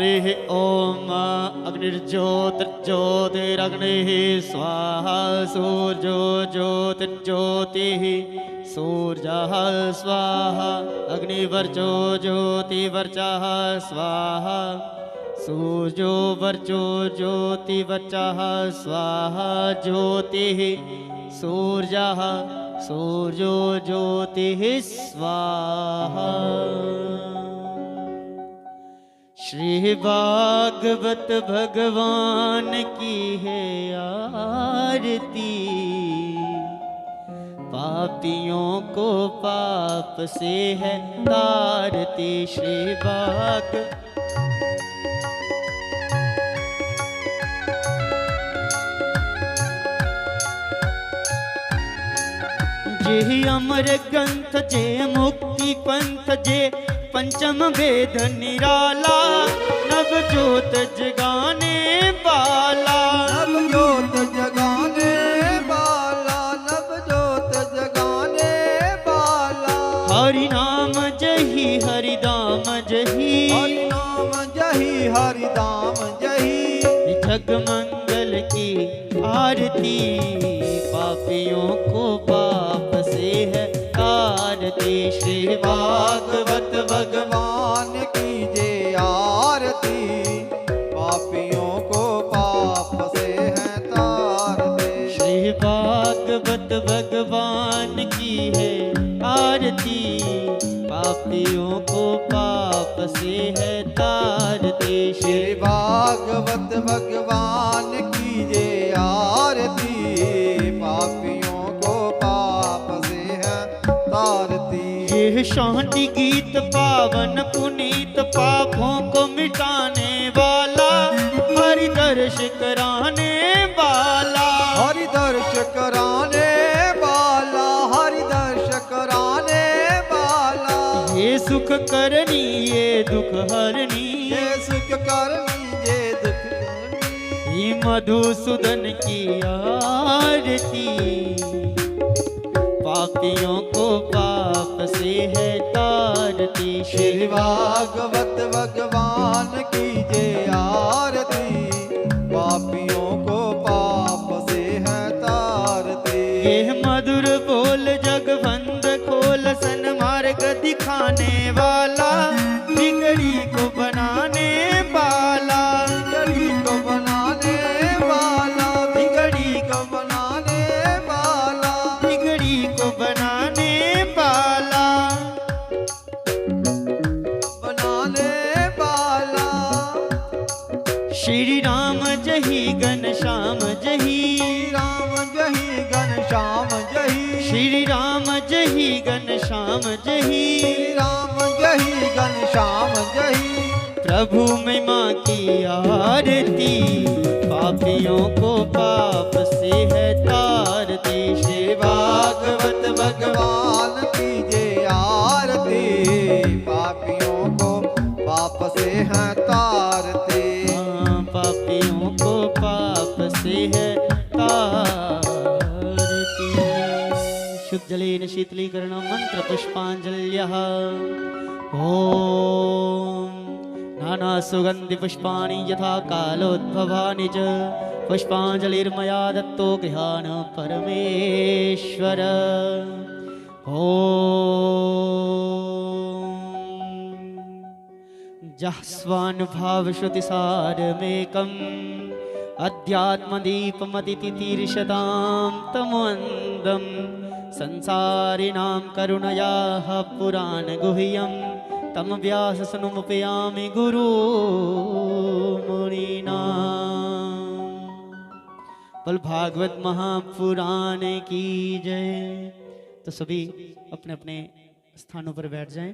हरिः ॐ अग्निर्ज्योतिर्ज्योतिरग्निः स्वाहा सूर्यो ज्योतिर्ज्योतिः सूर्यः स्वाहा अग्निवर्चो ज्योतिवर्चः स्वाहा सूर्यो वर्चो ज्योतिवर्चः स्वाहा ज्योतिः सूर्यः सूर्यो ज्योतिः स्वाहा। श्री भागवत भगवान की है आरती, पापियों को पाप से है तारती। श्री जे अमर ग्रंथ जे मुक्ति पंथ जे पंचम वेद निराला, नव ज्योत जगाने वाला, नव ज्योत जगाने वाला, नव ज्योत जगाने वाला। हरि नाम जही हरि दाम जही, हरि नाम जही हरि दाम जही। जग मंगल की आरती, पापियों को पाप से है तारती। श्री भागवत भगवान की जय आरती, पापियों को पाप से है तारती। श्री भागवत भगवान की है आरती, पापियों को पाप से है तारती। श्री भागवत भगवान की जय आरती, पापियों को पाप से है तारती। यह शांति गीत पावन पुनीत, पापों को मिटाने वाला, हरि दर्श कराने वाला, हरि दर्श कराने वाला, हरि दर्श कराने वाला। ये सुख करनी ये दुख हरनी, ये सुख करनी ये दुख करनी। ये मधुसूदन की आरती, पापियों को पाप से है तारती। श्री भागवत भगवान की जय आरती, पापियों को पाप से है तारती। ये मधुर बोल जगबंद खोल, सन्मार्ग दिखाने वाला, बिगड़ी को बनाने वाला, बिगड़ी को बनाने वाला, बिगड़ी को बनाने वाला, बिगड़ी को बनाने वाला। बनाने वाला। श्री राम जही घनश्याम जही, राम जही घनश्याम जही, श्री राम जही घनश्याम जही, राम जही घनश्याम जही। प्रभु महिमा की आरती, पापियों को पाप से है तारती। श्री भागवत भगवान की जय आरती, पापियों को पाप से है तारती। पापियों को पाप से है तारती। शुद्ध जलेन शीतलीकरण मंत्र पुष्पांजल्यः। ओम नाना सुगंधि पुष्पाणि यथा कालोद्भवानि च, पुष्पांजलिर्मया दत्तो गृहाण परमेश्वर। ओम जह्स्वानुभावश्रुतिसारमेकम्, अध्यात्मदीपमतितितीर्षतां तमोऽन्धं, संसारिणां करुणयाः पुराणगुह्यं, तम व्याससनुमुपयामि गुरुमुनीनाम्। बल भागवत महापुराण की जय। तो सभी अपने अपने स्थानों पर बैठ जाएं।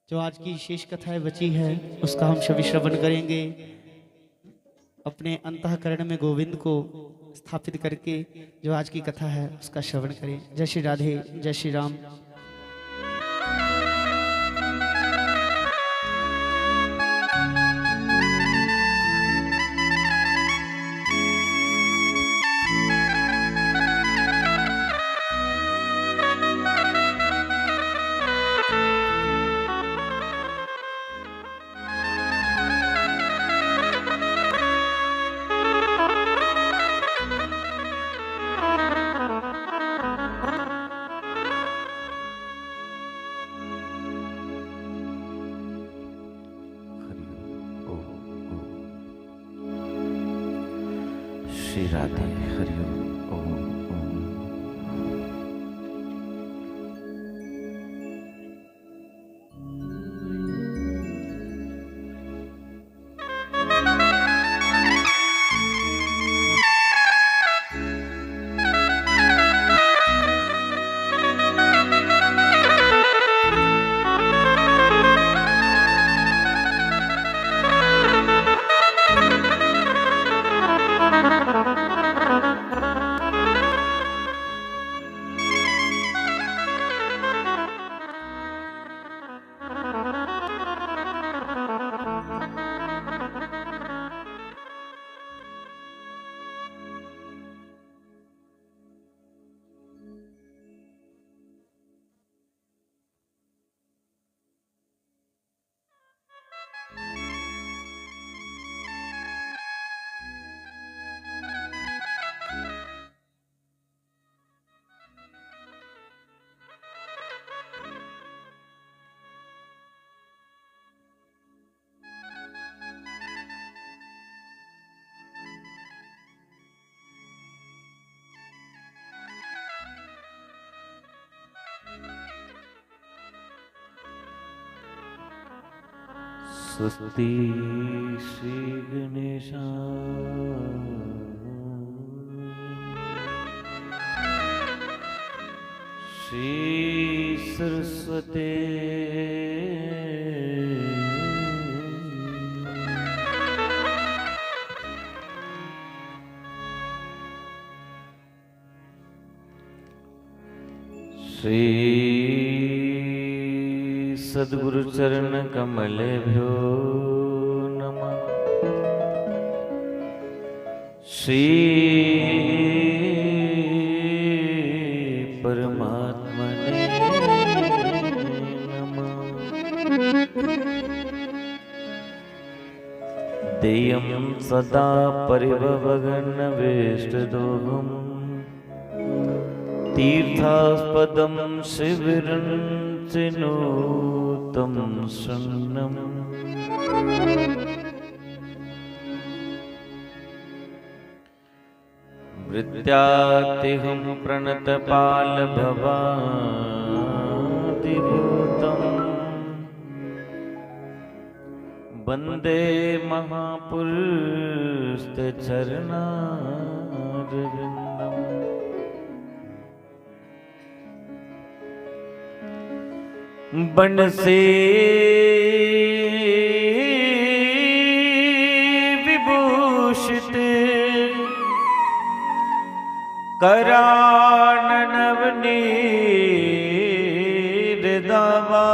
जो आज की शेष कथाएं बची है उसका हम सभी श्रवण करेंगे। अपने अंतःकरण में गोविंद को स्थापित करके जो आज की कथा है उसका श्रवण करें। जय श्री राधे, जय श्री राम। श्री राधे। हरिओम। ओम ओम। स्वस्ति श्री गणेशाय श्री सरस्वते श्री सद्गुरु चरण कमलेभ्यो नमः। श्री परमात्मने नमः। देयं सदा परिभवगणवेष्टदोहम् तीर्थास्पदं शिविरं चिनोतं शरणम्। वृत्यातिहं प्रणतपालभवादिभूतं वन्दे महापुरुषते चरणारविन्दम्। बनसे विभूषित कराननवनीरदावा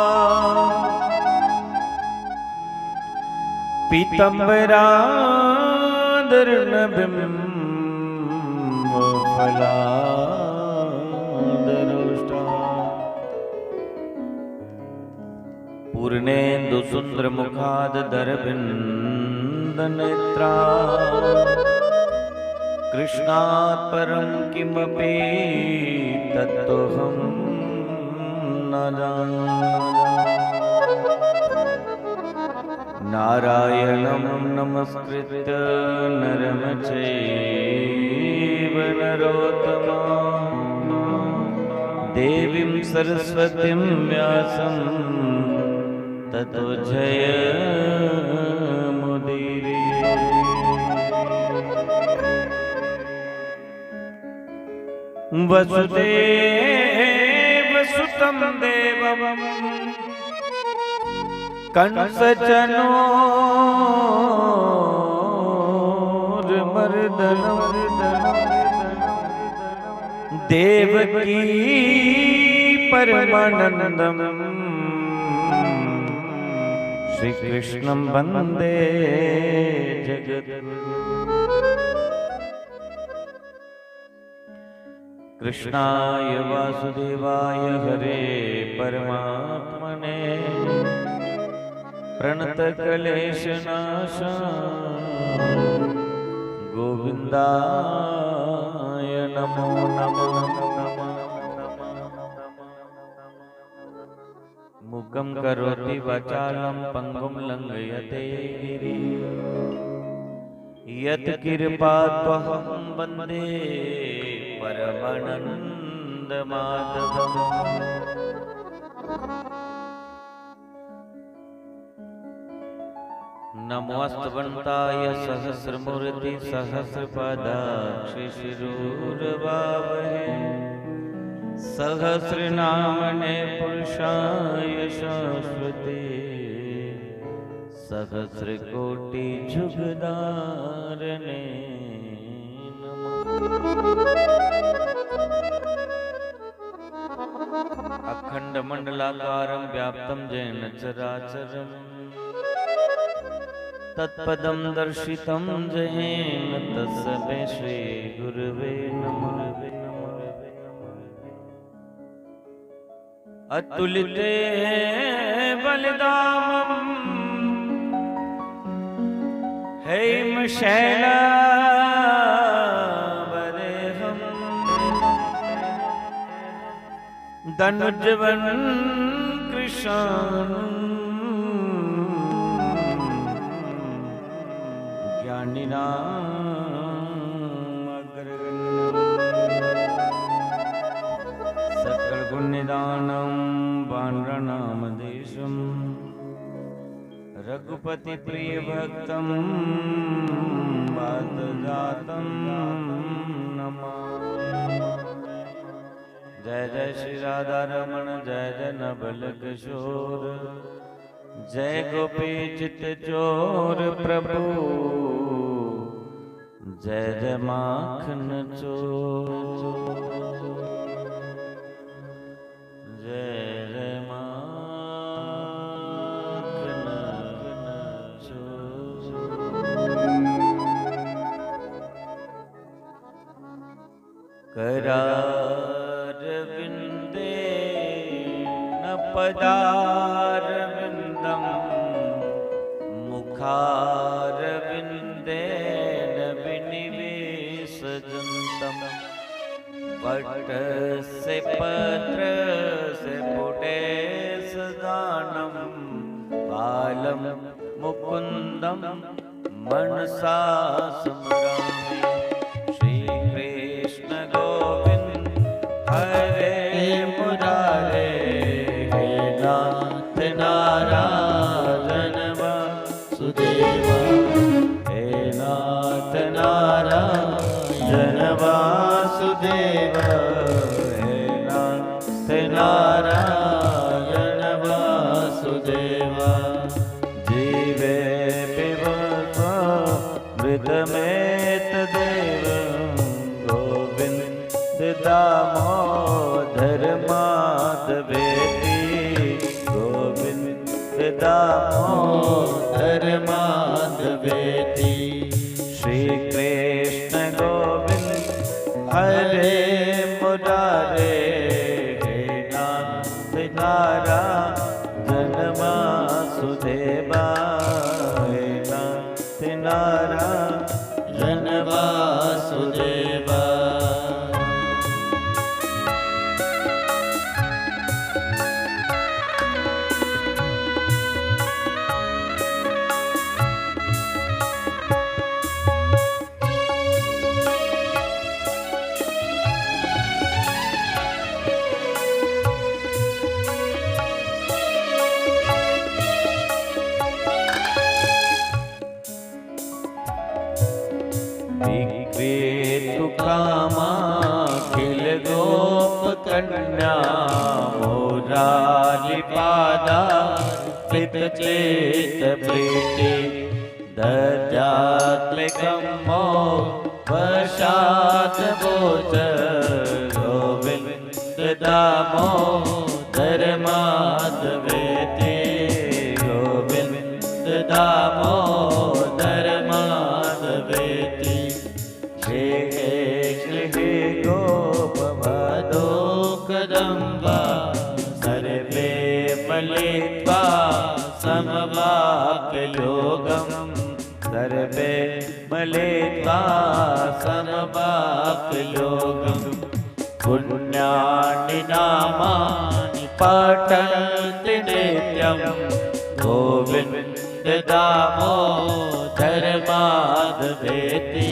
पीतम्बराधरनबिम्बफलाधरोष्टा पूर्णेन्दु सुन्दरमुखादधरबिन्दनेत्रा कृष्णात् परं किमपि तत्त्वहं न जानामि। नारायणं नमस्कृत्य नरं चैव नरोत्तमं देवीं सरस्वतीं व्यासं ततो जयमुदीरये। वसुदेवसुतं देवं कंसचनोर्मर्दनं देवकी परमानन्दं श्रीकृष्णं वन्दे जगद्गुरुम्। कृष्णाय वासुदेवाय हरे परमात्मने प्रणतक्लेशनाशाय गोविन्दाय नमो नमः। मुखं करोति वाचालं पङ्गुं लङ्घयते गिरिं यत् कृपात्वहं वन्दे परमानन्द माधवम्। नमोऽस्तवन्ताय सहस्रमूर्ति सहस्रपादाक्षि शिरोर्वावहे सहस्रनामने पुरुषाय शाश्वते सहस्रकोटि जुगदारणे नमः। अखण्डमण्डलाकारं व्याप्तं येन चराचरम् तत्पदं दर्शितं येन तस्मै श्री गुरवे नमः। अतुलिते बलिदामं हेमशैलावरेहं धनुजवन् कृशानं सकलगुणनिदानं वानरनामधेशं रघुपतिप्रियभक्तं वातजातं नमामि। जय जय श्री राधा रमण जय जय नवल किशोर जय गोपी चित चोर प्रभु जय जय माखन चोर जय जय माखन चोर। करारविन्दे न पदारविन्दं मुखारविन्देन विनिवेशजन्तं पट्टस्य पत्रस्य पुटेशदानं बालं मुकुन्दं मनसा स्मरामि। श्रीकृष्ण गोविन्द हरे मुरारे हे नाथ नारायण वासुदेव हे नाथ नारायण वासुदेव हे नाथ नारायण वासुदेव। जीवे पिबत्वा मृतमेतदेव गोविन्द दामोदर माधवेति गोविन्द दामोदर माधवेति। श्रीकृष्ण गोविन्द हरे मुरारे हे नाथ नारायण वासुदेवा हे नाथ नारायण वासुदेवा। विक्रेतु कामा किल गोप कन्या मोरालिपादा पितचेत प्रीति दद्यात्मकमो वशात बोच गोविन्द दामोदर माधवेति गोविन्द दामोदर माधवेति। हे कृष्ण गोपवधो कदम्बा सर्वे मिलित्वा समवाप्ययोगं सर्वे मिलित्वा समवाप्ययोगं। पुण्यानि नामानि पठन्ति नित्यं गोविन्द दामोदर माधवेति भेति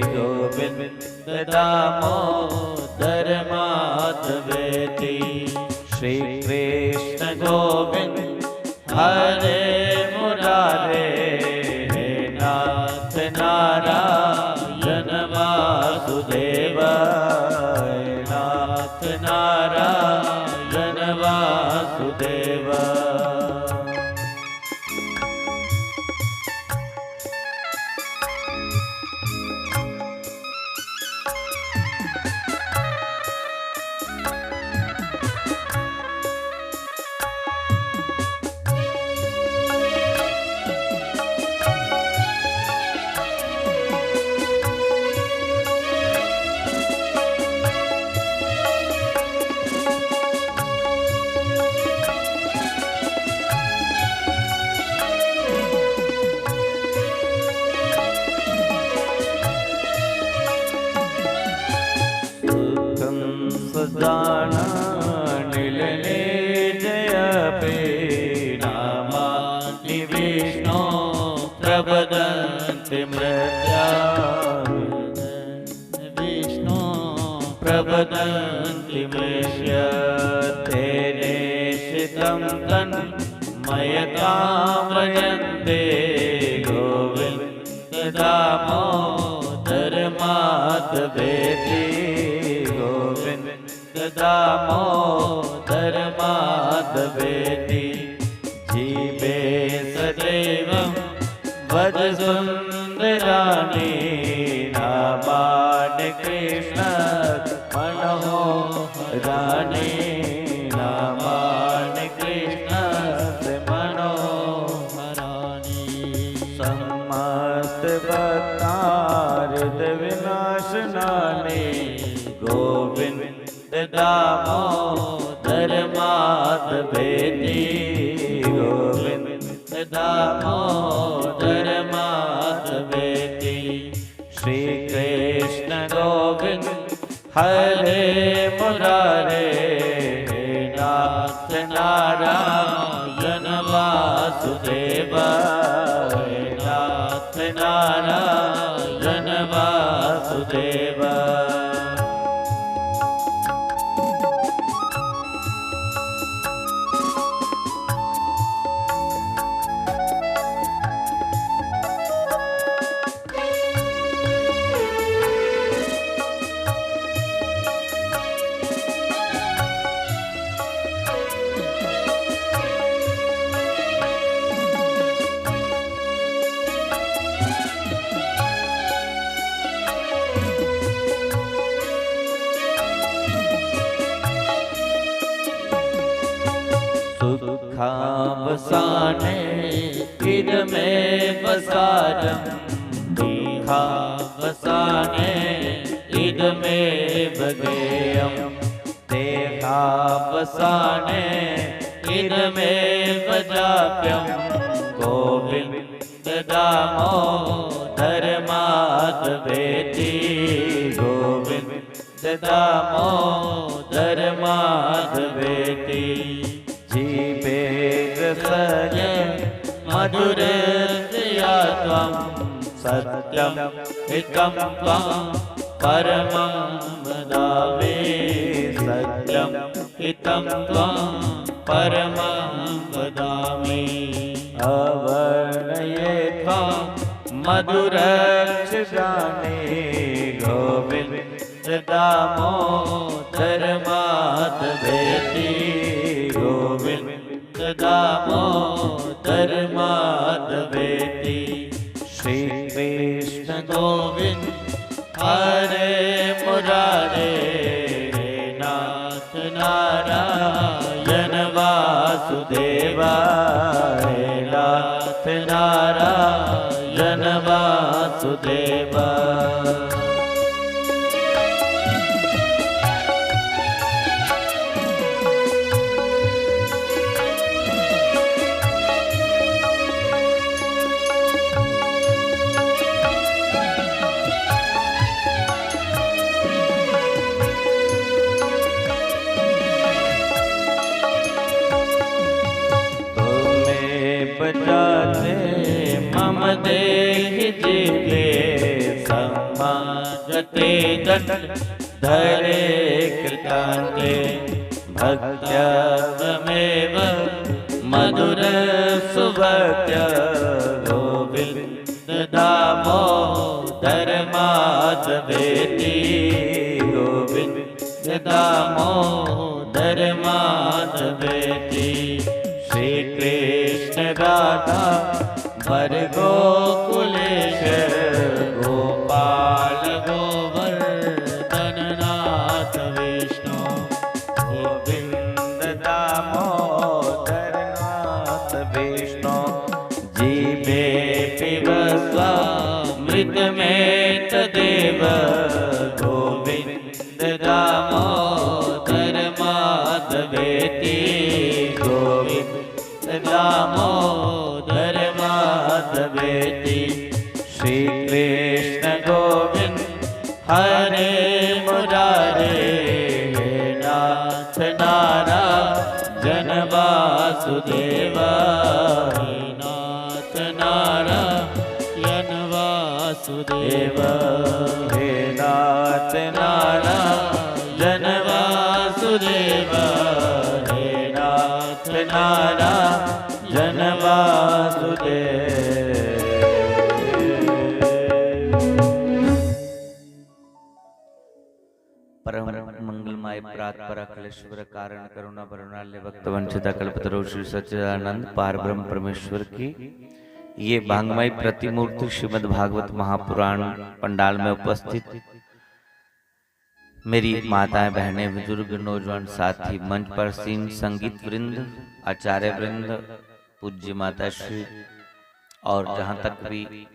गोविंद दामोदर माधवेति श्री कृष्ण गोविंद हरे मुरारे हे नाथ नारायण वासुदेव हे नाथ नारायण वासुदेव। निलने जय पे नामानि विष्णु प्रवदन्ति मृत्या विष्णु प्रवदन्ति मृष्य तेने शितं तन्मयतामयन्ते गोविन्द दामोदर माधवेति गोविन्द दामोदर माधवेति जीवे सदैव वद सुन्दराणि नामानि कृष्ण मनोहराणि नामानि कृष्ण मनोहराणि समस्त भक्तार्थ विनाशनानि गोविंद दामोदर माधवेति गोविंद दामोदर माधवेति श्री कृष्ण गोविंद हरे मुरारे हे नाथ नारायण वासुदेव हे नाथ नारायण वासुदेव। सुखावसाने इद में वसारम दुखावसाने इद में बगेयम देहावसाने इद में वजाप्यम गोविंद दामोदर माधवेति गोविंद दामोदर माधवेति जीवे रसय मधुरतया त्वं सत्यं हितं त्वं परमं वदामि सत्यं हितं त्वं परमं वदामि अवर्णये त्वं मधुरक्षगाने गोविंद दामोदर माधवेति गोविंद दामोदर माधवेति श्री कृष्ण गोविंद हरे मुरारे हे नाथ नारायण वासुदेव हे नाथ नारायण वासुदेव। बचाते मम दे जीवे समागते दंड धरे कृतान्ते भक्त्यमेव मधुर सुभक्त्य गोविंद दामोदर माधवेति गोविंद दामोदर माधवेति श्री कृष्ण राधा वर गोकुलेश गोपाल गोवर्धन नाथ विष्णु गोविंद दामोदर नाथ विष्णु जीवे पिब स्वामृत में तदेव गोविंद दामोदर माधवेति गोविंद दामोदर माधवेति श्री कृष्ण गोविंद हरे मुरारे हे नाथ नारायण वासुदेव हे नाथ नारायण वासुदेव हे नाथ नारायण वासुदेव हे नाथ नारायण वासुदेव। परम मंगलमय प्रातपर अखिलेश्वर कारण करुणा वरुणाल्य भक्त वंचिता कल्पतरु श्री सच्चिदानंद पार ब्रह्म परमेश्वर की ये भांगमय प्रतिमूर्ति श्रीमद् भागवत महापुराण पंडाल में उपस्थित मेरी माताएं बहनें बुजुर्ग नौजवान साथी मंच पर सीन संगीत वृंद आचार्य वृंद पूज्य माता श्री और जहां तक भी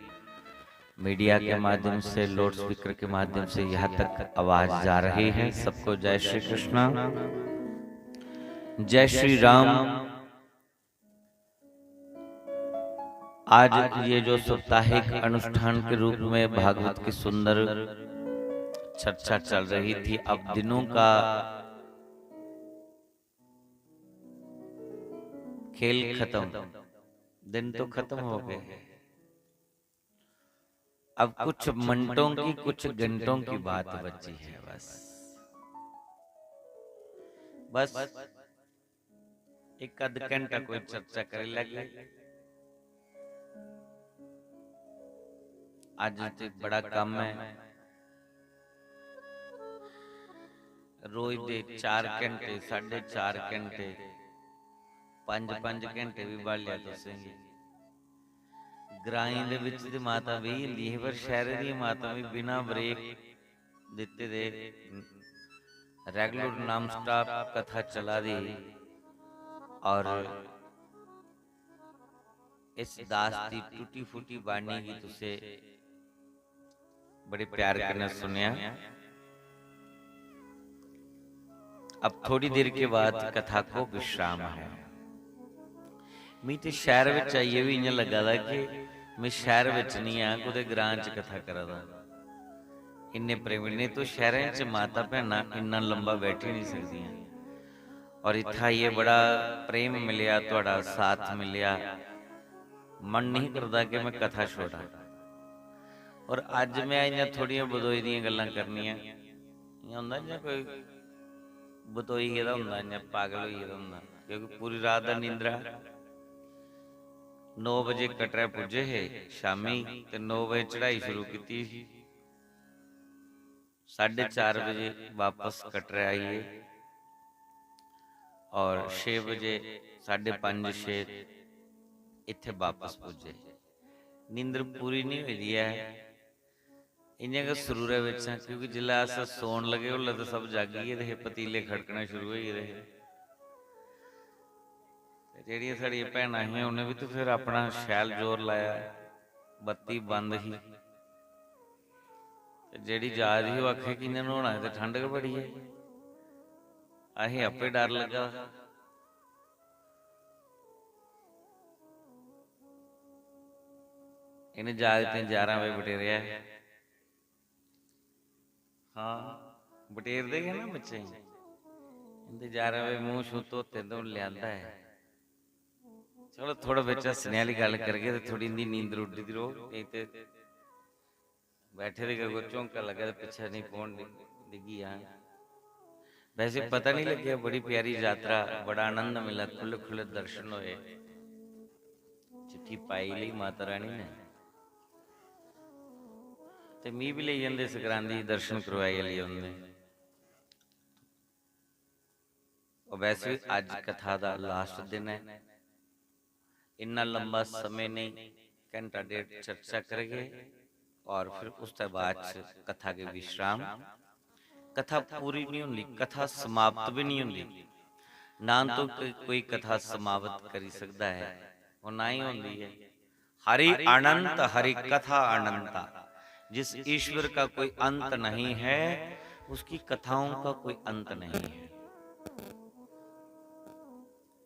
मीडिया के माध्यम से लाउड स्पीकर के माध्यम से यहाँ तक आवाज जा रही है, सबको जय श्री कृष्ण जय श्री राम। आज ये जो साप्ताहिक अनुष्ठान के रूप में भागवत की सुंदर चर्चा चल रही थी, अब दिनों का खेल खत्म, दिन तो खत्म हो गए, अब कुछ मिनटों की कुछ घंटों की बात बची है। बस एक आध घंटा कोई चर्चा करे लगे। आज तो बड़ा काम है, रोज दे 4 घंटे 4.5 घंटे 5 घंटे भी बाल लिया तो सही। ग्राईं दे विच दी माता भी हुंदी है, पर शहर दी माता भी बिना ब्रेक दिते दे रेगुलर नाम स्टॉप कथा चला दी। और इस दास की टूटी फूटी बाणी की तुसे बड़े प्यार करना सुनिया। अब थोड़ी देर के बाद कथा को विश्राम है। मैं तो शहर विच आइए भी इं लगा था कि मैं शहर विच नहीं आ, कुछ ग्रां च कथा करा दा। इन्ने प्रेमी ने तो शहरों च माता भैनां इन्ना लंबा बैठी नहीं सकदियां, और इत्था ये बड़ा प्रेम मिलिया, तुहाडा साथ मिलिया, मन नहीं करता कि मैं कथा छोड़ा। और अज मैं इन्हां थोड़ियां बदोई दियां गल्लां करनियां, हुंदा जां कोई बतोई गेदा हुंदा, इन्ना पागल होई गेदा हुंदा, क्योंकि पूरी रात दा नींदरा 9 बजे कटरा पुजे है शामी, ते 9 बजे चढ़ाई शुरू की, 4:30 बजे वापस कटरा आइए, और 6 बजे 5:30 6 इत्थे वापस पुजे। नींदर पूरी नहीं हुई है, इन्हें का सरूरे विच, क्योंकि जिला अस सोन लगे उल्ले तो सब जागी रहे, पतीले खड़कना शुरू हो रहे। जेड़ियां साड़ियां भैनां ही उन्हें भी तो फिर अपना शैल जोर लाया, बत्ती बंद ही, जेड़ी जा रही वो आखे कि इन्हें नहाना है तो ठंड बड़ी है, अहीं आपे डर लगा। इन्हें जागते 11 बजे बटेरिया, हाँ बटेर देगे ना बच्चे, इन्हें 11 बजे मुँह छू धोते तो लिया है, चलो थोड़ा बच्चा हसने वाली गल करके तो थोड़ी इंदी नींद उड़ती रहो, नहीं तो बैठे थे को चौंका लगा तो पीछे नहीं कौन डिगी। यहाँ वैसे पता नहीं लगे, बड़ी प्यारी यात्रा, बड़ा आनंद मिला, खुले खुले दर्शन हुए। चिट्ठी पाई ली माता रानी ने ते मी भी ले जाते सकरांदी दर्शन करवाए लिए उन्हें। और वैसे अज कथा का लास्ट दिन है, इन्ना लंबा समय नहीं, घंटा डेढ़ चर्चा करेंगे और फिर उसके बाद कथा के विश्राम। कथा पूरी नहीं होंगी, कथा समाप्त भी नहीं होंगी, ना तो कोई कथा समाप्त कर सकता है और ना ही होती है। हरि अनंत हरि कथा अनंता, जिस ईश्वर का कोई अंत नहीं है उसकी कथाओं का कोई अंत नहीं है।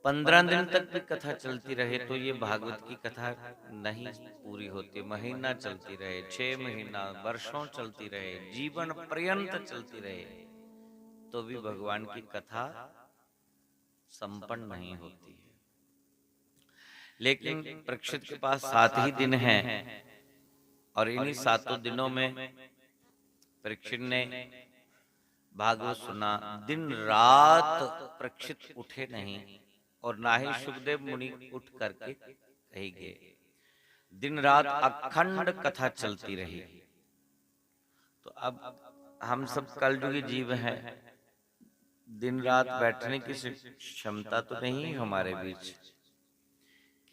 15 दिन तक भी कथा चलती रहे तो ये भागवत की कथा नहीं पूरी होती। महीना चलती रहे, 6 महीना, वर्षों चलती रहे, जीवन पर्यंत चलती रहे, तो भी भगवान की कथा संपन्न नहीं होती है। लेकिन परीक्षित के पास 7 ही दिन हैं और इन्हीं 7 दिनों में परीक्षित ने भागवत सुना। दिन रात परीक्षित उठे नहीं और ना ही सुखदेव मुनि उठ करके कही गए। दिन रात अखंड कथा चलती रही। तो अब हम सब कलयुगी जीव हैं, दिन रात बैठने की क्षमता तो नहीं हमारे बीच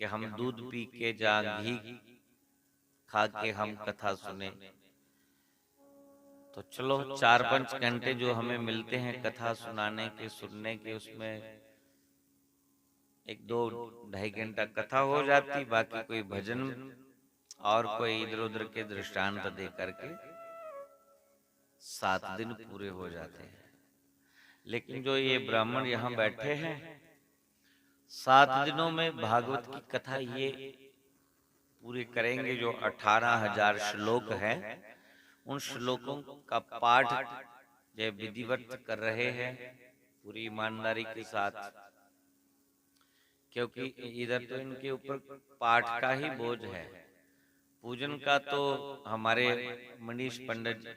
कि हम दूध पी के जा घी खा के हम कथा सुने। तो चलो 4-5 घंटे जो हमें मिलते हैं कथा सुनाने के, सुनने के, उसमें 1-2-2.5 घंटा कथा हो जाती, बाकी कोई भजन और कोई इधर उधर के दृष्टांत दे करके 7 दिन पूरे हो जाते हैं। लेकिन जो ये ब्राह्मण यहाँ बैठे हैं 7 दिनों में भागवत की कथा ये पूरी करेंगे। जो 18,000 श्लोक हैं, उन श्लोकों का पाठ ये विधिवत कर रहे हैं पूरी ईमानदारी के साथ, क्योंकि इधर तो इनके ऊपर पाठ का ही बोझ है। पूजन का तो हमारे मनीष पंडित जी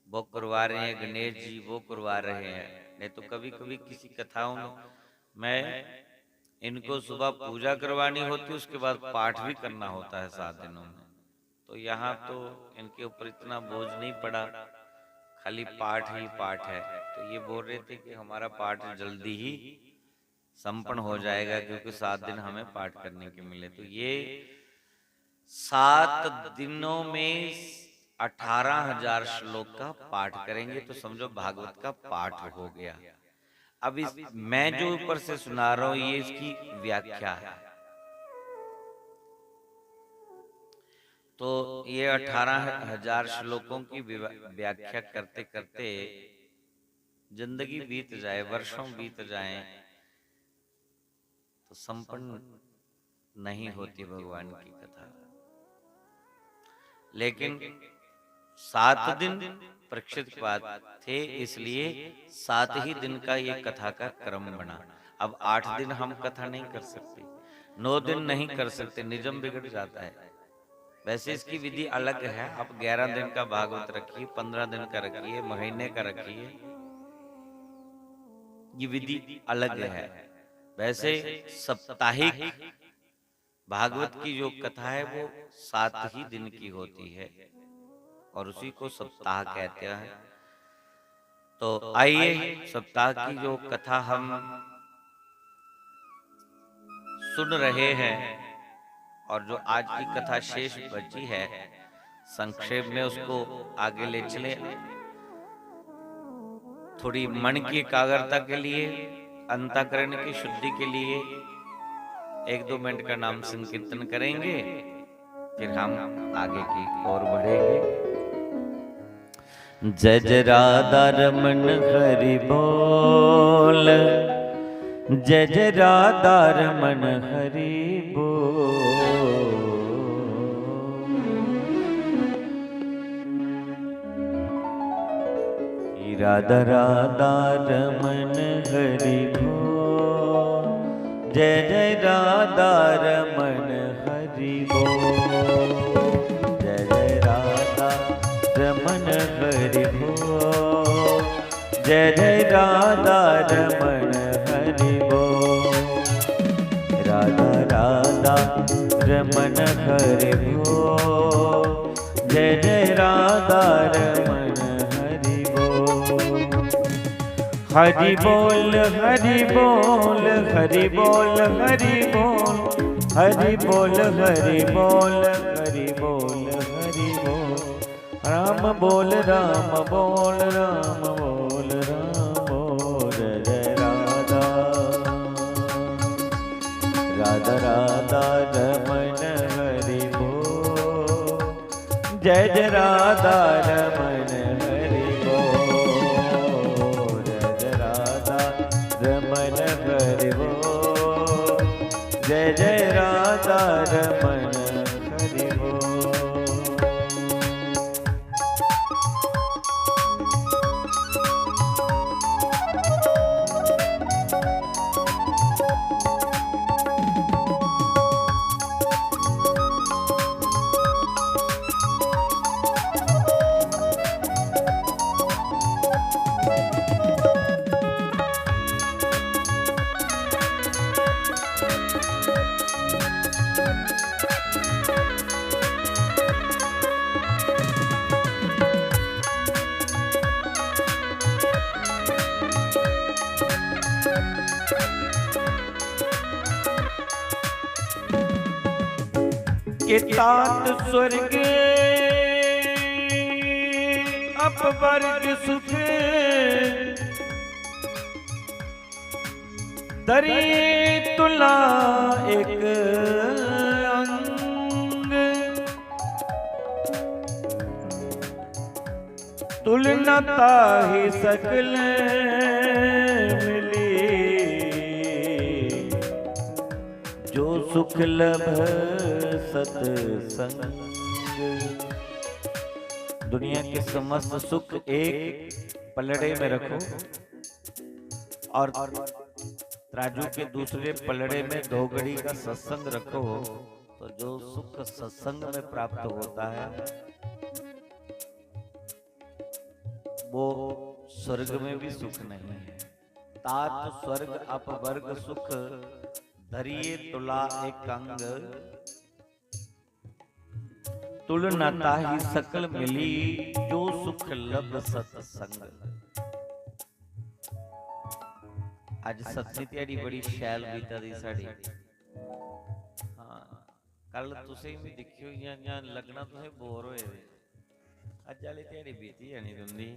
वो करवा रहे हैं, गणेश जी वो करवा रहे हैं। नहीं तो कभी कभी किसी कथाओं में इनको सुबह पूजा करवानी होती, उसके बाद पाठ भी करना होता है 7 दिनों में। तो यहाँ तो इनके ऊपर इतना बोझ नहीं पड़ा, खाली पाठ ही पाठ है। तो ये बोल रहे थे कि हमारा पाठ जल्दी ही संपन्न हो जाएगा, क्योंकि 7 दिन हमें पाठ करने के मिले। तो ये 7 दिनों में 18,000 श्लोक का पाठ करेंगे, तो समझो भागवत का पाठ हो गया। अब इस मैं जो ऊपर से सुना रहा हूं ये इसकी व्याख्या है। तो ये 18,000 श्लोकों की व्याख्या करते करते जिंदगी बीत जाए, वर्षों बीत जाए, तो संपन्न नहीं होती भगवान की कथा। लेकिन 7 दिन परीक्षित के बाद थे, इसलिए 7 ही दिन का ये कथा का क्रम बना। अब 8 दिन हम कथा नहीं कर सकते, 9 दिन नहीं कर सकते, निजम बिगड़ जाता है। वैसे इसकी विधि अलग है। आप 11 दिन का भागवत रखिए, 15 दिन का रखिए, महीने का रखिए, ये विधि अलग है। वैसे साप्ताहिक भागवत की जो कथा है वो 7 ही दिन की होती है और उसी को सप्ताह कहते हैं। तो आइए सप्ताह की जो कथा हम सुन रहे हैं और जो आज की कथा शेष बची है, संक्षेप में उसको आगे ले चले। थोड़ी मन की एकाग्रता के लिए, अंतःकरण की शुद्धि के लिए 1-2 मिनट का नाम संकीर्तन करेंगे, फिर हम आगे की ओर बढ़ेंगे। जय जय राधा रमन हरि बोल, जय जय राधा रमन हरि बोल। राधा राधा रमन हरि बोल, जय जय राधा रमन हरि बोल। जय जय राधा रमन हरि बोल। जय जय राधा रमन हरि बोल। राधा राधा रमन हरि बोल। जय जय राधा रमन हरि बोल। हरि बोल हरि बोल हरि बोल हरि बोल। हरि बोल हरि बोल हरि बोल हरि बोल। राम बोल राम बोल राम बोल राम बोल। जय राधा राधा राधा रमन हरि बोल। जय जय राधा रमन हरि बोल। जय जय राधा रमन हरि बोल। जय जय राधा रमन हरि बोल। के तात स्वर्ग अपवर्ग सुख दरी तुला एक अंग। तुलना ताहि सकल मिली। जो सुख लभ सत्संग। दुनिया के समस्त सुख एक पलड़े में रखो और तराजू के दूसरे पलड़े में धोगड़ी का सत्संग रखो, तो जो सुख सत्संग में प्राप्त होता है वो स्वर्ग में भी सुख नहीं है। तात स्वर्ग अपवर्ग सुख धरिए तुला एक अंग। तुलना ताहि सकल मिली। जो सुख लब सत्संग। आज सत्संग त्याड़ी बड़ी शैल बीता दी साड़ी। हाँ कल तुसे भी देखियो या लगना तुसे बोर होए। अज वाली त्याड़ी बीती है नहीं तुंदी,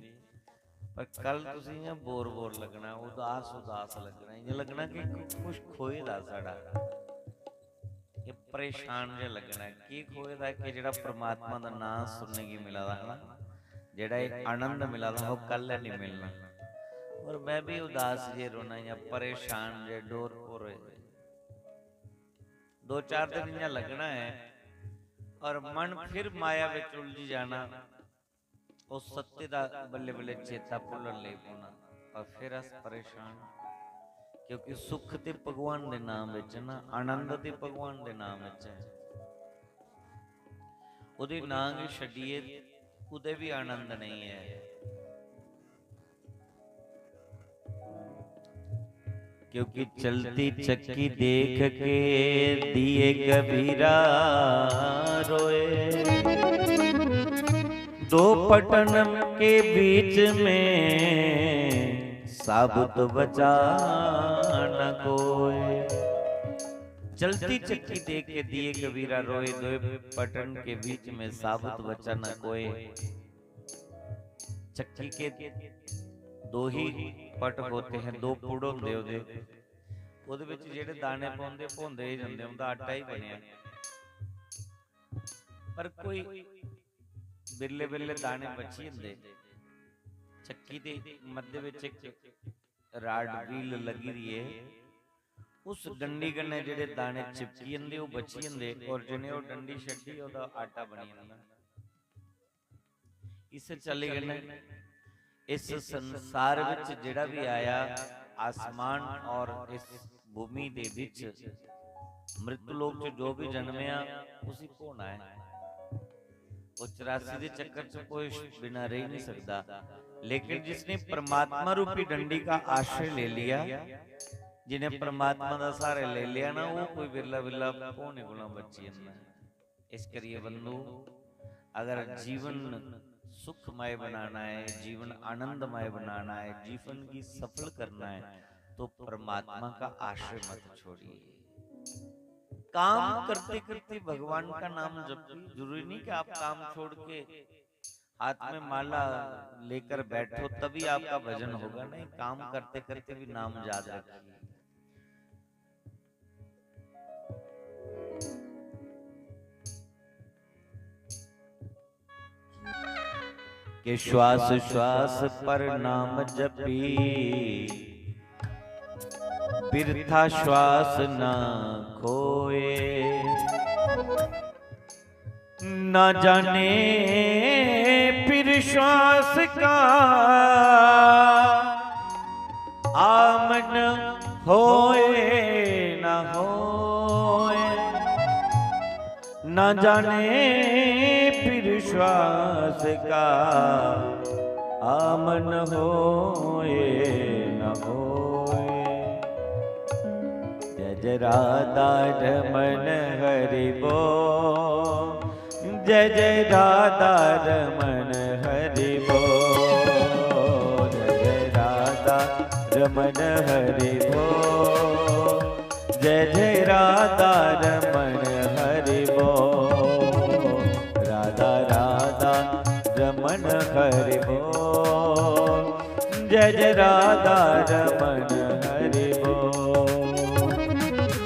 पर कल तुसी या बोर बोर लगना, उदास उदास लगना, ये लगना कि कुछ खोएदा साड़ा। ये परेशान जे लगना की खोएदा कि जेड़ा परमात्मा दा नाम सुनने की मिला दा ना, जेड़ा एक आनंद मिला दा वो कल नहीं मिलना। और मैं भी उदास जे रोना या परेशान जे डोर पोर होए। 2-4 दिन यहाँ लगना है और मन फिर माया विच उलझ जाना। उस सत्य दा बल्ले बल्ले चेता भुलण लग पौना और फिर अस परेशान। क्योंकि सुख ते भगवान दे नाम विच ना, आनंद ते भगवान दे नाम विच है। उहदे नाम ही छड्डिए उहदे भी आनंद नहीं है। क्योंकि चलती चक्की देख के दिए कबीरा रोए। दो पटन के बीच में साबुत बचा न कोई। चलती चक्की देख के दिए कबीरा रोए। दो पटन के बीच में साबुत बचा न कोई। चक्की के दो ही पट होते हैं, दो पुड़ होंदे ਉਹਦੇ ਵਿੱਚ ਜਿਹੜੇ ਦਾਣੇ ਪਾਉਂਦੇ ਭੁੰਦੇ ਹੀ ਜਾਂਦੇ, ਉਹਦਾ ਆਟਾ ਹੀ ਬਣਿਆ। ਪਰ ਕੋਈ ਬਿਰਲੇ ਬਿਰਲੇ ਦਾਣੇ ਬਚੀ ਹੁੰਦੇ। ਚੱਕੀ ਦੇ ਮੱਧ ਵਿੱਚ ਇੱਕ ਰਾਡ ਵੀਲ ਲੱਗੀ ਦੀ ਏ, ਉਸ ਡੰਡੀ ਕੰਨੇ ਜਿਹੜੇ ਦਾਣੇ ਚਿਪਕੀ ਜਾਂਦੇ ਉਹ ਬਚੀ ਜਾਂਦੇ, ਔਰ ਜਿਹਨੇ ਉਹ ਡੰਡੀ ਛੱਡੀ ਉਹਦਾ ਆਟਾ ਬਣੀ ਜਾਂਦਾ। ਇਸ ਚੱਲੇ ਗਏ इस संसार विच जिहड़ा भी आया, आसमान और इस भूमि दे विच मृत्यु लोक च जो भी जन्मया उसी होना है। वो 84 के चक्कर च कोई बिना रह नहीं सकता, लेकिन जिसने परमात्मा रूपी डंडी का आश्रय ले लिया, जिन्हें परमात्मा का सहारा ले लिया ना, वो कोई बिरला बिरला पौने गुना बची है। इस करिए बंधु, अगर जीवन सुखमय बनाना है, जीवन आनंदमय बनाना है, जीवन की सफल करना है, तो परमात्मा का आश्रय मत छोड़िए। काम करते करते भगवान का नाम जपिए। जरूरी नहीं कि आप काम छोड़ के हाथ में माला लेकर बैठो तभी आपका भजन होगा, नहीं, काम करते करते भी नाम याद रखिए। कि श्वास श्वास पर नाम जपी, बिरथा श्वास ना खोए। न जाने फिर श्वास का आमन होए न होए। न जाने फिर श्वास का आमन होए न होए। जय राधा रमन हरि बोल, जय जय राधा रमन हरि बोल, जय राधा रमन हरि बोल, जय जय राधा रमन हरि बोल। राधा राधा रमन हरि बोल, जय जय राधा रमन हरि बोल।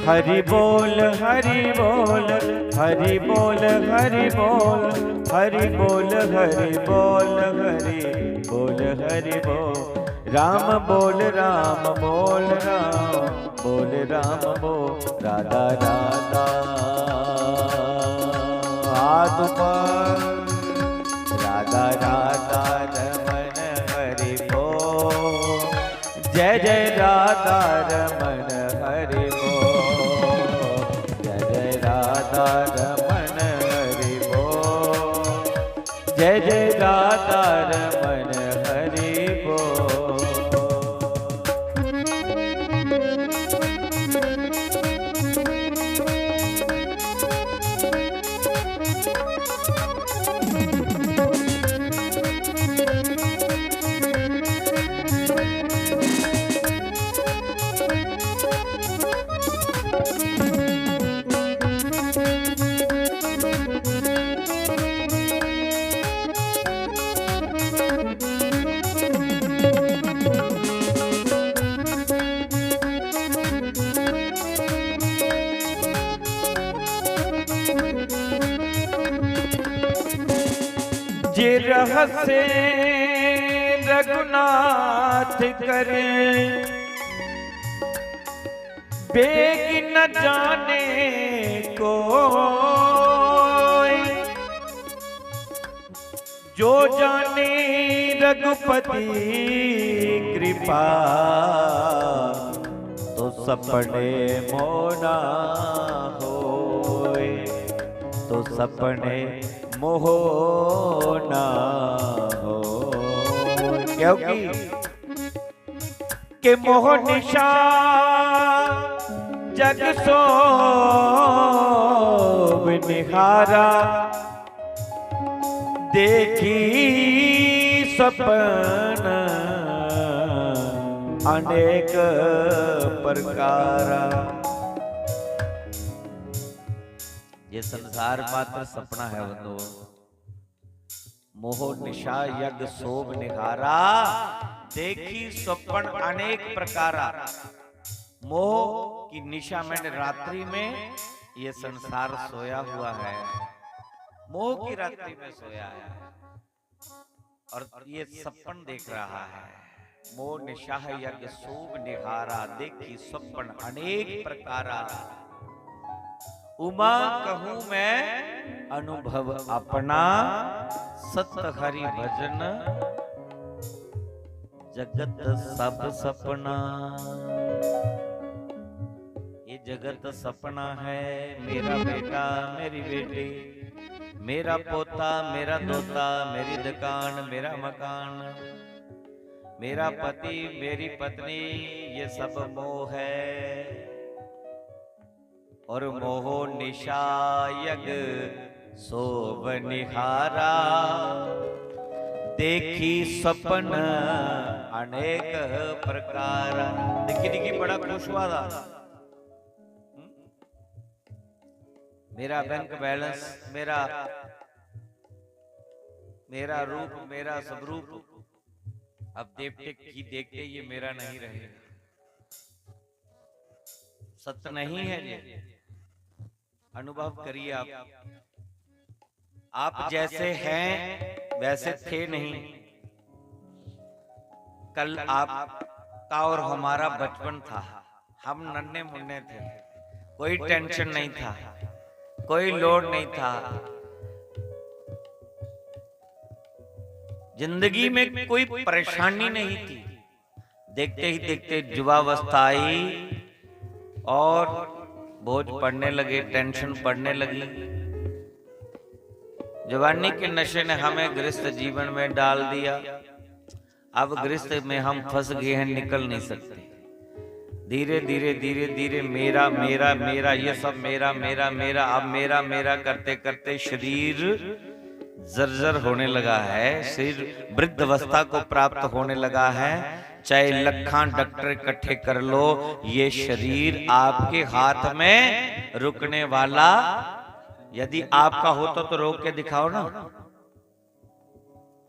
हरि बोल हरि बोल हरि बोल हरि बोल हरि बोल हरि बोल हरि बोल हरि बोल। राम बोल राम बोल राम बोल राम बोल। राधा राधा हाथ पर, राधा राधा रमन हरि बोल, जय जय राधा रमन हरि बोल, जय जय राधा रमन हरि बोल, जय जय राधा रमन हरि बोल। जे रहस्य रघुनाथ करे, बेग न जाने कोई। जो जाने रघुपति कृपा, तो सपने मोना होए, तो सपने मोह ना हो। क्योंकि के मोह निशा जग सोब निहारा, देखी सपन अनेक प्रकारा। ये संसार मात्र सपना है बंधु। मोह निशा यज्ञ शोभ निहारा, देखी स्वप्न अनेक प्रकारा। मोह की निशा में रात्रि में ये संसार सोया हुआ है, मोह की रात्रि में सोया है और ये सपन देख रहा है। मोह निशा यज्ञ शोभ निहारा, देखी स्वप्न अनेक प्रकारा। उमा कहूं मैं अनुभव अपना, सत हरि भजन जगत सब सपना। जगत सपना है। मेरा बेटा मेरी बेटी, मेरा पोता मेरा दोता, मेरी दुकान मेरा मकान, मेरा पति मेरी पत्नी, ये सब मोह है। और मोहो निशा यग सोब निहारा, देखी सपन अनेक प्रकार। देखी देखी बड़ा खुश हुआ था। मेरा बैंक बैलेंस, मेरा रूप, मेरा स्वरूप अब देखते ही देखते ये मेरा नहीं रहेगा। सत्य नहीं है ये, अनुभव करिए आप जैसे हैं वैसे थे नहीं। कल आपका और हमारा बचपन था, हम नन्हे मुन्ने थे, कोई टेंशन नहीं था, कोई लोड नहीं था, जिंदगी में कोई परेशानी नहीं थी। देखते ही देखते युवावस्था आई और बोझ पड़ने लगे, टेंशन पड़ने लगी। जवानी के नशे ने हमें गृहस्थ जीवन में डाल दिया। अब गृहस्थ में हम फंस गए हैं, निकल नहीं सकते। धीरे धीरे धीरे धीरे मेरा मेरा मेरा, ये सब मेरा मेरा मेरा, अब मेरा मेरा करते करते शरीर जर्जर होने लगा है, शरीर वृद्धावस्था को प्राप्त होने लगा है। चाहे लखां डॉक्टर इकट्ठे कर लो, ये शरीर आपके हाथ में रुकने वाला, यदि आपका होता तो रोक के दिखाओ ना,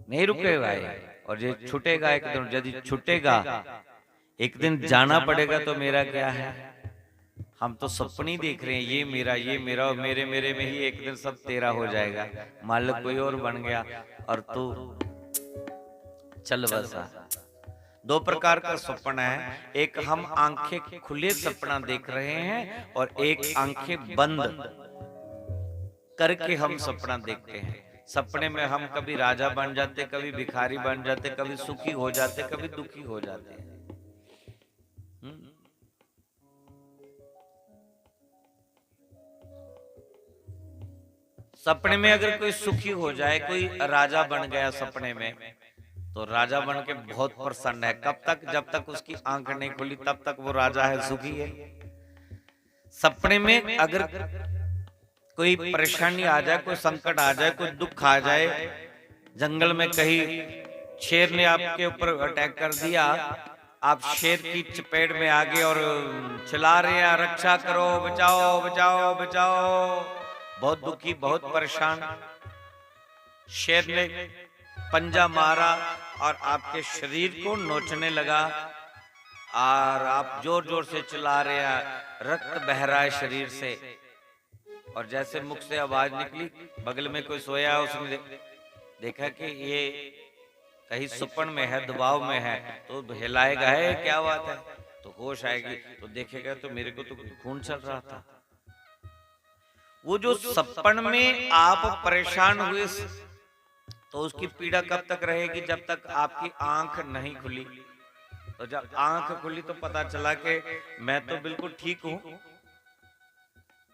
नहीं रुकेगा ये। और ये छूटेगा एक दिन, यदि छूटेगा एक दिन जाना पड़ेगा तो मेरा क्या है। हम तो सपने देख रहे हैं, ये मेरा और मेरे मेरे में ही एक दिन सब तेरा हो जाएगा। मालिक कोई और बन गया और तू चल बसा। दो प्रकार का सपना है, एक हम आंखें खुले सपना देख रहे हैं और एक आंखें बंद करके हम सपना देखते हैं। सपने में हम कभी राजा बन जाते, कभी भिखारी बन जाते, कभी सुखी हो जाते, कभी दुखी हो जाते हैं। सपने में अगर कोई सुखी हो जाए, कोई राजा बन गया सपने में, तो राजा बन के बहुत प्रसन्न है। कब तक? जब तक उसकी आंख नहीं खुली तब तक वो राजा है, सुखी है। सपने में अगर कोई परेशानी आ जाए, कोई संकट आ जाए, कोई दुख आ जाए, जंगल में कहीं शेर ने आपके ऊपर अटैक कर दिया, आप शेर की चपेट में आ गए और चिल्ला रहे हैं रक्षा करो, बचाओ बचाओ बचाओ, बहुत दुखी, बहुत परेशान। शेर ने पंजा मारा और आपके शरीर को नोचने लगा और आप जोर जोर से चिल्ला रहे हैं, रक्त बह रहा है शरीर से। और जैसे मुख से आवाज निकली, बगल में कोई सोया, उसने देखा कि ये कहीं सुपन में है, दबाव में है, तो हिलाएगा, है क्या बात है, तो होश आएगी, तो देखेगा तो मेरे को तो खून चल रहा था। वो जो सपन में आप परेशान हुए, तो उसकी पीड़ा कब तक रहेगी? जब तक आपकी आंख नहीं खुली। तो जब आंख खुली तो पता चला कि मैं तो बिल्कुल ठीक हूं,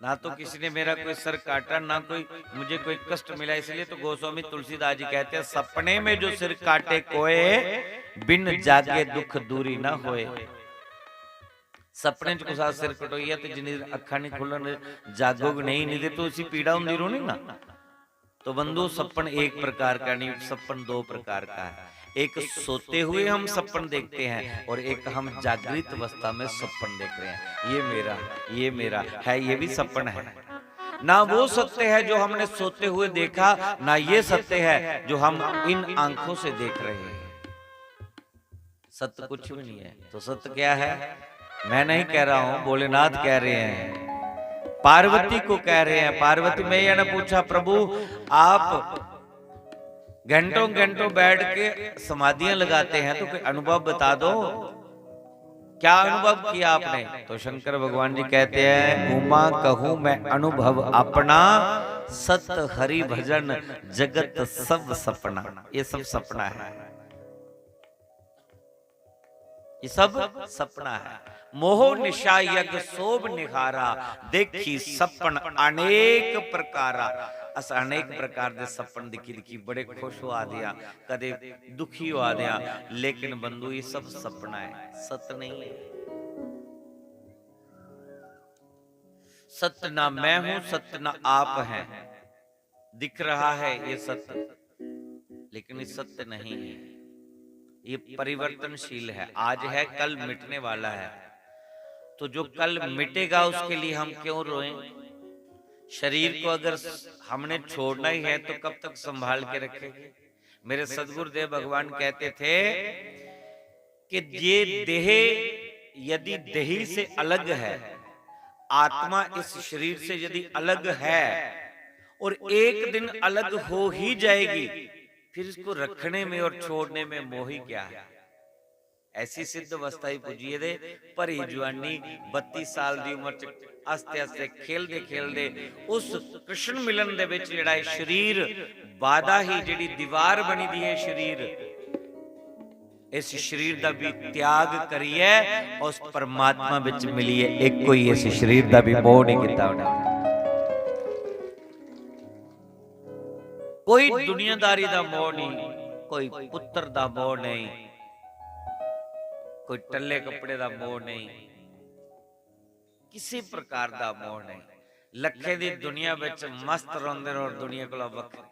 ना तो किसी ने मेरा कोई सर काटा, ना कोई मुझे कोई कष्ट मिला। इसलिए तो गोस्वामी तुलसीदास जी कहते हैं, सपने में जो सिर काटे कोए, बिन जागे दुख दूरी ना होए। सपने को साथ सिर कटोइया तो जिन्हें अखा नहीं खुलन जागोग नहीं, नहीं तो उसी पीड़ा होंगी रोनी ना। तो बंधु सपन एक प्रकार का नहीं, सपन दो प्रकार का है। एक सोते हुए हम सपन देखते हैं और एक हम जागृत अवस्था में सपन देख रहे हैं। ये मेरा है, ये भी सपन है। ना वो सत्य है जो हमने सोते हुए देखा, ना ये सत्य है जो हम इन आंखों से देख रहे हैं। सत्य कुछ भी नहीं है। तो सत्य क्या है? मैं नहीं कह रहा हूं, भोलेनाथ कह रहे हैं, पार्वती को कह रहे हैं। पार्वती मैया ने पूछा, प्रभु आप घंटों घंटों बैठ के समाधियां लगाते हैं, तो कोई अनुभव बता दो, क्या अनुभव किया आपने? तो शंकर भगवान जी कहते हैं, उमा कहूं मैं अनुभव अपना, सत हरि भजन जगत सब सपना। ये सब सपना है। ये सब सपना है। मोह निशा यज्ञ सोभ निहारा, देखी सपन अनेक प्रकारा। अस अनेक प्रकार दे सपन दिखी दिखी बड़े खुश हो दिया, कदे दुखी हो दिया, लेकिन बंधु ये सब सपना है, सत्य नहीं है। सत्य ना मैं हूं, सत्य ना आप हैं। दिख रहा है ये सत्य, लेकिन ये सत्य नहीं है। ये परिवर्तनशील है, आज है कल मिटने वाला है। तो जो कल मिटेगा उसके लिए हम क्यों रोएं? शरीर को अगर हमने छोड़ना ही है तो कब तक संभाल के रखेंगे? मेरे सदगुरुदेव भगवान कहते थे कि ये देह यदि देही से अलग है, आत्मा इस शरीर से यदि अलग है और एक दिन अलग हो ही जाएगी, फिर इसको रखने में और छोड़ने में मोह ही क्या है? ऐसी सिद्ध अवस्था ही पुजिए दे पर जवानी 32 साल दी उम्र च आस्ते आस्ते खेलदे खेलदे उस कृष्ण मिलन दे विच जिहड़ा है शरीर बाधा ही जिहड़ी दीवार बनी दी है शरीर, इस शरीर दा भी त्याग करिए और उस परमात्मा विच मिलिए। एक कोई इस शरीर दा भी मोह नहीं कीता उन्हें। कोई दुनियादारी दा मोह नहीं, कोई पुत्र दा मोह नहीं, कोई टल्ले कपड़े दा मोह नहीं, किसी प्रकार दा मोह नहीं। लखे दी दुनिया विच मस्त रहिंदे और दुनिया कोलों वखरे,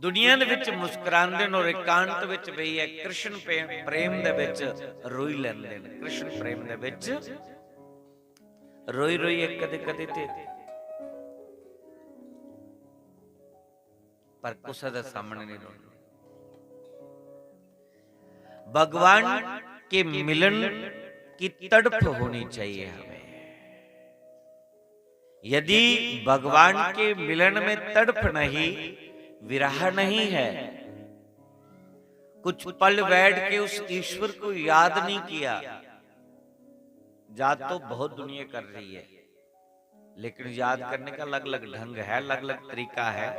दुनिया दे विच मुस्कुरांदे और एकांत विच बहिए कृष्ण प्रेम दे विच रोई लैंदे ने। कृष्ण प्रेम दे विच रोई रोई कदे कदे ते पर कुसा दा सामने नहीं रोंदे। भगवान के मिलन की तड़प होनी चाहिए हमें। यदि भगवान के मिलन में तड़प नहीं, विरह नहीं है, कुछ पल बैठ के उस ईश्वर को याद नहीं किया, याद तो बहुत दुनिया कर रही है, लेकिन याद करने का अलग अलग ढंग है, अलग अलग तरीका है।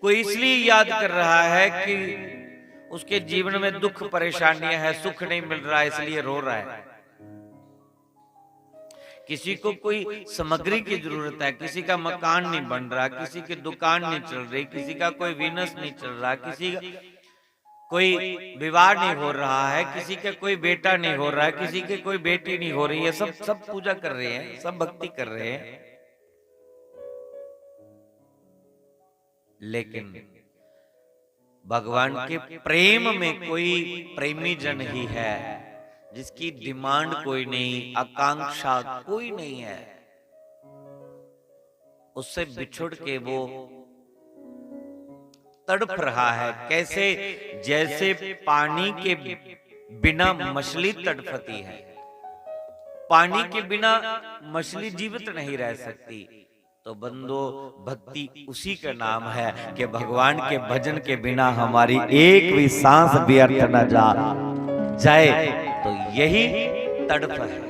कोई इसलिए याद कर रहा है कि उसके जीवन में दुख परेशानियां हैं, सुख नहीं मिल रहा है इसलिए रो रहा है। किसी को कोई सामग्री की जरूरत है, किसी का मकान नहीं बन रहा, किसी की दुकान नहीं चल रही, किसी का कोई बिजनेस नहीं चल रहा, किसी का कोई विवाह नहीं हो रहा है, किसी का कोई बेटा नहीं हो रहा है, किसी की कोई बेटी नहीं हो रही है। सब पूजा कर रहे हैं, सब भक्ति कर रहे हैं, लेकिन भगवान के प्रेम में कोई प्रेमी जन ही है जिसकी डिमांड कोई नहीं, आकांक्षा कोई नहीं है। उससे बिछुड़ के वो तड़प रहा है। कैसे? जैसे पानी के बिना मछली तड़पती है। पानी के बिना मछली जीवित नहीं रह सकती। तो बंदो, भक्ति उसी का नाम है कि भगवान के भजन के बिना हमारी एक भी सांस व्यर्थ न जाए। तो यही तड़प है।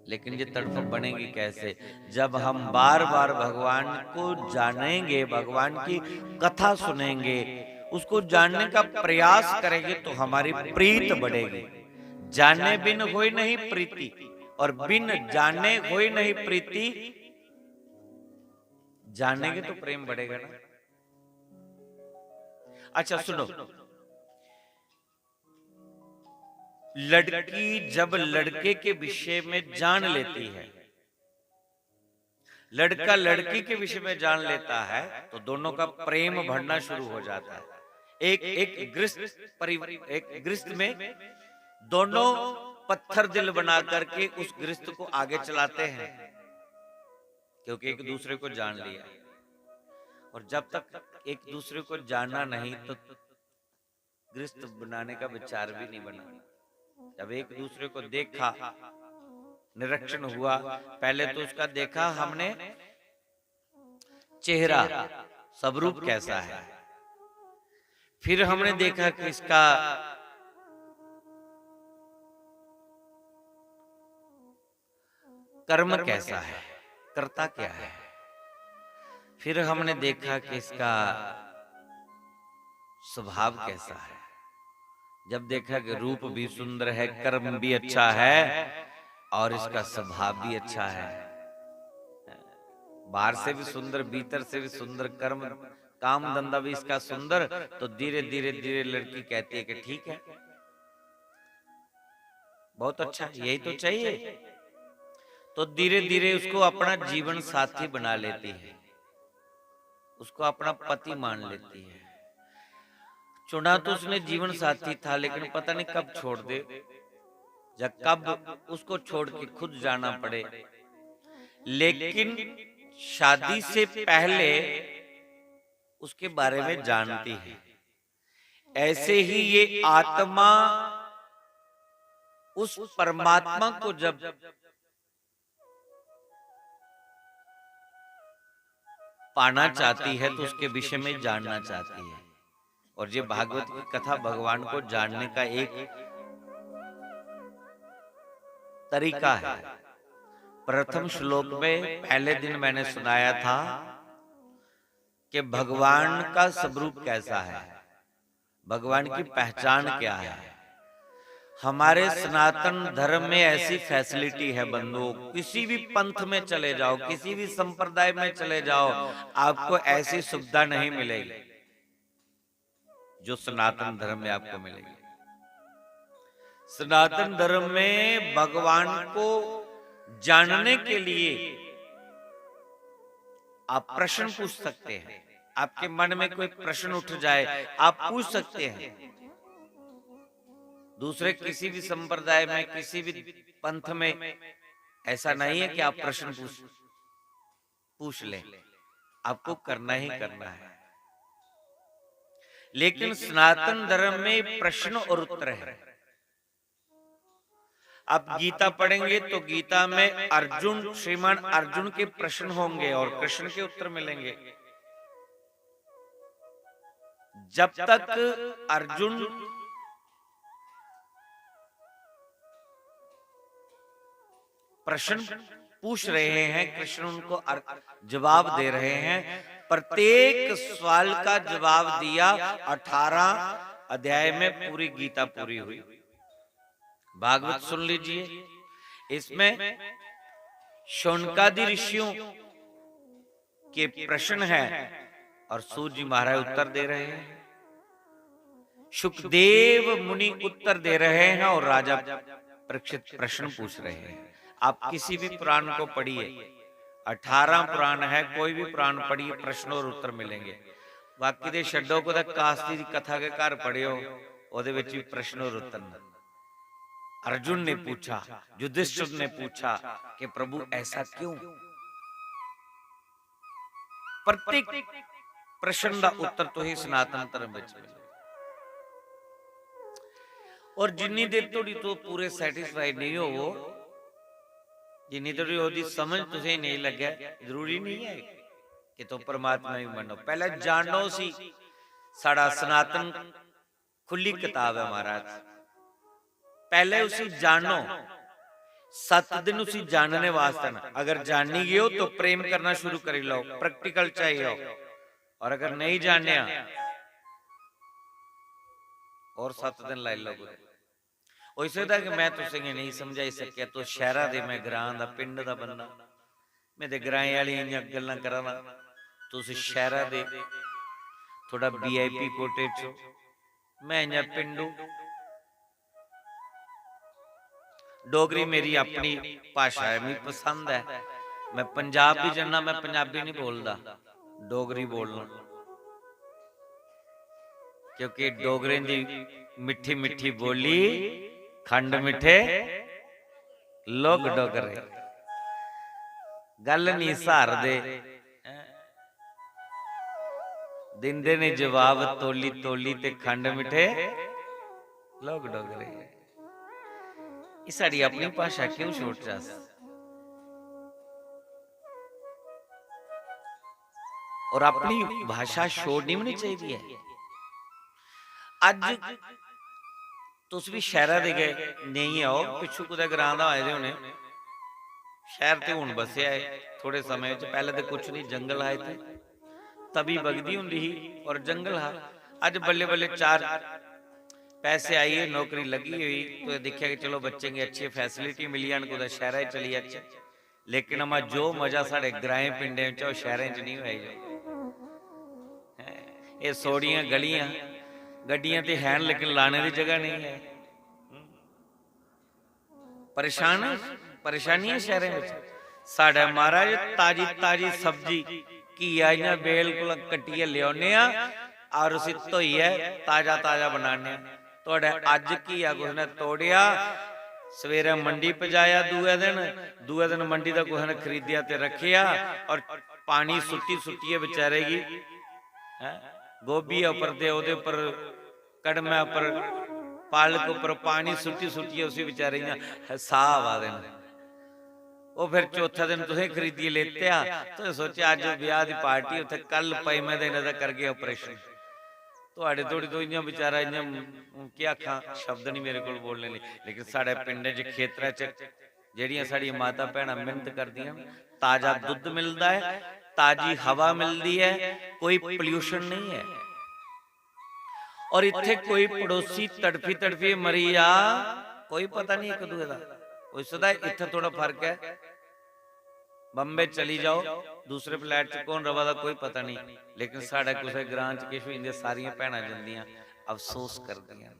लेकिन ये तड़प बनेगी कैसे? जब हम बार बार भगवान को जानेंगे, भगवान की कथा सुनेंगे, उसको जानने का प्रयास करेंगे, तो हमारी प्रीत बढ़ेगी। जाने बिन होई नहीं प्रीति, और बिन जाने होई नहीं प्रीति। जानेंगे तो प्रेम बढ़ेगा ना। अच्छा सुनो, लड़की जब लड़के के विषय में जान लेती है, लड़का लड़की के विषय में जान लेता है, तो दोनों का प्रेम बढ़ना शुरू हो जाता है। एक गृहस्थ में दोनों पत्थर दिल बना करके उस गृहस्थ को आगे चलाते हैं, क्योंकि एक दूसरे को जान लिया। और जब तक एक दूसरे को जाना नहीं, तो गृहस्थ बनाने का विचार भी नहीं बना। जब एक दूसरे को देखा, निरीक्षण हुआ, पहले तो उसका देखा हमने चेहरा, स्वरूप कैसा है, फिर हमने देखा कि इसका कर्म कैसा है, कर्ता क्या है, फिर हमने देखा कि इसका स्वभाव कैसा है, जब देखा कि रूप भी सुंदर है, कर्म भी अच्छा है और इसका स्वभाव भी अच्छा है, बाहर से भी सुंदर, भीतर से भी सुंदर, कर्म काम धंधा भी इसका सुंदर, तो धीरे धीरे धीरे लड़की कहती है कि ठीक है, बहुत अच्छा, यही तो चाहिए। तो धीरे धीरे उसको अपना जीवन साथी बना लेती है, उसको अपना पति मान लेती है। चुना तो उसने जीवन साथी था, लेकिन पता नहीं कब छोड़ दे, या कब उसको छोड़ के खुद जाना पड़े। लेकिन शादी से पहले उसके बारे में जानती है। ऐसे ही ये आत्मा उस परमात्मा को जब पाना चाहती है तो उसके विषय में जानना चाहती है। और ये भागवत की कथा भगवान को जानने का एक तरीका है। प्रथम श्लोक में पहले दिन मैंने सुनाया था कि भगवान का स्वरूप कैसा है, भगवान की पहचान क्या है। हमारे सनातन धर्म में ऐसी फैसिलिटी है बंधुओं, किसी भी पंथ में चले जाओ, किसी भी संप्रदाय में चले जाओ, आपको ऐसी सुविधा नहीं मिलेगी जो सनातन धर्म में आपको मिलेगी। सनातन धर्म में भगवान को जानने के लिए आप प्रश्न पूछ सकते हैं। आपके मन में कोई प्रश्न उठ जाए, आप पूछ सकते हैं। दूसरे किसी भी संप्रदाय में, किसी भी पंथ में ऐसा नहीं है कि आप प्रश्न पूछ लें, आपको करना ही करना है। लेकिन सनातन धर्म में प्रश्न और उत्तर है। आप गीता पढ़ेंगे तो गीता में अर्जुन, श्रीमान अर्जुन के प्रश्न होंगे और कृष्ण के उत्तर मिलेंगे। जब तक अर्जुन प्रश्न पूछ रहे हैं, कृष्ण उनको जवाब दे रहे हैं। प्रत्येक सवाल का जवाब दिया। 18 अध्याय में पूरी गीता पूरी हुई। भागवत सुन लीजिए। इसमें शौनकादि ऋषियों के प्रश्न हैं और सूत जी महाराज उत्तर दे रहे हैं। सुखदेव मुनि उत्तर दे रहे हैं और राजा परीक्षित प्रश्न पूछ रहे हैं। आप किसी भी पुराण को पढ़िए, 18 पुराण है, कोई भी पुराण पढ़िए, प्रश्न और उत्तर मिलेंगे। बाकी दे छड्डो को कास्ती की कथा के घर पढ़ियो, ओदे विच भी प्रश्न और उत्तर न। अर्जुन ने पूछा, युधिष्ठिर ने पूछा कि प्रभु ऐसा क्यों? प्रत्येक प्रश्न का उत्तर तो ही सनातन धर्म में मिले। और जिन्नी देर तोड़ी तो पूरे सैटिस्फाइड नहीं हो, जिन्नी तोड़ी ओदी समझ तुझे नहीं लगे, जरूरी नहीं है कि तो परमात्मा ही मनो। पहले जानो सी, साड़ा सनातन खुली किताब है महाराज। पहले उसी जानो, 7 दिन उसी जानने वास्ते ना। अगर जानी गए हो तो प्रेम करना शुरू कर लो, प्रैक्टिकल चाहिए हो। और अगर नहीं जाने और 7 दिन लाई लो। वैसे था कि मैं तुझे नहीं समझाई सकिया, तो शहरा दे मैं ग्रां दा पिंड दा बंदा, मैं ते ग्रां वाली इन्नियां गल्लां करां, तुसी शहरा दे थोड़ा VIP कोटे चो, मैं इन्ना पिंडू। डोगरी मेरी अपनी भाषा है, मेरी पसंद है। मैं पंजाब भी जाना, मैं पंजाबी नहीं बोलता, डोगरी बोलना, क्योंकि डोगरे दी मिठी मिठी बोली, खंड मिठे लोग डोगरे, गल नहीं सहार दे, दिंदे ने जवाब तोली तोली ते खंड मिठे लोग डोगरे। ये साड़ी अपनी भाषा क्यों छोड़ जा? और अपनी भाषा छोड़नी भी नहीं चाहिए। अज तुस भी शहर दे गए नहीं आओ, पिछू कुछ ग्रां दा आए होने, शहर ते हुण बसे आए थोड़े समय च। पहले तो कुछ नहीं, जंगल आए थे, तभी बगदी हुंदी ही और जंगल हा। अज बल्ले बल्ले 4 पैसे आइए नौकरी लगी हुई तो देखा कि चलो बच्चे की अच्छी फैसिलिटी मिली जान कुछ शहर चली जाए, लेकिन अमा जो मजा साढ़े ग्राएं पिंडें च शहरों च नहीं होई जाए। ये सोड़ियां गलियां गड्डियां तो हैं लेकिन लाने की जगह नहीं है। परेशानियां शहरों में। साढ़ा महाराज ताजी ताजी सब्जी घीआ इन्हें बिल्कुल कट्टिए लियाने और उसे धोइए ताजा ताजा बनाने। थोड़े अज घीआ कुछ ने तोड़िया सवेरे मंडी पजाया, दूए दिन मंडी का कुछ ने खरीदिया ते रखिया और पानी सुट्टी सुट्टिए बेचारे की गोभी उपर दे ओदे उपर कड़मे उपर पालक उपर पानी सुट्टी सुट्टिए उसी बेचारे साह आ देन। वो फिर चौथा दिन तुसें खरीदी लेते तो सोचा अज ब्याह की पार्टी उत्थे कल पैमे दिन कर गए ऑपरेशन। थोड़ी थोड़ी तो इं बेचारा इं क्या आखा शब्द नहीं मेरे को बोलने लिए। लेकिन साढ़े पिंड च खेतर च जड़ियां साड़ी माता भैन मेहनत करदियां, ताजा दुध मिलता है, ताजी हवा मिलती है, कोई पोल्यूशन नहीं है। और इत्थे कोई पड़ोसी तड़फी तड़फी मरी आ कोई पता नहीं एक दूसरे का। उसदा इत्थे थोड़ा फर्क है। बंबे चली जाओ दूसरे फ्लैट च कौन रवा कोई पता नहीं, लेकिन साढ़े कुछ ग्रां च किश होंदे सारियां भैणां जंदियां अफसोस करदियां।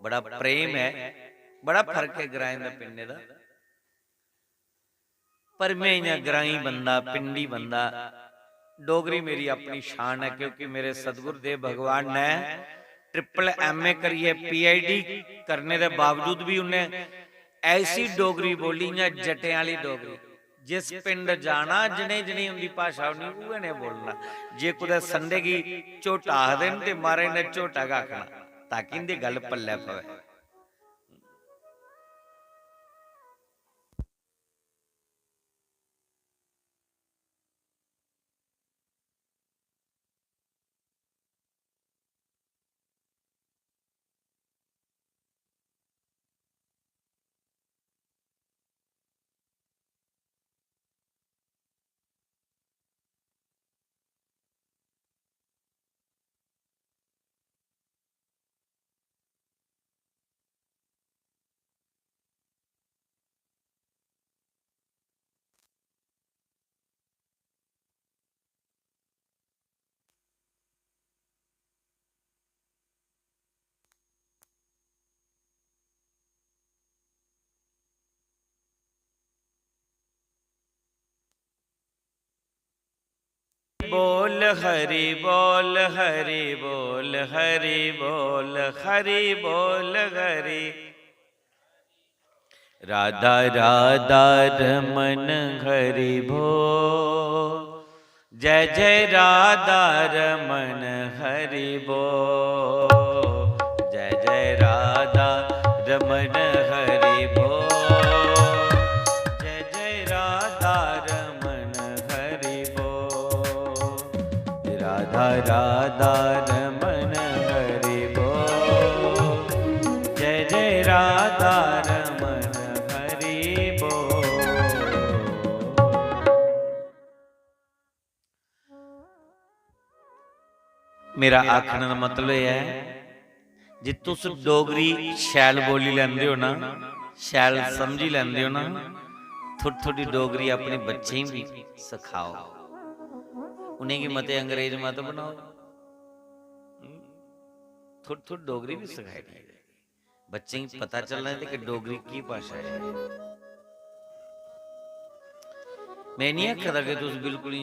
बड़ा प्रेम है, बड़ा फर्क है ग्राएं दा पिंडे दा। पर मैं इन्हां ग्राई बंदा पिंडी बंदा डोगरी मेरी अपनी शान है, क्योंकि मेरे सतगुरुदेव भगवान ने ट्रिपल MA करिए PhD करने के बावजूद भी उन्हें ऐसी डोगरी बोली या जटे वाली डोगरी। जिस पिंड जाना जने जने उनकी भाषा उन्हें ने बोलना। जे कुछ संडे की झोटा आख देन ते मारे ने झोटा का आखना ताकि इनकी गल पल्ले पवे। बोल हरि बोल हरि बोल हरि बोल हरि बोल हरि। राधा राधा रमन हरि बोल, जय जय राधा रमन हरि बोल, जय जय राधा रमन हरि बोल, जय जय राधा रमन हरि बोल। राधा राधा रमन हरि बोल, जय जय राधा रमन हरि बोल। मेरा आखने का मतलब यह है जे तुस डोगरी शैल बोली लैंदे हो ना, शैल समझी लैंदे हो ना, थोड़ी थोड़ी डोगरी अपने बच्चे भी सिखाओ। उन्हें की मते अंग्रेज मत बनाओ, थोड़ी थोड़ी डोगरी भी सिखाई दी। बच्चे की पता चलना है कि डोगरी की भाषा है। मैं नहीं आखता कि तुम बिल्कुल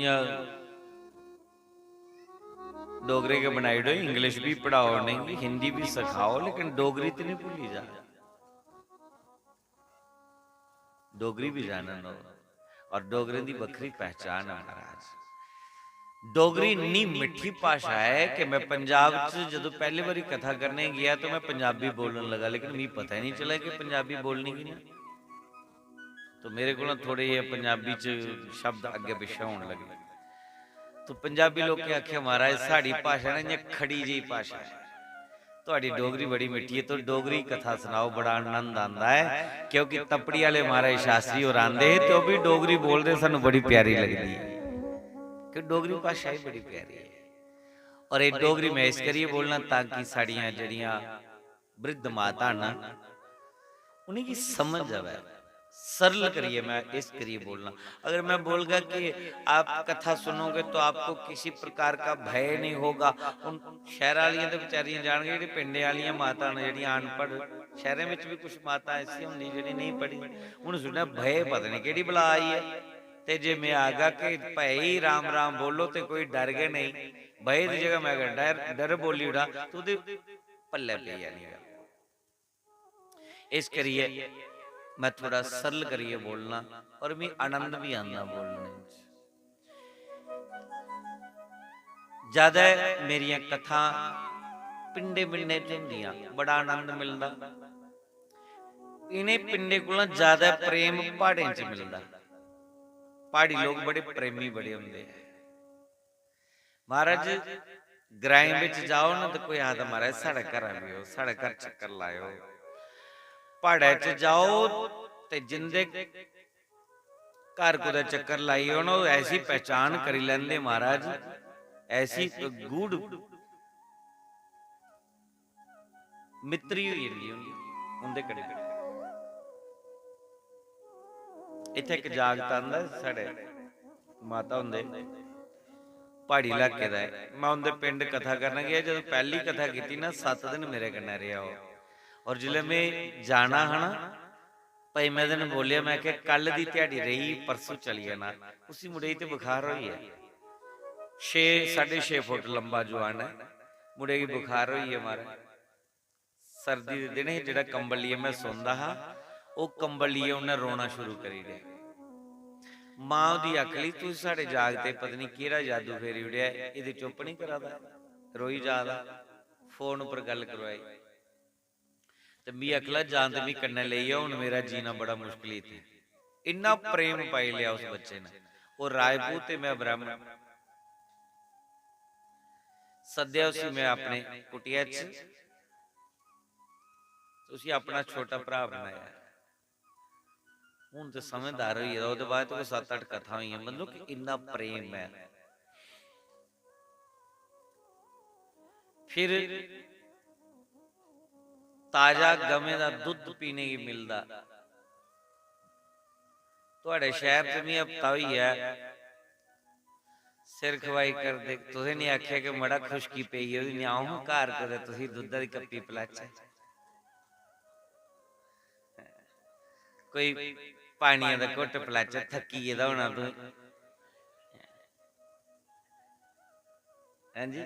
डोगरे के बनाई दो, इंग्लिश भी पढ़ाओ, नहीं हिंदी भी सिखाओ, लेकिन डोगरी तो नहीं भूली जा। डोगरी भी जानना लो, और डोगरे की बखरी पहचान है महाराज। डोगरी इन्नी मिठी भाषा है कि मैं पंजाब च जदों पहली बारी कथा करने गया तो मैं पंजाबी बोलने लगा, लेकिन मुझे पता ही नहीं चला कि पंजाबी बोलनी की नहीं। तो मेरे को थोड़े ये पंजाबी च शब्द अगे पिछे होने लगे। तो पंजाबी लोग आखे महाराज साड़ी भाषा ना इं खड़ी जी भाषा है, थोड़ी डोगरी बड़ी मिठी है। तो डोगरी कथा सुनाओ, बड़ा आनंद आता है, क्योंकि तपड़ी वाले महाराज शास्त्री और आंदे तो भी डोगरी बोलते सानू बड़ी प्यारी लगती है, कि डोगरी भाषा ही बड़ी प्यारी है। और ये डोगरी मैं इस करिए बोलना ताकि साड़ियाँ जड़ियाँ वृद्ध माता ना उन्हीं की समझ आवे, सरल करिए, मैं इस करिए बोलना। अगर मैं बोलगा कि आप कथा सुनोगे तो आपको किसी प्रकार का भय नहीं होगा। उन शहर वालियां तो बेचारियां जान गई, पिंडे वालियां माता ने जड़ियां अनपढ़, शहरों में भी कुछ माता ऐसी होंगी जी नहीं पढ़ी, उन्हें सुनना भय पता नहीं कि बला आई है। ते जे मैं आगा कि भाई राम राम बोलो तो कोई डर गए नहीं, भय की जगह मैं डर डर बोली उड़ा तो पल्ले पे जानी गल। इस करिए मैं थोड़ा सरल करिए बोलना और मैं आनंद भी आना बोलने। ज्यादा मेरिया कथा पिंडे पिंडे च होंदियां, बड़ा आनंद मिलता। इन्हें पिंडे को ज्यादा प्रेम पहाड़े च मिलता। पहाड़ी लोग बड़े प्रेमी बड़े होंगे। महाराज ग्राएं विच जाओ ना तो कोई आखदा महाराज साढ़े घर आवियो, साढ़े घर चक्कर लाओ। पहाड़े च जाओ ते जिंदे घर कुदै चक्कर लाइयो ना ऐसी पहचान करी लेंदे महाराज, ऐसी गूढ़ मित्री हुई उनके कड़े। इत्थे एक जागत आंदा साढ़े माता होंदे पहाड़ी इलाके दा, मैं उनके पिंड कथा करना गया। जब पहली कथा की ना 7 दिन मेरे कन्नै रहा हो, और जिले मैं जाना है ना भाई मैं दिन बोलिया मैं कि कल की दिहाड़ी रही परसों चली जाना। उसी मुंडे ते बुखार हुई है, 6.5 फुट लंबा जवान है, मुंडे की बुखार हुई है। मारे सर्दी के दिन जो कंबल लिए मैं सौंदा हाँ, वो कंबल लिए उन्हें रोना शुरू करी दे। मां दी अख ली तू साढ़े जागते पता नहीं केड़ा जादू फेरी उड़िया, ये चुप नहीं करादा, रोई जादा। फोन उपर गल करवाई तो मी अकला जान तो मी कन्ने ले आओ, हुण मेरा जीना बड़ा मुश्किल थी। इन्ना प्रेम पाई लिया उस बच्चे ने। वो राजपूत ते मैं ब्राह्मण। सद्या उसी मैं अपने कुटिया च, उसी अपना छोटा भरा बनाया। हुण तो समझदार होई गेदा, ओहदे बाद तो 7-8 कथा हुई, मतलब कि इन्ना प्रेम है। फिर ताजा गमे का दुध पीने की मिलता। तुहाडे शहर च भी हफ्ता हुई है सिर खवाई कर दे, तुसें नहीं आख्या कि मड़ा खुशकी पई है नहीं आओ घर कदे तुसीं दुद्धा दी कप्पी पिलाचे, कोई पानिया दा घुट पिलाचे, थकी गेदा होना तू। हां जी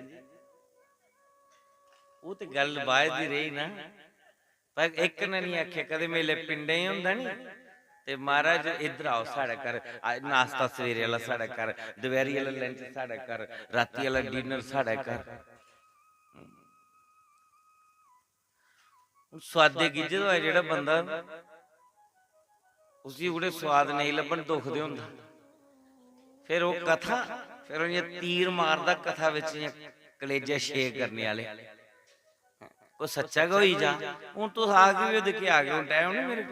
वो तो गल बाद दी रही ना, पर एक ने नहीं आख्या कदे मेले पिंडे ही हुंदा नहीं ते महाराज इधर आओ साढ़े घर, नाश्ता सवेरे वाला साढ़े घर, दोपहरी वाला लंच साढ़े घर, राती वाला डिनर साढ़े घर। स्वादे गिज्झे दा जेड़ा बंदा उसी उड़े स्वाद नहीं लभन दुख दे हुंदा। फिर वो कथा फिर तीर मारदा कथा विच कलेजे शेक करने वाले। को सच्चा गो ही जा हूं तू आ गई दिखे आ गए, टाइम नहीं मेरे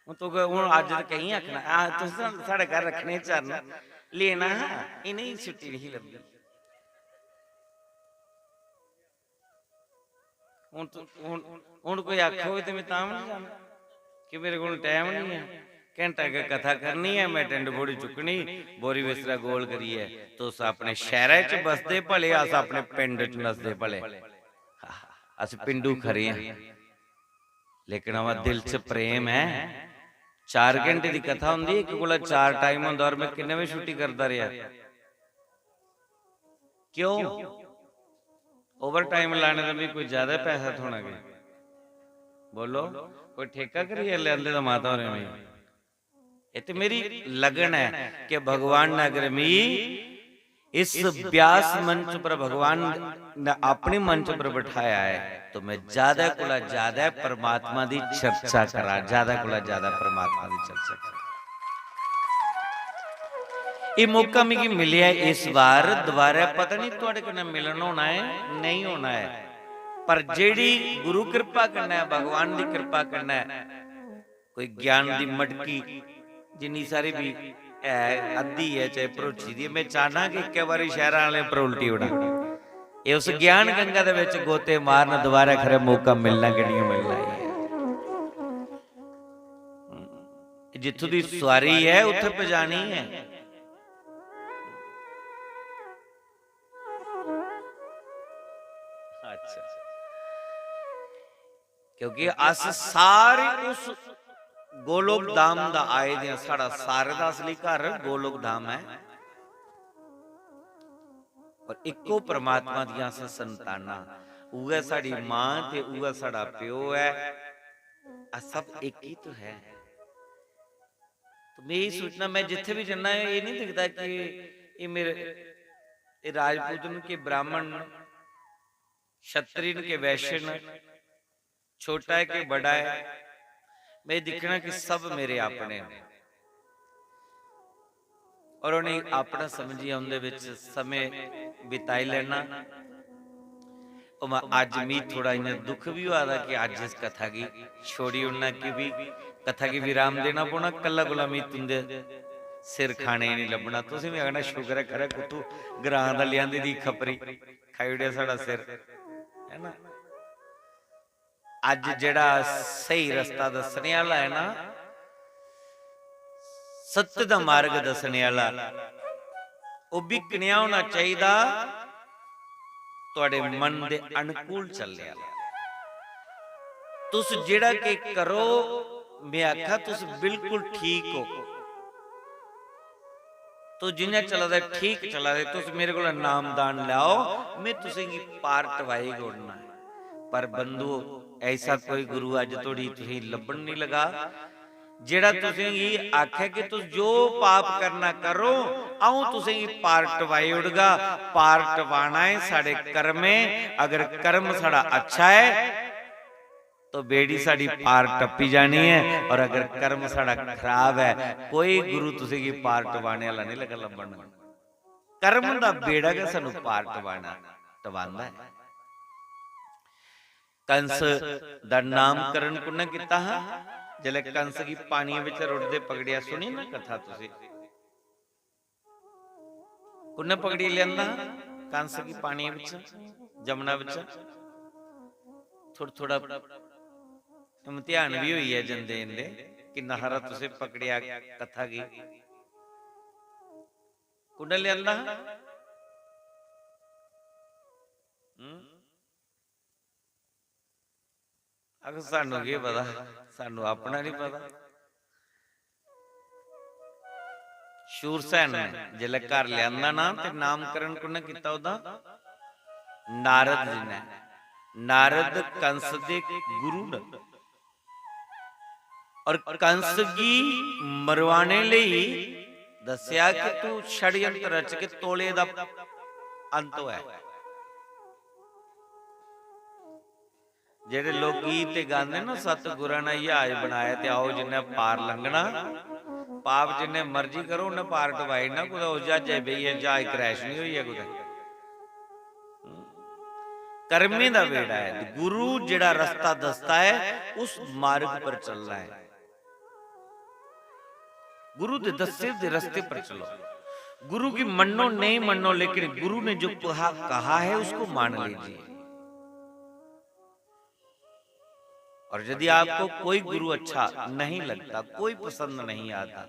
को तू हूं अज कहीं आखना तुस साढ़े घर रखने चरण लेना इन्हें छुट्टी नहीं लगती। हूं कोई आखो तो मैं तां नहीं जाना कि मेरे को टाइम नहीं है, घंटा के कथा करनी है, मैं टिंड बोरी चुकनी बोरी बिस्तरा गोल करिए। तुस अपने शहर च बसदे भले, अस अपने पिंड च नसदे भले। अस पिंडू खरे हैं लेकिन हमारा दिल च प्रेम है। 4 घंटे की कथा होंदी, एक कोला 4 टाइम होंदा, और मैं किन्ने बजे छुट्टी करता रहा। क्यों ओवर टाइम लाने का भी कोई ज्यादा पैसा थोड़ा गया, बोलो कोई ठेका करिए लेंदे तो माता होरे में। ये तो मेरी लगन है कि भगवान ने अगर मी इस व्यास मंच पर भगवान ने अपने मंच पर बैठाया है तो मैं ज्यादा कोला ज्यादा परमात्मा की चर्चा करा, ज्यादा कोला ज्यादा परमात्मा की चर्चा करा। ये मौका मिगी मिलिया इस बार, दोबारा पता नहीं तुहाडे कन्नै मिलन होना है नहीं होना है, पर जेड़ी गुरु कृपा करना है, भगवान की कृपा करना है, कोई ज्ञान की मटकी जिन्नी सारी भी है अद्धी है चाहे भरोची दी, मैं चाहना कि एक बारी शहर वाले पर उल्टी उड़ा ਇਹ ਉਸ ਗਿਆਨ ਗੰਗਾ ਦੇ ਵਿੱਚ ਗੋਤੇ ਮਾਰਨ ਦੁਬਾਰਾ ਖਰੇ ਮੌਕਾ ਮਿਲਣਾ ਕਿ ਨਹੀਂ ਮਿਲਣਾ ਹੈ। ਜਿੱਥੋਂ ਦੀ ਸਵਾਰੀ ਹੈ ਉੱਥੇ ਪਜਾਣੀ ਹੈ। ਅੱਛਾ, ਕਿਉਂਕਿ ਅਸ ਸਾਰੇ ਉਸ ਗੋਲੋਕ ਧਾਮ ਦਾ ਆਏ ਦੇ, ਸਾਡਾ ਸਾਰੇ ਦਾ ਅਸਲੀ ਘਰ ਗੋਲੋਕ ਧਾਮ ਹੈ। और इको परमात्मा दियां संताना, उहे साड़ी मां ते उहे साड़ा प्यो है, आ सब एक ही तो है। तो मैं यही सोचना, मैं जिथे भी जाना है ये नहीं दिखता कि ये मेरे राजपूतन के ब्राह्मण, क्षत्रियन के वैश्य, छोटा है कि बड़ा है, मैं दिखना कि सब मेरे अपने हैं और उन्हें अपना समझिए उनके विच समय बिताई लेना। और मैं आज मी थोड़ा इन्हें दुख भी हुआ था कि आज इस कथा की छोड़ी उन्ना की भी कथा की विराम देना पौना। कला गुलामी तुंदे सिर खाने नहीं लभना। तुसीं भी आखना शुक्र है खरा कुत्तू ग्रां दा लियांदी दी खपरी खाई उड़िया साड़ा सिर, है ना। आज जेड़ा सही रास्ता दसने वाला है ना, सत्य दा मार्ग दसने वाला, वो भी कन्या होना चाहिए तुहाडे मन दे अनुकूल चलने वाला। तुस जेड़ा के करो, मैं आखा तुस बिल्कुल ठीक हो। तो जिन्हें चला दे ठीक चला दे, तुस मेरे को नामदान लाओ, मैं तुसें की पार टवाई गोड़ना है। पर बंधु ऐसा कोई गुरु अज तोड़ी तुसीं लभण नहीं लगा जेड़ा तुसीं ही आखे कि तुस जो पाप करना करो, आऊं तुसीं ही पार टवाई उड़गा। पार टवाना है साढ़े कर्म में। अगर कर्म साड़ा अच्छा है तो बेड़ी साड़ी पार टप्पी जानी है, और अगर कर्म साड़ा खराब है, कोई गुरु तुसीं की पार टवाने वाला नहीं लगा लभण। कर्म दा बेड़ा के सानू पार टवाना टवांदा है। कंस दा नामकरण कुने कीता है? जले कंस की पानी विच रुड़दे पकड़िया, सुनी ना कथा तुसी? कुने पकड़ी लियांदा कंस की पानी विच, जमुना विच? थोड़ा थोड़ा इम्तिहान भी हुई है जंदे इंदे कि नहरा तुसी पकड़िया कथा की। कुने लियांदा? अगर सानू की पता, सानू अपना नहीं पता। शूरसैन ने जिले घर लिया ना, ते नामकरण कुने कीता ओदा? नारद जी ने। नारद कंस दे गुरु ने, और कंस की मरवाने लई दस्या कि तू षड्यंत्र रच के तोले दा अंत है। जेडे लोग गीत गाते ना, सतगुरां ने जहाज बनाया ते आओ जिन्हें पार लंघना, पाप जिन्हें मर्जी करो उन्हें पार टवाई ना। कुछ उस जहाजे बही है, जहाज क्रैश नहीं हुई है। कुछ कर्मी दा बेड़ा है। गुरु जेड़ा रास्ता दसता है उस मार्ग पर चलना है। गुरु दे दस्से दे रास्ते पर चलो। गुरु की मनो नहीं मनो, लेकिन गुरु ने जो कहा है उसको मान लीजिए। और यदि आपको कोई गुरु अच्छा नहीं लगता, कोई पसंद नहीं आता,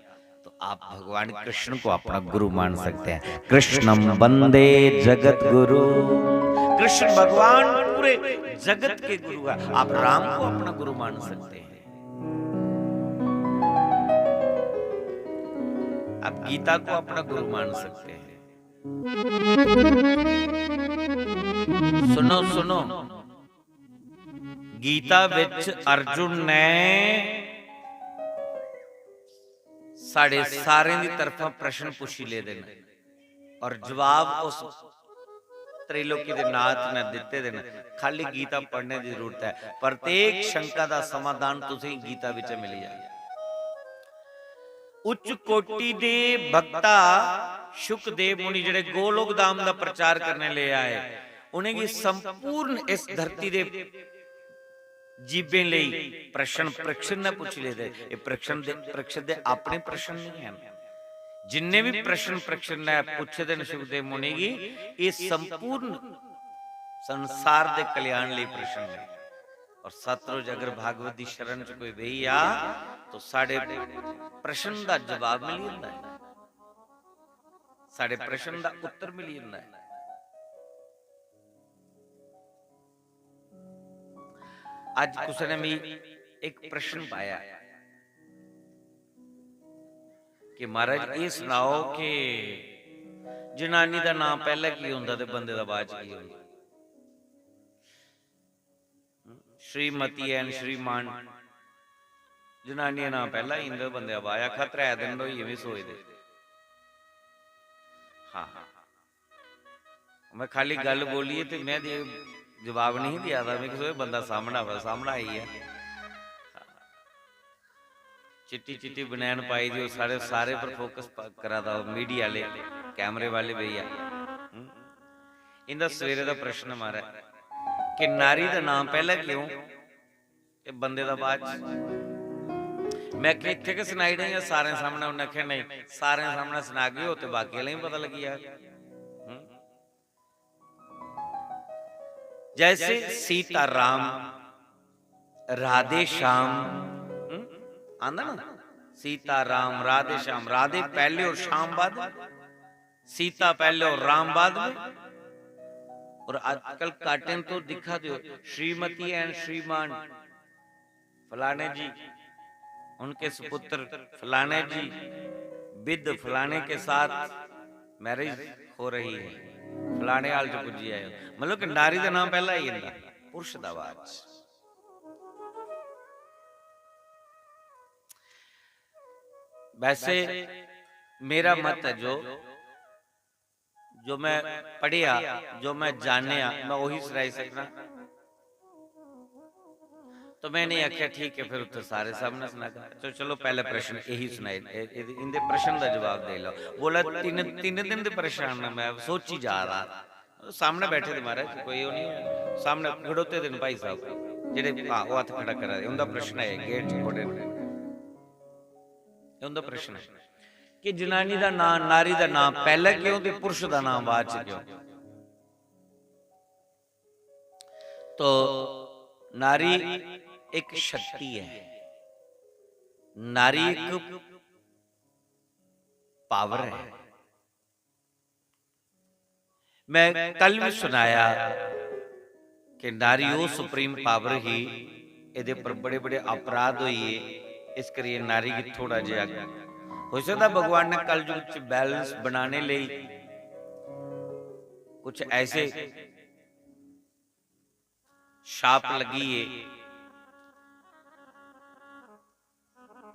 तो आप भगवान कृष्ण को अपना गुरु मान सकते हैं। कृष्णम वंदे जगत गुरु। कृष्ण भगवान पूरे जगत के गुरु है। आप राम को अपना गुरु मान सकते हैं। आप गीता को अपना गुरु मान सकते हैं। सुनो सुनो, गीता विच अर्जुन ने साढ़े सारे दी तरफा प्रश्न पूछी ले देना, और जवाब उस त्रिलोकी दे नाथ ने दिते देना। खाली गीता पढ़ने की जरूरत है। प्रत्येक शंका का समाधान तुसीं गीता विच मिल जाए। उच्च कोटि दे भक्ता शुकदेव मुनि जिहड़े गोलोक धाम दा प्रचार करने ले आए, उन्हें की संपूर्ण इस धरती दे जीबे लई प्रश्न प्रश्न न पूछ ले दे। ये प्रश्न दे अपने प्रश्न नहीं है। जिन्ने भी प्रश्न ने पूछे दे शुकदेव मुनि की, ये संपूर्ण संसार के कल्याण लिए प्रश्न है। और सतलुज अगर भागवत की शरण च कोई बही आ तो साढ़े प्रश्न का जवाब मिल जाता है, साढ़े प्रश्न का उत्तर मिल जाता है। आज किसी ने भी एक प्रश्न पाया कि महाराज ये सुनाओ कि जनानी का नाम पहले की होंदा ते बंदे दा बाद च की होंदा। श्रीमती एंड श्रीमान जनानी का नाम पहला ही होंदा, बंदे दा बाद। आखा 3 दिन होई इवें सोचदे। हाँ मैं खाली गल बोली ते मैं जवाब नहीं दिया था। मैं किसी बंदा सामना हुआ, सामना आई है, चिट्टी चिट्टी बनैन पाई दी, सारे सारे पर फोकस करा था मीडिया वाले, कैमरे वाले भैया। इनका सवेरे का प्रश्न मारा कि नारी का नाम पहला क्यों ते बंदे का बाद। मैं कि इत्थे के सुनाई दें या सारे सामने? उन्हें आख्या नहीं, सारे सामने सुना गए हो तो बाकी वाले ही पता लगी यार। जैसे सीता राम, राधे श्याम आंदा ना, सीता राम राधे श्याम, राधे पहले और श्याम बाद, सीता पहले और राम बाद में। और आजकल कार्टून तो दिखा दो, श्रीमती एंड श्रीमान फलाने जी, उनके सुपुत्र फलाने जी विद फलाने के साथ मैरिज हो रही है, फलाने हाल च पुजी आए। मतलब कि नारी का नाम पहला ही होंदा, पुरुष दा बाद। वैसे मेरा मत है, जो मैं पढ़िया, जो मैं जानिया, मैं वही सुनाई सकना। तो मैंने आख्या ठीक है, फिर उत्तर सारे सामने सुना। तो चलो पहले प्रश्न यही सुनाई, इनके प्रश्न का जवाब दे लो। बोला 3 दिन के परेशान मैं सोची जा रहा, सामने बैठे थे महाराज, कोई वो नहीं सामने खड़ोते थे भाई साहब जेडे वो हाथ खड़ा करा रहे। उनका प्रश्न है गेट खोड़े, उनका प्रश्न है कि जनानी का नाम, नारी का नाम पहले क्यों ते पुरुष का नाम बाद च क्यों? तो नारी एक शक्ति है, नारी एक पावर है। मैं कल भी सुनाया कि नारी वो सुप्रीम पावर ही, ये पर बड़े बड़े अपराध हुए, इस करिए नारी की थोड़ा जिहा हो सकता भगवान ने कल युग च बैलेंस बनाने लिए कुछ ऐसे शाप लगी है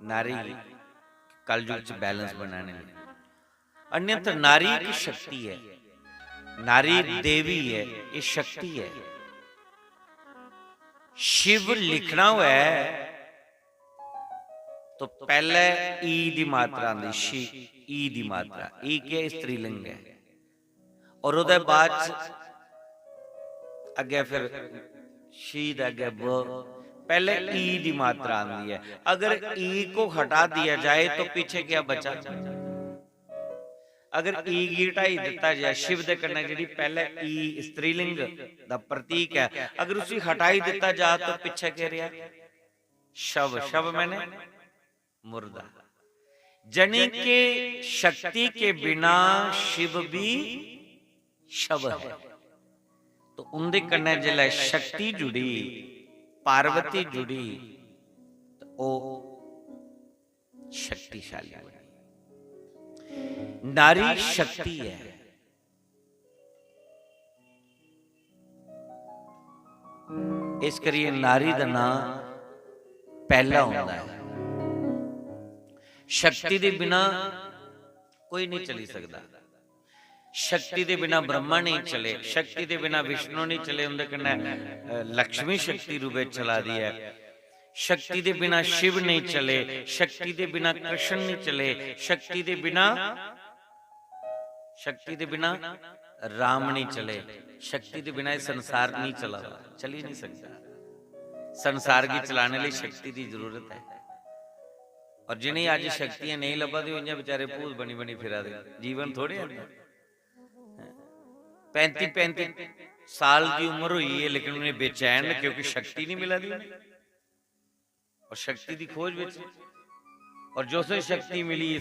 नारी कल युग च बैलेंस बनाने लिए। अन्यथा नारी की शक्ति है, नारी देवी है, ये शक्ति है। शिव लिखना हुआ है तो पहले ई दी मात्रा आंदी, शी ई दी मात्रा, ई के स्त्रीलिंग है। और उदे बाद अगे फिर शी दा अगे ब, पहले ई दी मात्रा आंदी है। अगर ई को हटा दिया जाए तो पीछे क्या बचा? अगर ई गी हटाई दिता जाए, शिव दे कन्ने जिहड़ी पहले ई स्त्रीलिंग दा प्रतीक है, अगर उसी हटाई दिता जाए तो पीछे क्या रहा? शव। शव मैंने मुर्दा। जनी के शक्ति के बिना शिव भी शव है। तो उनके कन्ने जिले शक्ति जुड़ी, पार्वती जुड़ी, तो ओ शक्तिशाली बनी। नारी शक्ति है। इस करिए नारी का नाम पहला होता है। शक्ति के बिना कोई नहीं चली सकता। शक्ति के बिना ब्रह्मा नहीं चले, शक्ति के बिना विष्णु नहीं चले, उनके कन्ने लक्ष्मी शक्ति रूपे चला दी है। शक्ति के बिना शिव नहीं चले, शक्ति के बिना कृष्ण नहीं चले, शक्ति के बिना राम नहीं चले, शक्ति के बिना संसार नहीं चला, चल ही नहीं सकता। संसार की चलाने लिए शक्ति की जरूरत है। और जिन्हें आज शक्तियां नहीं लभा दी, उन्हें बेचारे भूत बनी बनी फिरा दे। जीवन थोड़े 35 साल की उम्र हुई है लेकिन उन्हें बेचैन, क्योंकि शक्ति नहीं मिला दी और शक्ति की खोज विच, और जो से शक्ति मिली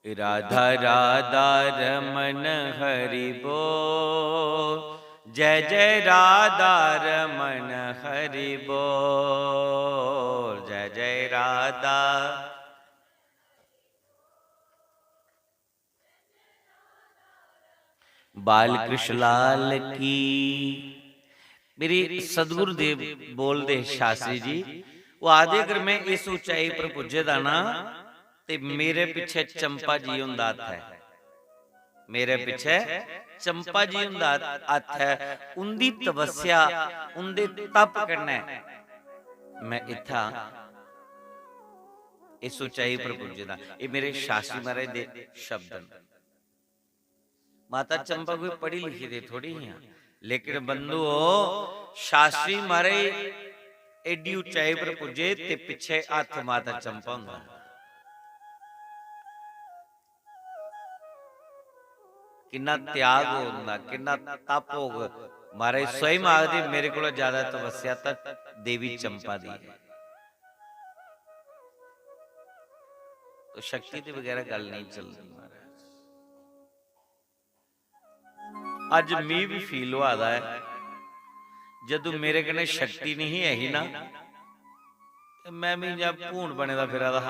राधा राधा रमन हरि बोल, जय जय राधा रमन हरि बोल, जय जय राधा। बाल कृष्ण लाल की। मेरे सदगुरुदेव बोलते शास्त्री जी, वो आदे अगर मैं इस ऊंचाई पर पुजे दा ना ते मेरे पीछे चंपा जी हुंदा है, मेरे पीछे चंपा जी हुंदा हथ है, उनदी तपस्या उनदे तप करना मैं इथा इस ऊंचाई पर पुजदा। ये मेरे शास्त्री महाराज दे शब्द हैं। माता चंपा कोई पढ़ी लिखी दे थोड़ी ही, लेकिन बंधुओ शास्त्री महाराज एडी ऊंचाई पर पुजे ते पिछे हथ माता चंपा हुंदा। किन्ना त्याग होंदा, किन्ना तप होगा। महाराज स्वयं आखदे मेरे को ज्यादा तपस्या तक देवी चंपा दी है। तो शक्ति के बगैर गल नहीं चलती महाराज। अज मी भी फील हुआ है जदों मेरे कने शक्ति नहीं है ही ना, मैं भी जब भूण बने दा फिरा दा।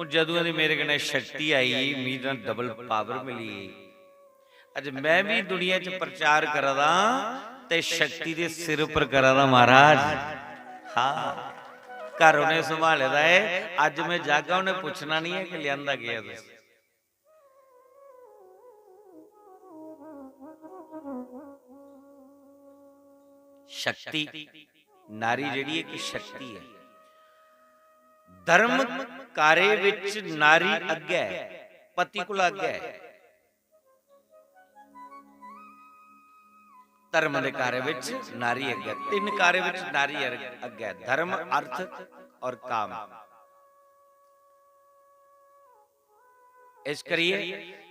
जदों दी मेरे कने शक्ति आई, मेरी डबल पावर मिली। अज मैं भी दुनिया च प्रचार करा दा ते शक्ति दे सिर पर करा दा महाराज। हाँ, घर उन्हें संभाले दा है। अज मैं जागा उन्हें पूछना नहीं है कि लियांदा गया तुसीं। शक्ति नारी जिहड़ी है कि शक्ति है। धर्म कार्य विच नारी अगे है, पति को अगे है। धर्म के कार्य विच नारी अगे, तीन कार्य विच नारी अगे है, धर्म अर्थ और काम। इस करिए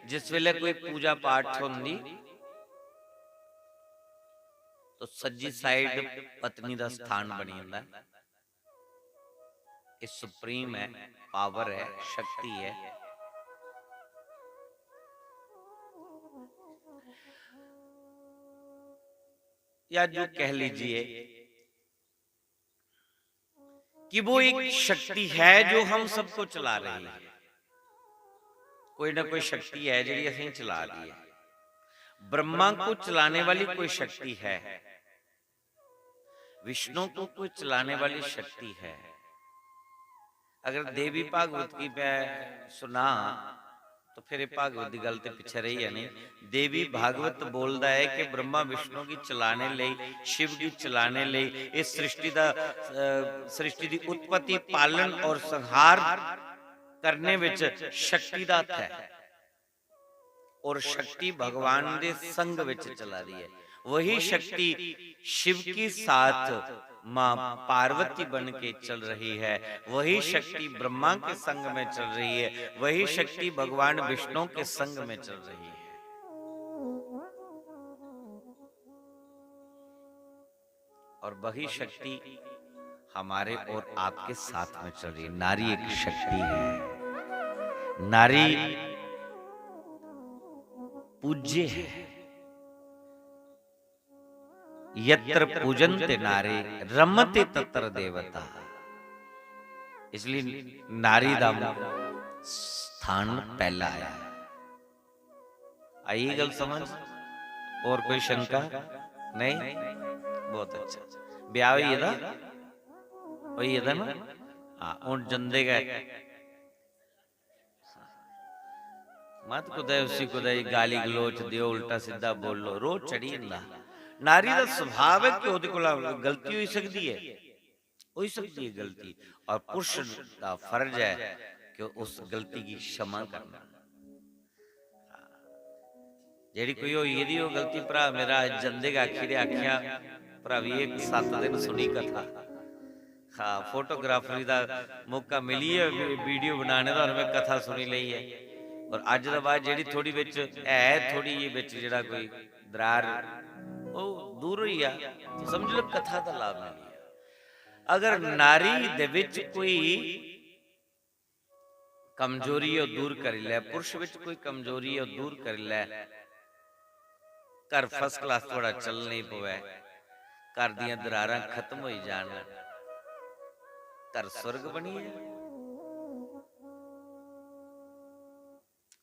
जिस वेले कोई पूजा पाठ होंदी तो सज्जी साइड पत्नी का स्थान बनी हुंदा। ये सुप्रीम है, पावर है, शक्ति है। या जो कह लीजिए कि वो एक शक्ति है जो हम सबको चला रही है। कोई ना कोई शक्ति है जिहड़ी असीं चला रही है। ब्रह्मा को चलाने वाली कोई शक्ति है, विष्णु को कोई चलाने वाली शक्ति है। अगर देवी भागवत की मैं सुना तो फिर भागवत की गल ते पिछे रही है नहीं। देवी भागवत बोलता है कि ब्रह्मा विष्णु की चलाने लई, शिव की चलाने लई, इस सृष्टि की उत्पत्ति, पालन और संहार करने विच शक्ति दा हत्थ है। और शक्ति भगवान दे संग विच चला रही है। वही शक्ति शिव के साथ मां पार्वती बन के चल रही है, वही शक्ति ब्रह्मा के संग में चल रही है, वही शक्ति भगवान विष्णु के संग में चल रही है। और वही शक्ति हमारे और आपके साथ में चल रही है। नारी एक शक्ति है, नारी पूज्य है। यत्र पूजन्ते नारे रमते तत्र देवता। इसलिए नारी दा स्थान पहला है। आई गल समझ? और कोई शंका नहीं? बहुत अच्छा। ब्याह हुई है ना? वही है ना? हाँ, उन जंदे का मत कुदै उसी कुदै गाली गलोच दियो, उल्टा सीधा बोलो, रोज चढ़ी जंदा। नारी दा स्वभाव है कि ओदे कोल गलती हो सकती है, गलती, और पुरुष का फर्ज है कि उस गलती की क्षमा करना। जेड़ी कोई हो ये दी हो गलती, भरा मेरा जंदे का आखिर आख्या भरा भी एक 7 दिन सुनी कथा। हाँ, फोटोग्राफरी का मौका मिली है वीडियो बनाने का, और मैं कथा सुनी ली है। और अज दा बाद जेड़ी थोड़ी विच है, थोड़ी ये विच जेड़ा कोई दरार वो दूर ही आ, तो समझ लो कथा का लाभ नहीं है। अगर नारी दे विच कोई कमजोरी है दूर कर ले, पुरुष विच कोई कमजोरी है दूर कर ले, घर फर्स्ट क्लास थोड़ा चल नहीं पवे, घर दियां दरारां खत्म हो जान, घर स्वर्ग बनी है।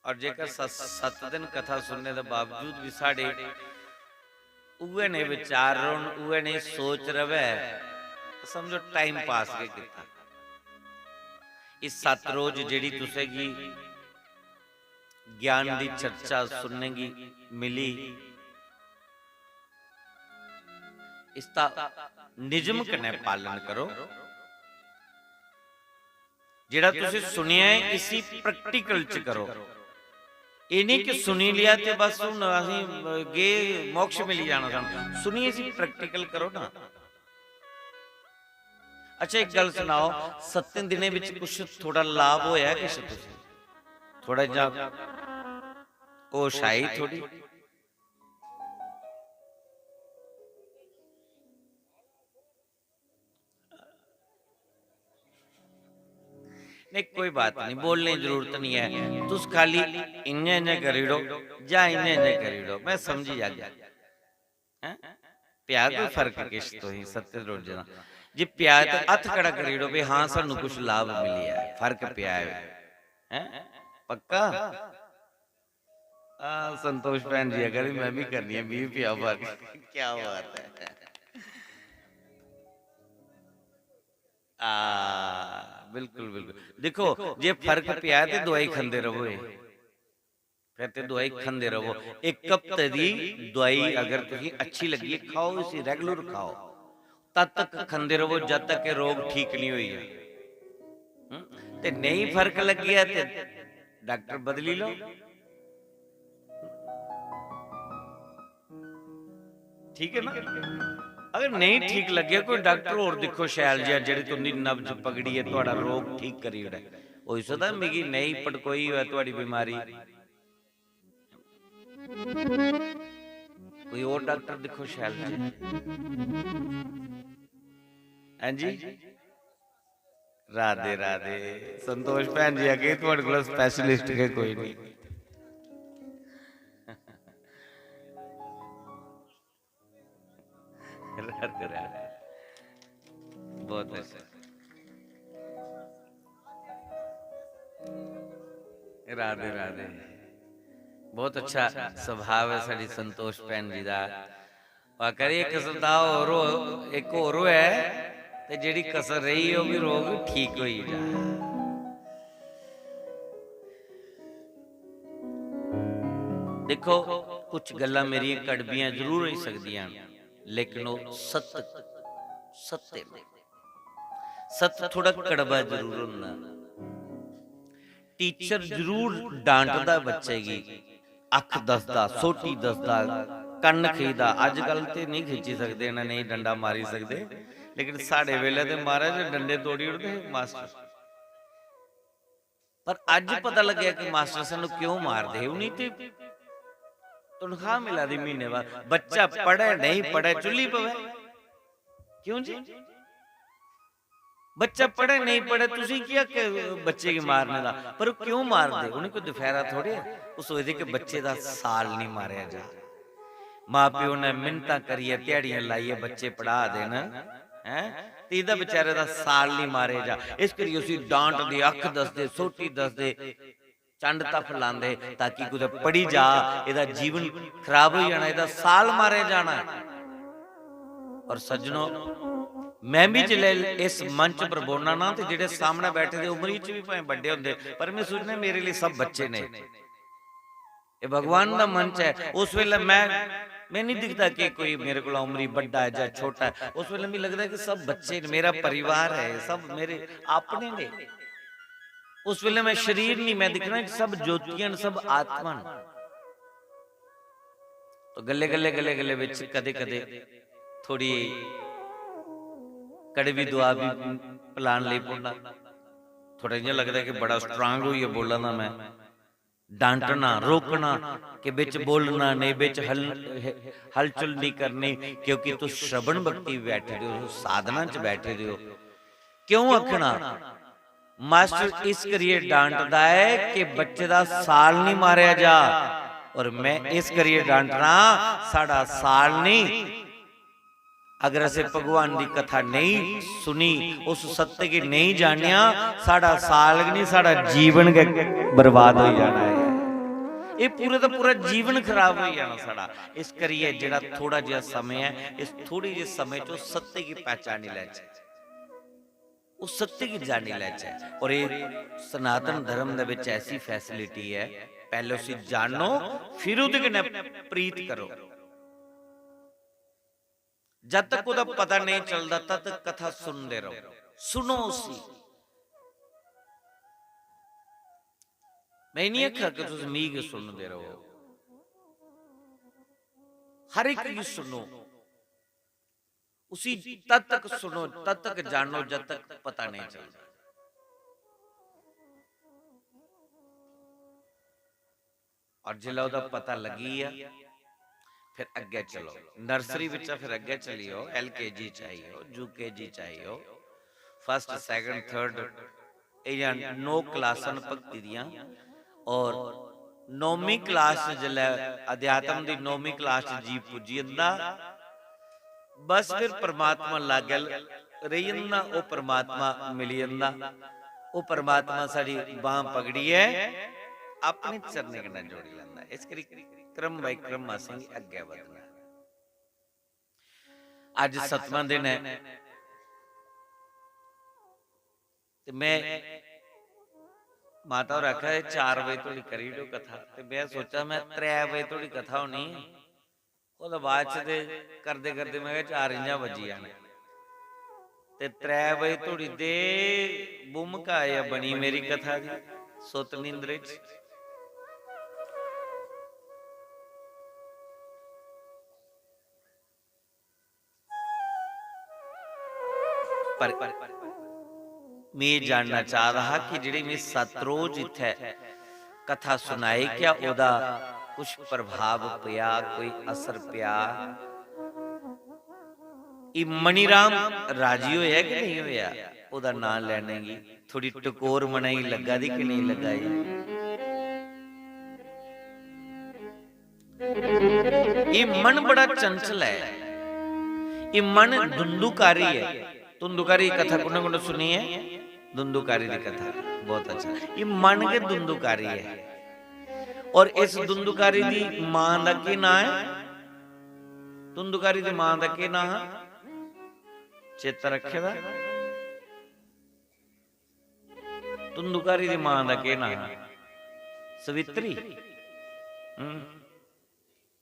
और जेकर 7 दिन कथा सुनने के बावजूद भी साढ़े उहे ने विचार उहे ने सोच रवे, समझो टाइम पास के किता। इस 7 रोज जेड़ी तुसेगी ज्ञान दी चर्चा सुनने की मिली, इसका निजम कने पालन करो। जेड़ा तुसे सुनिया है इसी प्रैक्टिकल च करो। ये नहीं कि सुनी लिया ते बस हुण असीं गे मोक्ष मिली जाना सानूं, सुनिए सी प्रैक्टिकल करो ना। अच्छा एक गल सुनाओ, 7 दिने विच कुछ थोड़ा लाभ होया किस तुसें? थोड़ा जा होश आई थोड़ी? नहीं कोई बात नहीं, बोलने की जरूरत नहीं है। तुस खाली इन्ने इन्ने करीड़ो या इन्ने इन्ने करीड़ो, मैं समझी जा गया। प्यार कोई फर्क किस तो ही 7 रोज ना जी प्यार तो हथ खड़ा करीड़ो भी हाँ सानू कुछ लाभ मिली है, फर्क पिया है पक्का। संतोष भैन जी अगर मैं भी करनी है 20 पिया फर्क, क्या बात है। बिल्कुल बिल्कुल। देखो जे फर्क पिया ते दवाई खांदे रहो, फिर ते दवाई खांदे रहो। एक हफ्ते दी दवाई अगर तुसी अच्छी लगी है खाओ, इसे रेगुलर खाओ, तद तक खांदे रहो जब तक के रोग ठीक नहीं हुई है। ते नहीं फर्क लग गया ते डॉक्टर बदली लो। ठीक है ना? अगर नहीं ठीक लगे कोई डॉक्टर और देखो शैल जिहा जेड़ी तुंदी नब्ज पकड़ी है, तुहाडा रोग ठीक करी ओड़ा हो सकदा मिगी नहीं पटकोई है तुहाडी बीमारी, कोई और डॉक्टर देखो शैल जी। हां जी राधे राधे। संतोष भैन जी अगे तुहाडे कोल स्पेशलिस्ट के कोई नहीं। राधे राधे, बहुत अच्छा। राधे राधे, बहुत अच्छा स्वभाव है साड़ी संतोष भैन जी दा। और करिए कसर दा और एक और है ते जेड़ी कसर रही हो भी रोग ठीक होई जा। देखो कुछ गल्लां मेरियां कड़बियां जरूर हो सकदियां, लेकिन वो सत्य सत्य थोड़ा कड़वा जरूर होंदा। टीचर जरूर डांटदा बच्चे की, अख दसदा, सोटी दसदा, कन्न खीदा। अजकल ते नहीं खिंची सकते ना, नहीं डंडा मारी सकते, लेकिन साढ़े वेले ते महाराज डंडे तोड़ी उड़ते मास्टर। पर अज पता लगे कि मास्टर सानू क्यों मारदे, उन्हीं ते तनख्वाह मिला दी महीने बाद। बच्चा पढ़े नहीं पढ़े चुल्ली पवे, क्यों जी? बच्चा पढ़े नहीं पढ़े, तुसी क्या बच्चे की मारने का, पर क्यों मार दे, उन्हें कोई दुफहरा थोड़े है। वो सोचते कि बच्चे का साल नहीं मारिया जा। माँ प्यो ने मिन्नतां करिए ध्याड़ियां लाइए बच्चे पढ़ा देन है, ते बेचारे का साल नहीं मारे जा। इस करिए उसी डांट दे, अख दस दे, सोटी दस दे, चंड तफ लांदे ताकि कुछ पढ़ी जा, एदा जीवन खराब हो जाना, एदा साल मारे जाना। और सज्जनों, मैं भी जिले इस मंच पर बोलना ना, तो जेडे सामने बैठे थे उम्र च भी भावें बड़े होंदे, पर मैं सोचना मेरे लिए सब बच्चे ने। ये भगवान का मंच है। उस वेले मैं नहीं दिखता कि कोई मेरे को उम्री बड़ा है या छोटा है। उस वेले भी लगता है कि सब बच्चे ने, मेरा परिवार है, सब मेरे अपने ने। उस वेले मैं शरीर नहीं, मैं दिखना सब ज्योतियां, सब आत्मा। तो गले गले गले गले विच कदे कदे थोड़ी कड़वी दुआ भी पलान ले पौंदा। थोड़ा इ'यां लगदा कि बड़ा स्ट्रांग होइए बोला ना मैं, डांटना रोकना कि बिच बोलना नहीं, बिच हलचल नहीं करनी, क्योंकि तू श्रवण भक्ति बैठे हो, साधना च बैठे हो। क्यों आखना मास्टर इस करिए डांटदा है कि बच्चे दा साल नहीं मारिया जा, और मैं इस करिए डांटना साडा साल नहीं। अगर असे भगवान की कथा नहीं सुनी, उस सत्य की नहीं जानिया, साडा साल नहीं, साडा जीवन बर्बाद हो जाना है। ये पूरे का पूरा जीवन खराब हो जाना साडा। इस करिए जेड़ा थोड़ा जिहा समय है, इस थोड़ी जी समय चो सत्य की पहचान लै जाए, उस सत्य की जानी लै जाए। और ये सनातन धर्म दे विच ऐसी फैसिलिटी है, पहले उसे जानो फिर उहदे कन्नै प्रीत करो। जब तक उहदा पता नहीं चलता तब तक कथा सुनते रहो, सुनो उसी। मैं नहीं आखा कि तुम मीग सुनते रहो, हर एक की सुनो, उसी तब तक सुनो, तब तक जानो जब तक पता नहीं चलता। और जिला उहदा पता लगी है फिर अगे चलो, नर्सरी बिचा फिर अगे चलियो, LKG चाहिए, UKG चाहिए, फर्स्ट सैकंड थर्ड, या 9 क्लासन भक्ति दियां। और 9वीं क्लास जिले अध्यात्म दी 9वीं क्लास जी पुजी जंदा, बस फिर परमात्मा लागे रही जंदा, वो परमात्मा मिली जंदा। वो परमात्मा साडी बांह पकड़ी है, अपने चरने कन्नै जोड़ी लैंदा। इस करी क्रम बाई क्रम असीं अगे बढ़ना। अज 7वां दिन है, ते मैं माता और आखा 4 बजे थोड़ी करी दो कथा, ते मैं सोचा मैं 3 बजे थोड़ी कथा होनी, ओहदा बाद च करदे करदे मैं 4 इंजां बजी जाने, ते 3 बजे थोड़ी दे भूमिका बनी मेरी कथा दी सुत नींदरे च। पर मैं जानना चाह रहा कि जिहड़ी मैं 7 रोज इत्थे कथा सुनाई, क्या ओदा कुछ प्रभाव पिया, कोई असर पिया? मणिराम राजी होया कि नहीं होया ओदा नाम लेने की? थोड़ी टकोर मनाई लगा दी कि नहीं लगाई? ये मन बड़ा चंचल है, ये मन धुंधुकारी है। धुंधुकारी कथा कुने कुने सुनी है? धुंधुकारी की कथा बहुत अच्छा। ये मन के धुंधुकारी है, और इस धुंधुकारी की मां का की नाम है? धुंधुकारी की मां का की नाम है? चेता रखे दा? धुंधुकारी की मां का की नाम है? सवित्री,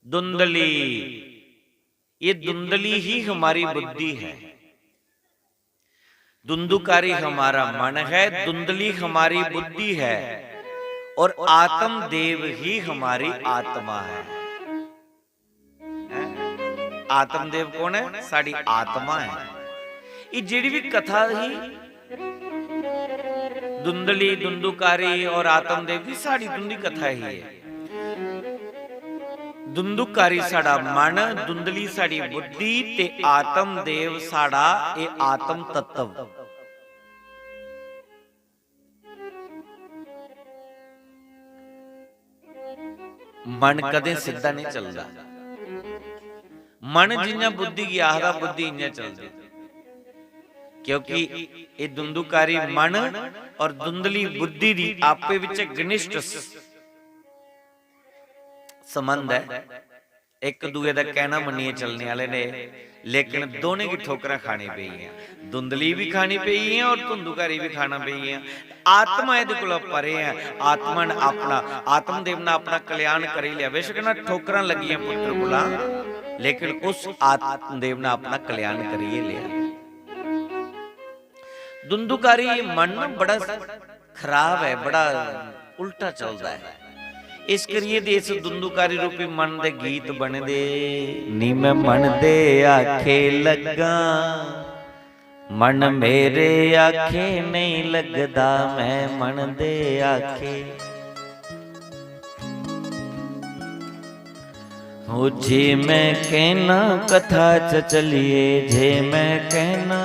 धुंधली। ये धुंधली ही हमारी बुद्धि है, धुंधुकारी हमारा मन है, धुंधली हमारी बुद्धि है, और आत्म देव ही हमारी आत्मा है। आत्मदेव कौन है? साड़ी आत्मा है। ये जिहड़ी भी कथा ही धुंधली, धुंधुकारी और आत्मदेव की साड़ी धुंधली कथा ही है। धुंधुकारी साड़ा मन, धुंधली साड़ी बुद्धि, ते आत्मदेव साड़ा ये आत्म तत्व। मन कदे सीधा नहीं चलता। मन जिन्ना बुद्धि गया आखदा बुद्धि इन्ना चलदी, क्योंकि ये धुंधुकारी मन और धुंधली बुद्धि दी आपे विच घनिष्ठ संबंध है। एक दूए दा कहना मन्निए चलने वाले ने, लेकिन दोनों की ठोकरां खानी पई है। धुंधली भी खानी पई है और धुंधुकारी भी खाना पई है। आत्मा इहदे कोलों परे है। आत्मा ने अपना आत्मदेव ने अपना कल्याण कर ही लिया। बेशक ना ठोकरां लगियां पुत्र कोला, लेकिन उस आत्मदेव ने अपना कल्याण कर ही लिया। धुंधुकारी मन बड़ा खराब है, बड़ा उल्टा चलता है। इस करिए दे इस धुंधुकारी रूपी मन दे गीत बनदे। नी मैं मन दे आखे लगा, मन मेरे आखे नहीं लगदा, मैं मन दे आखे। हो जे मैं कहना कथा च चलिए, जे मैं कहना,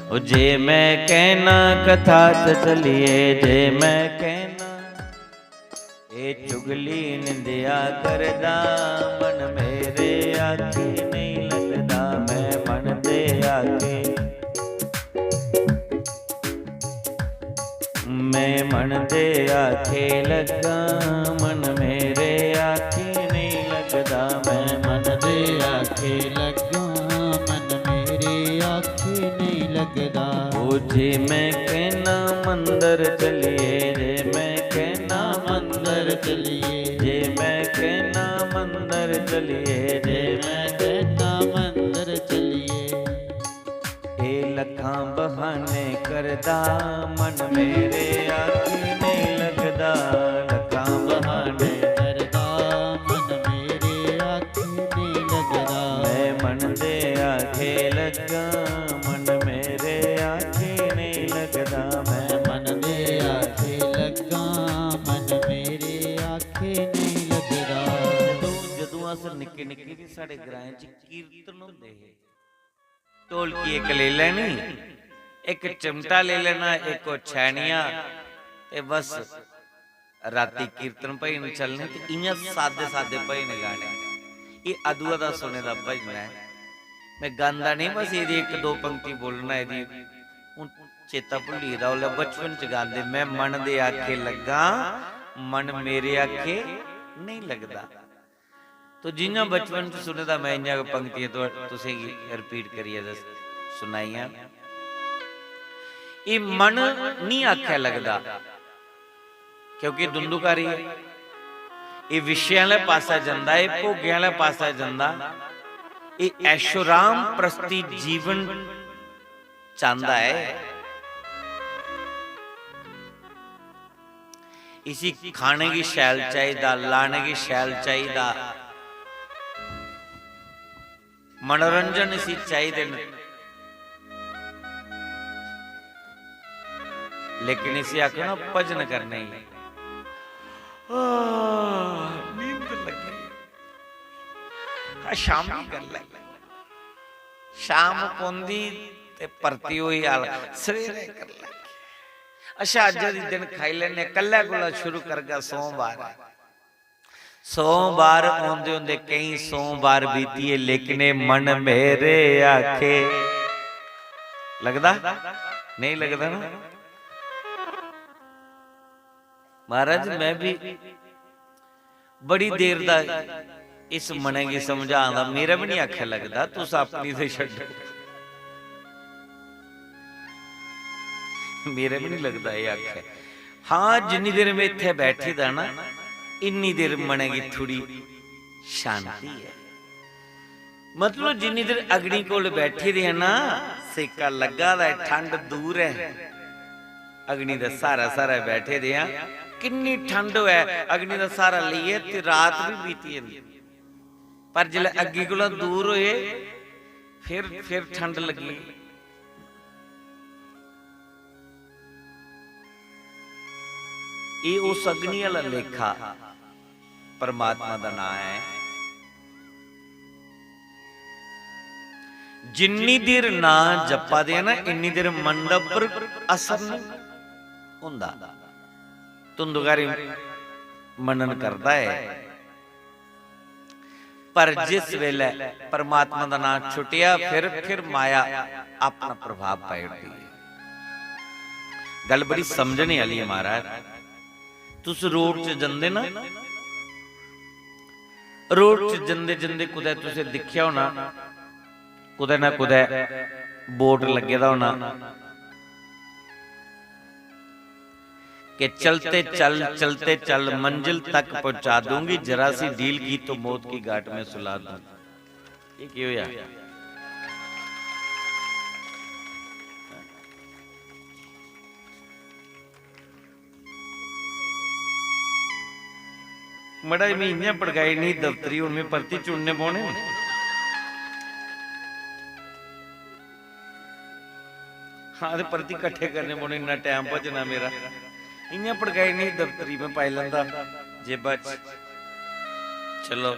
ओ जे मैं कहना कथा च चलिए, जे मैं कहना ए चुगली निंदिया करदा, मन मेरे आखे नहीं लगदा, मैं मन दे आखे। मैं मन दे आखे लगा, मन मेरे आखे नहीं लगदा, मैं मन दे आखे लगा, मन मेरे आखे नहीं लगदा। ओ जे मैं कहना मंदिर चलिए, जे मैं कहना मंदिर चलिए, जे मैं कहना मंदिर चलिए, जे मैं कहना मंदिर चलिए। ए लखां बहाने करदा, मन मेरे आखे नहीं लगदा, लखां बहाने करदा, मन मेरे आखे नहीं लगदा। मैं मन दे आखे लगा, मन मेरे आखे नहीं लगदा, मैं मन दे आखे लगा, मन मेरे आखे नहीं लगदा। जदों अस निक्के निक्के भी साडे ग्रां च कीर्तन हुंदे है, ढोलकी एक ले लेनी, एक चिमटा ले लेना, एक छैनिया, ते बस राती कीर्तन भजन चलने। ते इयां सादे सादे भजन गाने। ये अदुआ दा सुने दा भजन है। मैं गांदा नहीं, बस ये एक दो पंक्ति बोलना। यदि हुण चेता भुल्ली दा, ओले बचपन च गांदे, मैं मन दे आखे लगा, मन मेरे आखे नहीं लगदा। तो जिन्ना बचपन च सुने दा मैं इन्ना पंक्तियां तो तुसें रिपीट करिए सुनाइयां। ये मन नहीं आख्या लगदा, क्योंकि धुंधुकारी है। ये विषय वाले पासा जांदा है, भोगे वाले पासा जांदा। ये ऐशोराम प्रस्ती जीवन चाहता है। इसी खाने की शैल चाहिदा, लाने की शैल चाहिदा, मनोरंजन इसी चाहिए। लेकिन इसे आखो ना भजन करने ही नींद लगी, शाम कर ले, शाम पौंदी ते परती हुई हाल सवेरे कर ले। अच्छा अज दिन खाई लेने, कल्ला कोला शुरू कर गया सोमवार। सोमवार आंदे होंदे कई सोमवार बीतीए, लेकिन मन मेरे आखे लगदा नहीं लगदा ना। महाराज मैं भी बड़ी देर दा इस मने की समझांदा, मेरा भी नहीं आखे लगदा, तुस अपनी ते छड्डो, मेरे भी नहीं लगता ये आखे। हाँ जिन्नी देर में इत्थे बैठी दा ना, इन्नी देर मने की थोड़ी शांति है। मतलब जिन्नी देर अग्नि कोल बैठी दे ना, सेका लगा दा, ठंड दूर है, अग्नि दा सारा सारा बैठे दे, किन्नी ठंड है, अग्नि दा सारा लिए ते रात भी बीती है। पर जिले अग्नि कोला दूर होए फिर ठंड लगी। ये उस अग्नि वाला लेखा परमात्मा का नाम है। जिन्नी देर ना जपा दे ना, इन्नी देर मन दा पर असर नहीं हुंदा। धुंधुकारी मनन करता है, पर जिस वेले परमात्मा का नाम छुटिया फिर माया अपना प्रभाव पाई उठती है। गल बड़ी समझने वाली है महाराज। तुस रोड च जंदे ना, रोड च जंदे जंदे कुदै तुसे दिखिया होना, कुदै ना कुदै बोर्ड लगे दा होना कि चलते चल मंजिल तक पहुंचा दूंगी, जरा सी ढील की तो मौत की घाट में सुला दूंगी। ये क्यों यार? मड़ा में इन्या पड़काई नहीं दफ्तरी, उनमें भर्ती चुनने पौने। हाँ तो भर्ती इकट्ठे करने पौने, इन्ना टाइम भजना मेरा। इन्या पड़काई नहीं दफ्तरी में पाई लेंदा जेबा च। चलो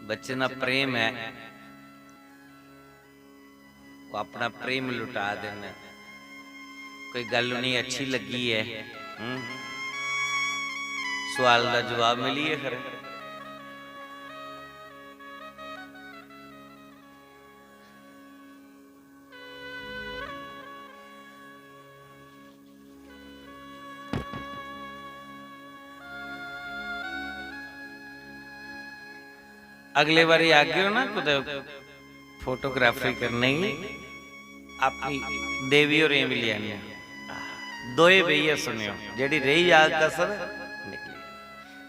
बच्चे ना प्रेम है, वो अपना प्रेम लुटा देना। कोई गल नहीं अच्छी लगी है, सवाल का जवाब मिली है खरे। अगले बारी आगे हो ना कुछ फोटोग्राफी करने की, अपनी देवी और भी लिया दोए भैया सुनियो, जेडी रही याद कसर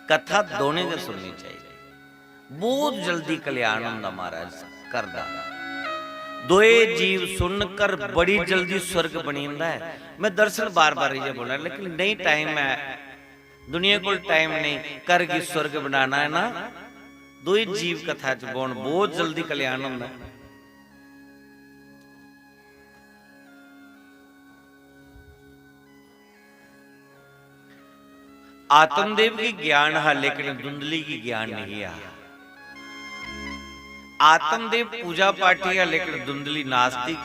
कथा दोने के सुननी चाहिए। बहुत जल्दी कल्याण होंदा महाराज करदा। दोए जीव सुनकर बड़ी जल्दी स्वर्ग बनींदा है। मैं दरअसल बार बार ये बोला, लेकिन नहीं टाइम है, दुनिया को टाइम नहीं, करगी स्वर्ग बनाना है ना। दो ही जीव कथा च बोन बहुत जल्दी कल्याण होंदा। आत्मदेव की ज्ञान है, लेकिन धुंधली की ज्ञान नहीं है। आत्मदेव पूजा पाठी है, लेकिन धुंधली नास्तिक।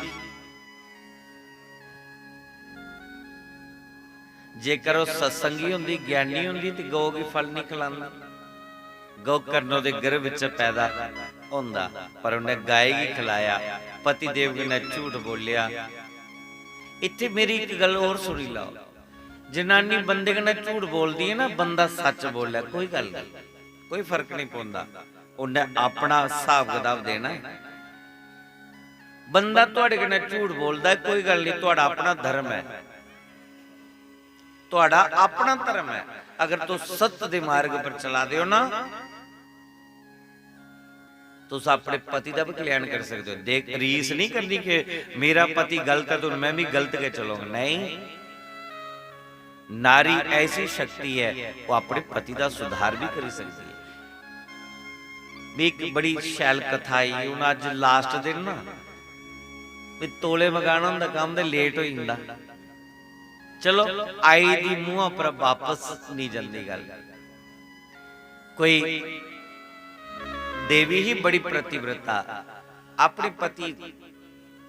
जेकर वो सत्संगी होंदी, ज्ञानी होंदी तो गौ की फल नहीं खिलांदी। गौ करनों दे गर्भ विच पैदा होंदा, पर उन्हें गाय ही खिलाया। पति देव ने झूठ बोलिया। इत्थे मेरी एक गल और सुनी लाओ, जनानी बंदे कन्नै झूठ बोलदी है ना, बंदा सच बोलिया, कोई गल नहीं, कोई फर्क नहीं पौंदा। उन्हें अपना हिसाब किताब देना है। बंदा तुहाडे कन्नै झूठ बोलदा है, कोई गल नहीं, तुहाडा अपना धर्म है, तुहाडा अपना धर्म है। अगर तुम सत्य के मार्ग पर चला दे हो ना, तो अपने पति का भी कल्याण कर सकते हो। देख रीस नहीं करनी कि मेरा पति गलत है तो मैं भी गलत के चलूंगा, नहीं। नारी ऐसी शक्ति है, वो अपने पति का सुधार भी कर सकती है। एक बड़ी शैल कथा आई हूं, अज लास्ट दिन ना तोले मकाना होंदा काम ते लेट हो जांदा। चलो आई दी मुंह पर वापस नहीं जाती गल। कोई देवी ही बड़ी प्रतिव्रता, अपने पति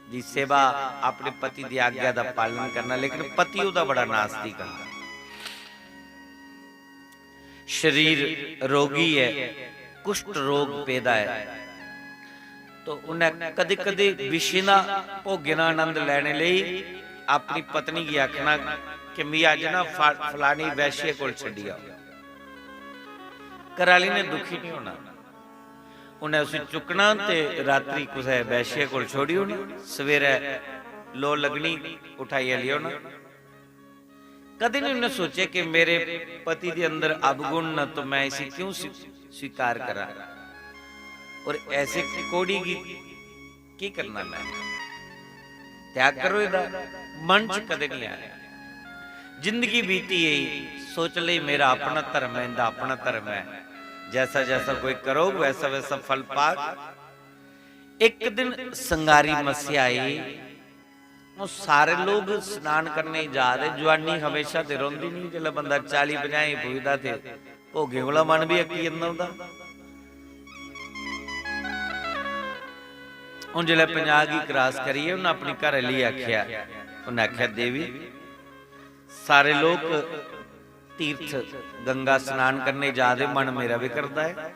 की सेवा, अपने पति की आज्ञा का पालन करना, लेकिन पति उसका बड़ा नास्तिक है। शरीर रोगी है, कुष्ठ रोग पैदा है, तो उन्हें कदे कदे विषय ना भोगे ना आनंद लेने लिए अपनी पत्नी की आखना कि मैं अज ना फलानी वैश्य को छड़ी आओ। कराली ने दुखी नहीं होना, उन्हें उसे चुकना ते रात्रि कुछ वैश्य को छोड़ी होना, सवेरे लो लगनी उठाई लियो ना। कभी नहीं उन्हें सोचे कि मेरे पति के अंदर अवगुण न, तो मैं इसे क्यों स्वीकार करा, और ऐसे कोड़ी की करना, मैं त्याग करो। इधर मन च कदे नहीं आया। जिंदगी बीती यही सोच ले मेरा अपना धर्म है, इंदा अपना धर्म है, जैसा जैसा कोई करो वैसा वैसा फल पाक। एक दिन संगारी मस्या आई, वो सारे लोग स्नान करने जा रहे। जवानी हमेशा ते रोंदी नहीं, जिला बंदा 40-50 पुजदा थे भोगे वाला मन भी अकी जंदा हुंदा। हुण जिले 50 की क्रॉस करिए, उन्हें अपनी घरवाली आख्या, उन्हें आख्या देवी सारे लोग तीर्थ गंगा स्नान करने जा रहे, मन मेरा भी करता है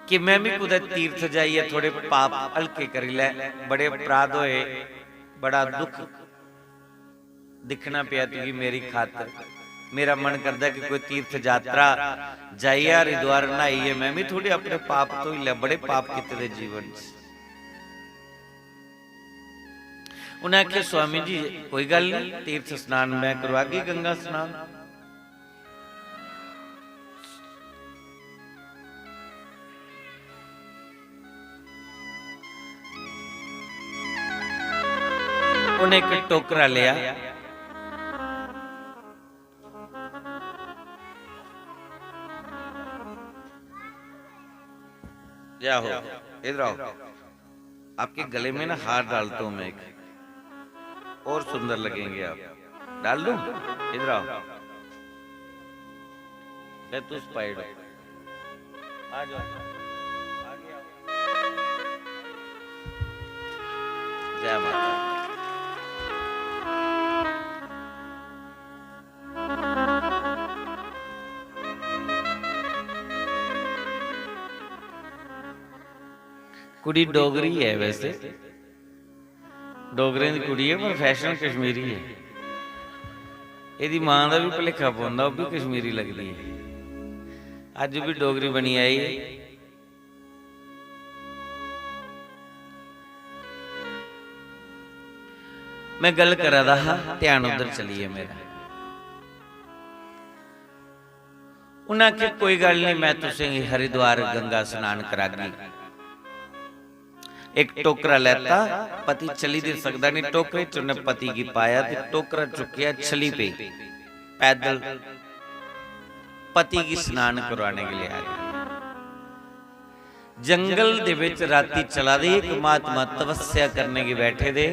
कि मैं भी कुछ तीर्थ जाइए, थोड़े पाप हल्के कर ले। बड़े अपराध होए, बड़ा दुख दिखना पिया तुझी मेरी खातर। मेरा मन करता है कि कोई तीर्थ यात्रा जाइए, हरिद्वार नहाइए, मैं भी थोड़े अपने पाप तो ही ले, बड़े पाप किते जीवन च। उन्हें आख्या स्वामी जी कोई गल नहीं, तीर्थ स्नान मैं करवागी, गंगा स्नान। उन्हें एक टोकरा लिया, जाओ इधर आओ, आपके गले में ना हार डालता हूं मैं, एक और सुंदर लगेंगे आप। डाल दूं? इधर आओ, ले तू स्पाइड आ जाओ, आगे आओ। जय माता। कुड़ी डोगरी है, वैसे डोगरे की कुड़ी है, पर फैशन कश्मीरी है। यदि मां का भी भुलेखा पाउंदा, वो भी कश्मीरी लगती है। अज भी डोगरी बनी आई है। मैं गल करा रहा, ध्यान उधर चलिए मेरा। उन्हें आख्या कोई गल नहीं, मैं तुसें हरिद्वार गंगा स्नान करागी। एक टोकरा लेता, पति चली दे सकता नहीं, टोकरे च उन्हें पति की पाया, ते टोकरा चुकिया, चली पे पैदल पति की स्नान करवाने के लिए आ गया। जंगल दे विच राती चला दे, एक महात्मा तपस्या करने की बैठे दे,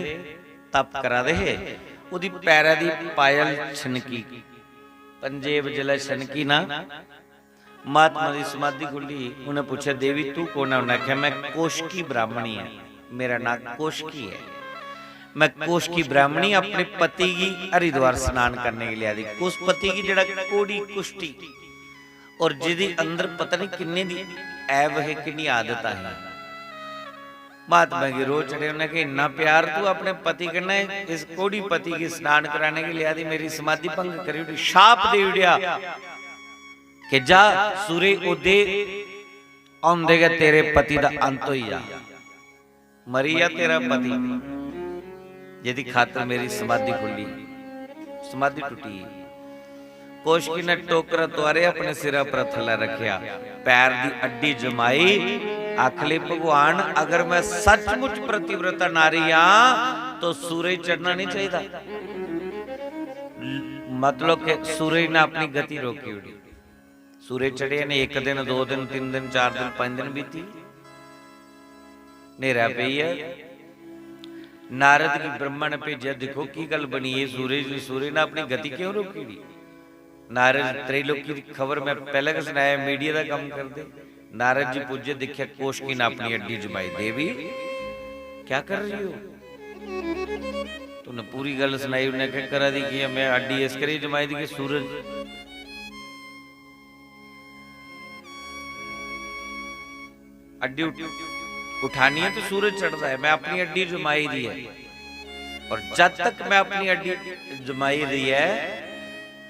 तप करा दे। उदी पैरा दी पायल छनकी, पंजेब जिला छनकी ना, महात्मा की समाधि खुली। उन्हें पूछा देवी तू कौन है? उन्हें आख्या मैं कोशकी ब्राह्मणी है, मेरा नाम कोशकी है। मैं कोशकी ब्राह्मणी अपने पति की हरिद्वार स्नान करने के लिए आई। उस पति की जड़ा कोड़ी कुष्टी और जिदी अंदर पता नहीं किन्ने दी ऐब है, किन्नी आदत है। महात्मा की रोज चढ़े, उन्हें कहा इन्ना प्यार तू अपने पति करना है, इस कोड़ी पति की स्नान कराने के लिए आई, मेरी समाधि भंग करी, शाप दे उड़िया कि जा सूर्य उदे आंदेगा, तेरे पति दा अंत हो जा, मरी या तेरा पति। यदि खातर मेरी समाधि खुली, समाधि टूटी। कोशकी ने टोकरा तुआरे अपने सिरा पर थला रखिया, पैर दी अड्डी जमाई, आखले भगवान अगर मैं सचमुच प्रतिव्रता नारी हां तो सूरज चढ़ना नहीं चाहिए। मतलब कि सूरज ने अपनी गति रोकी उड़ी। सूरज चढ़े ने 1 दिन 2 दिन 3 दिन 4 दिन 5 दिन बीती, नेरा पई है। नारद की ब्रह्मा ने भेजा, देखो की गल बनी है, सूरज ने अपनी गति क्यों रोकी? नारद त्रैलोकी की खबर मैं पहले का सुनाया, मीडिया का काम कर दे। नारद जी पूजे, देखिया कोशकी ने अपनी अड्डी जमाई। देवी क्या कर रही हो? तूने पूरी गल सुनाई। उन्हें क्या करा दी कि मैं अड्डी इस करी जमाई दी कि सूरज अड्डी उठानी है तो सूरज चढ़ता है, मैं अपनी अड्डी जमाई दी है। और जब तक मैं अपनी अड्डी जमाई दी है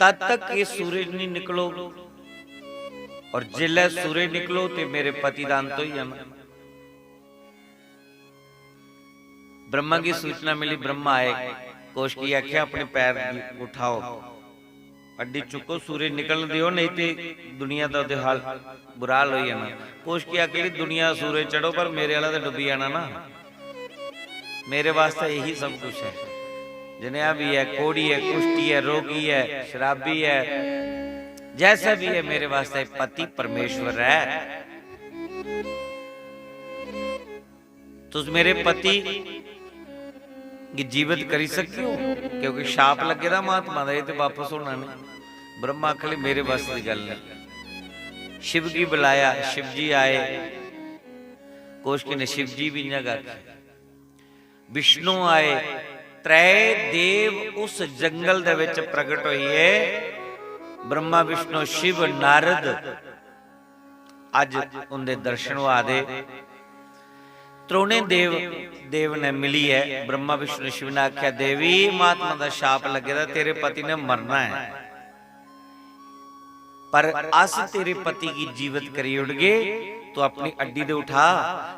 तब तक ये सूरज नहीं निकलो, और जिले सूरज निकलो तो मेरे पति दान तो ही जाना। ब्रह्मा की सूचना मिली, ब्रह्मा आए, कोशकी आख्या अपने पैर उठाओ, अड्डी चुको, सूरज निकल दियो, नहीं तो दुनिया का तो हाल बुरा हाल हो जाना। कोशकी आखिर दुनिया सूरज चढ़ो, पर मेरे वाला तो डुबी जाना ना। मेरे वास्ते यही सब कुछ है, जिन्हें भी है, कोड़ी है, कुष्टी है, रोगी है, शराबी है, जैसा भी है, मेरे वास्ते पति परमेश्वर है। तुम मेरे पति की जीवित करी सकती हो, क्योंकि शाप लगे ना महात्मा का, ये तो वापस होना नहीं। ब्रह्मा आखले मेरे बस की गल नहीं। शिव की बुलाया, शिव जी आए, कोशकी ने शिव जी भी जगह, विष्णु आए, त्रै देव उस जंगल दे विच प्रगट होइए, ब्रह्मा विष्णु शिव नारद अज उनके दर्शन वादे। त्रोणे देव ने मिली है, ब्रह्मा विष्णु शिव ने आख्या देवी महात्मा का शाप लगे, तेरे पति ने मरना है, पर अस तेरे पति की जीवित करी उड़ गए, तो अपनी अड्डी दे उठा।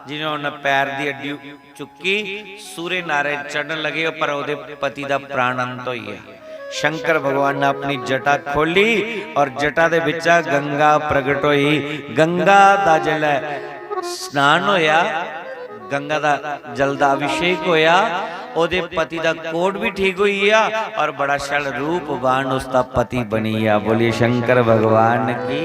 जिन्होंने पैर की अड्डी चुकी, सूर्य नारायण चढ़न लगे, पर ओदे पति का प्राण अंत हो गया। शंकर भगवान ने अपनी जटा खोली और जटा दे विचा गंगा प्रगट हुई। गंगा दा जल स्नान होया, गंगा दा जल दा अभिषेक होया, ओदे पति दा कोड भी ठीक हुई है और बड़ा शल रूपवान उसका पति बनी है। बोलिए शंकर भगवान की।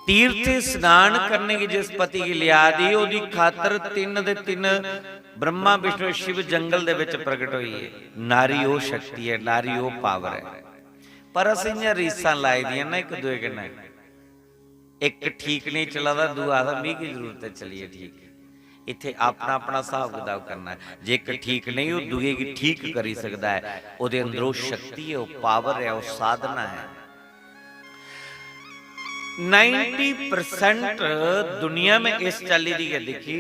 तीर्थ स्नान करने की जिस पति की लिया दी, ओदी खातर तीन दे तीन ब्रह्मा विष्णु शिव जंगल दे विच प्रगट हुई है। नारी वो शक्ति है, नारी वो पावर है, पर असीं रीसां लाई दियां ना एक दूए कन्नै। एक ठीक नहीं चलदा, दूआ आदा मी की जरूरत है चलिए ठीक। इत्थे अपना अपना हिसाब किताब करना है। जे एक ठीक नहीं वो दूए की ठीक करी सकदा है, ओदे अंदरों शक्ति है, वो पावर है, वो साधना है। 90% दुनिया में इस चाली दी है देखी,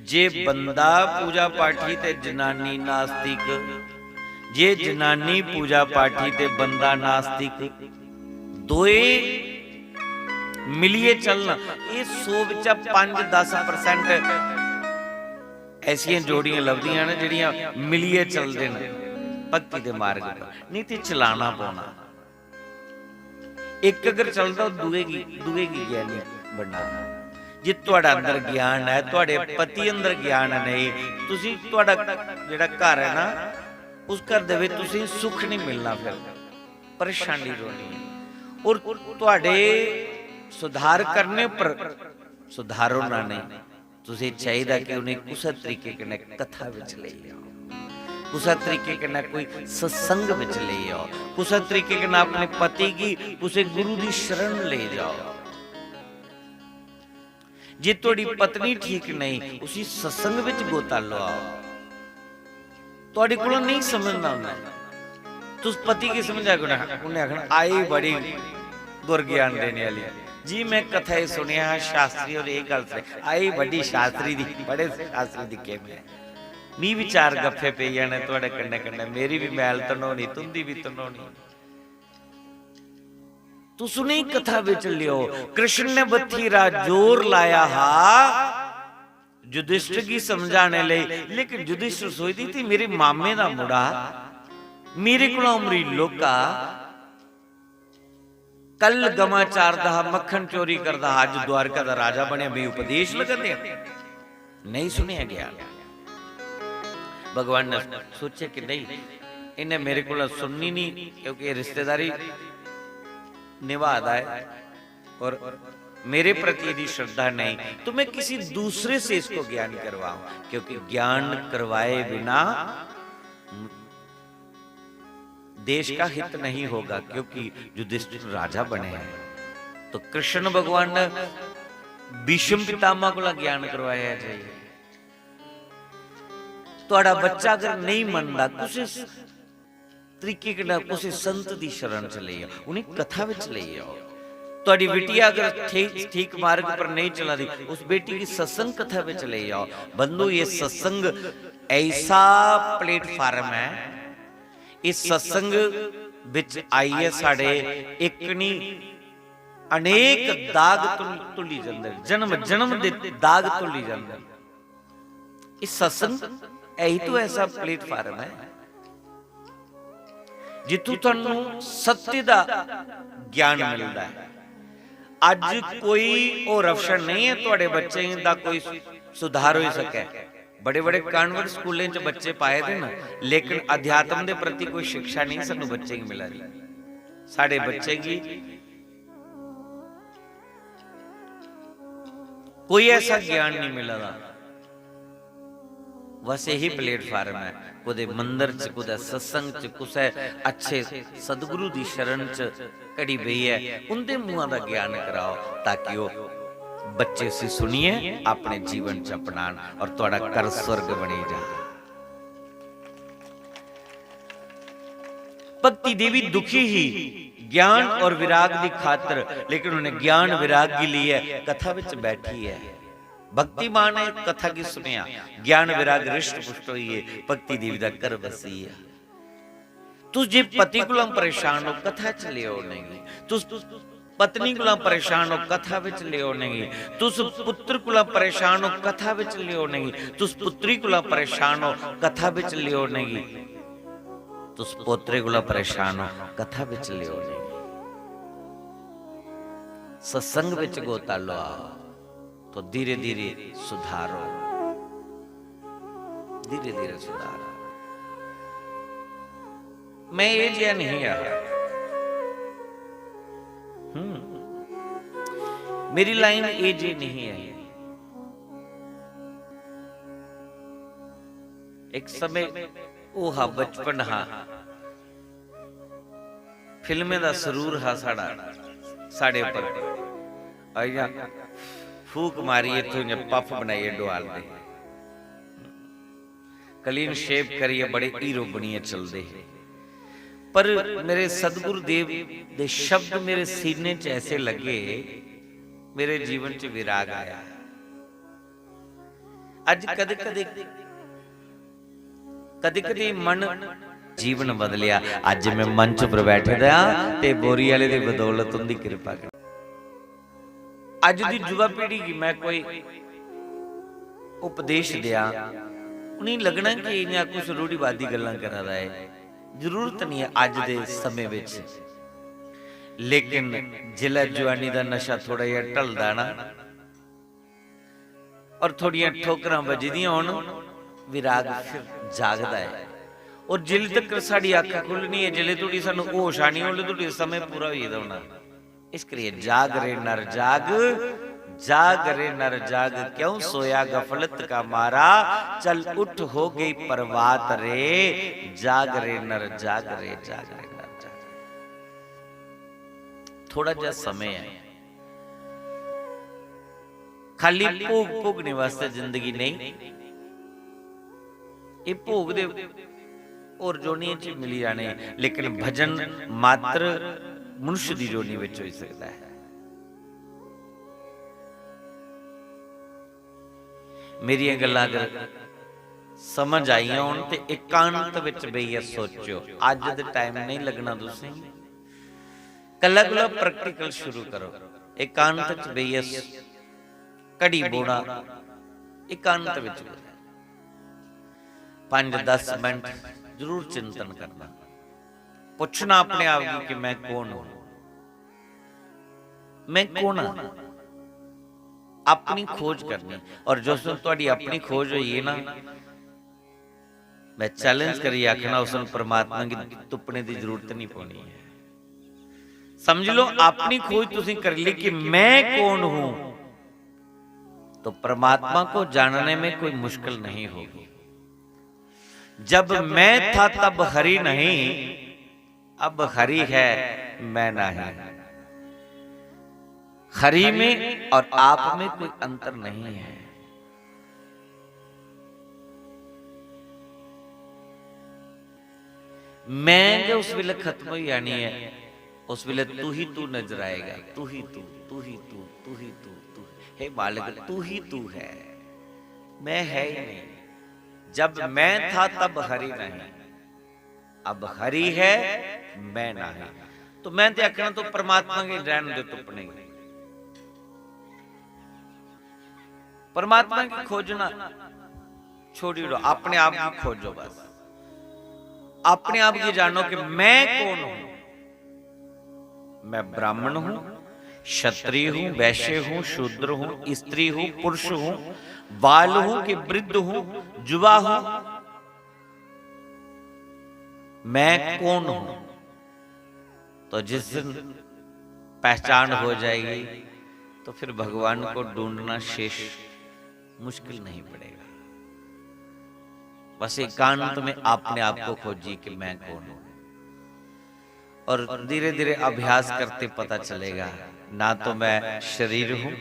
जे बंदा पूजा पाठी ते जनानी नास्तिक, जे जनानी पूजा पाठी ते बंदा नास्तिक, दोए मिलिए चलना, ये 100 विचा 5-10% ऐसियां जोड़ियां लभदियां ने जिहड़ियां मिलिए चलदे ने भक्ति दे मार्ग पर। नहीं ते चलाना पौना। एक अगर चलदा दूए की ज्ञानी बनना। जे तुहाडा अंदर ज्ञान है, तुहाडे पति अंदर ज्ञान नहीं, तुसी तुहाडा जिहड़ा घर है ना, उस घर दे विच तुसी सुख नहीं मिलना, फिर परेशानी रोनी है। और तुहाडे सुधार करने पर सुधारो ना नहीं, तुसी चाहिए कि उन्हें कुछ तरीके कन्नै कथा विच ले आओ, कुछ तरीके कन्नै कोई सत्संग विच ले आओ, कुछ तरीके कन्नै अपने पति की उसे गुरु की शरण ले जाओ। जे तुहाडी पत्नी ठीक नहीं, उसी सत्संग विच गोता लवाओ। तुहाडे कोलों नहीं समझना उन्हें, तुस पति की समझा को ना, उन्हें आखना आई बड़ी गुर ज्ञान देने वाली जी। मैं कथा ही सुनिया शास्त्री और एक गल से आई बड़ी शास्त्री दी, बड़े शास्त्री दिखे मी भी चार गफे पे जाने तुहाडे कन्ने कन्ने, मेरी भी मैल तनोनी, तुंदी भी तनोनी। तू सुनी कथा विच लियो, कृष्ण ने बथेरा जोर लाया हा युधिष्ठिर की समझाने ले, लेकिन युधिष्ठिर सोचदी थी मेरे मामे दा मुड़ा, मेरे कोलों उमरी लोका, कल गमाचार दा मक्खन चोरी करदा, अज द्वारका दा राजा बने, भी उपदेश लगदे नहीं सुनिया गया। भगवान ने सोचे कि नहीं इन्हें मेरे को सुननी नहीं, क्योंकि रिश्तेदारी निभादा है और मेरे प्रति यदि श्रद्धा नहीं, तो मैं किसी दूसरे से इसको ज्ञान करवाऊं, क्योंकि ज्ञान करवाए बिना देश का हित नहीं होगा, क्योंकि युधिष्ठिर राजा बने हैं। तो कृष्ण भगवान ने भीष्म पितामह को ज्ञान करवाया चाहिए। तुहाडा बच्चा अगर नहीं मनदा, कुछ तरीके के कुछ संत दी शरण च ले आओ, उन्हें कथा विच ले आओ। तुहाडी बिटिया अगर ठीक मार्ग पर नहीं चला दी, उस बेटी की सत्संग कथा विच ले आओ। बंधु, ये सत्संग ऐसा प्लेटफार्म है, इस सत्संग विच आइए साढ़े एक नहीं अनेक दाग तुली जांदे, जन्म जन्म दे दाग तुली जांदे। इस सत्संग यही तो ऐसा प्लेटफार्म है जिथों तुहानू सत्य दा ज्ञान मिलता है। अज कोई और अवसर नहीं है तुहाडे बच्चे दा कोई सुधार हो सके। बड़े बड़े कॉन्वेंट स्कूलों च बच्चे पाए थे ना, लेकिन अध्यात्म के प्रति कोई शिक्षा नहीं सानू बच्चे की मिला रही। साडे बच्चे की कोई ऐसा ज्ञान नहीं मिला था। बस यही प्लेटफार्म है, कुदे मंदिर च, कुदे सत्संग च, कुछ अच्छे सदगुरु की शरण च कड़ी बई है, उनके मुंह का ज्ञान कराओ, ताकि वो बच्चे से सुनिए, अपने जीवन च अपनान और तुहाडा कर स्वर्ग बनी जाए। भक्ति देवी दुखी ही ज्ञान और विराग की खातर, लेकिन उन्हें ज्ञान विराग के लिए कथा विच बैठी है। भक्ति मां ने कथा की सुनिया, ज्ञान विराग रिष्ट पुष्ट हुई है, भक्ति देवी का कर बसी है। तू जे पति को परेशान हो कथा च लियो नहीं, तू पत्नी को परेशान हो कथा विच लियो नहीं, तुस पुत्र को परेशान हो कथा विच लियो नहीं, तुस पुत्री को परेशान हो कथा विच लियो नहीं, तुस पोतरे को परेशान हो कथा विच लियो नहीं। सत्संग विच गोता लो तो धीरे धीरे सुधारो, धीरे धीरे सुधारो। मैं ये जिया नहीं आया, मेरी लाइन एज नहीं है। एक समय वो हा बचपन हा, फिल्में दा सरूर हा साड़ा साढ़े ऊपर आया फूक मारिए तो पफ बनाइए डोल दे, क्लीन शेप करिए, बड़े हीरो बनिए चलते। पर मेरे सतगुरु देव दे शब्द मेरे सीने च ऐसे लगे, मेरे जीवन च विराग आया। अज कदे कदे कदे कदे मन जीवन बदलिया। अज मैं मंच पर बैठे दा ते बोरी वाले दी बदौलत उनकी कृपा कर। अज दी युवा पीढ़ी की मैं कोई उपदेश दिया, उन्हें लगना कि इन्हें कुछ रूढ़ीवादी गल्लां करा रहा है, जरूरत नहीं है अज दे समय विच। लेकिन जिला जवानी का नशा थोड़ा जिहा ढलदा ना और थोड़ियां ठोकरां वजदियां होण, विराग फिर जागदा है। और जिले तक साडी अख खुलनी है, जिले थोड़ी सानू होश आनी, उल्ले थोड़ी समय पूरा हो जाता होना। इसलिए जाग रे नर जाग, जाग रे नर जाग, क्यों सोया गफलत का मारा, चल उठ हो गई प्रभात रे, जाग रे नर जाग रे, जाग रे नर जाग। थोड़ा जा समय है, खाली भोग भोगने वास्ते जिंदगी नहीं, ये भोग दे और जोनियां च मिली जाने, लेकिन भजन मात्र मनुष्य की जोनी विच हो सकता है। मेरी गल्लां अगर समझ आईयां होण ते एकांत विच बहिए सोचो। अज दे टाइम नहीं लगना, तुसीं कल्ला कल्ला प्रैक्टिकल शुरू करो। एकांत विच बहिए कड़ी बोना, एकांत विच 5-10 मिनट जरूर चिंतन करना, पूछना अपने आप की कि मैं कौन हूं, मैं कौन हां, अपनी खोज करनी। और जो तुहाडी अपनी खोज हुई है ना, मैं चैलेंज करिए आखना उस परमात्मा की तुपने की जरूरत नहीं पौनी है। समझ लो अपनी खोज तुसीं कर ली कि मैं कौन हूं, तो परमात्मा को जानने में कोई मुश्किल नहीं होगी। जब मैं था तब हरि नहीं, अब हरि है मैं नहीं। हरि में और आप में कोई अंतर नहीं है। मैं जो उस वेले खत्म हो जानी है, उस वेले तू ही तू नजर आएगा। तू ही तू, तू ही तू, तू ही तू, तू हे मालिक, तू ही तू है, मैं है ही नहीं। जब मैं था तब हरि नहीं, अब हरि है मैं नहीं। तो मैं तो आखना तो परमात्मा के रहने दे तुपने, परमात्मा की खोजना छोड़ी दो, अपने आप की खोजो। बस अपने आप की जानो कि मैं कौन हूं। मैं ब्राह्मण हूं, क्षत्रिय हूं, वैश्य हूं, शूद्र हूं, स्त्री हूं, पुरुष हूं, बाल हूं कि वृद्ध हूं, युवा हूं, मैं कौन हूं। तो जिस दिन पहचान हो जाएगी तो फिर भगवान को ढूंढना शेष मुश्किल नहीं पड़ेगा। बस एकांत में अपने आप को खोजिए कि मैं कौन हूं, और धीरे धीरे अभ्यास करते पता चलेगा। ना तो मैं शरीर हूं,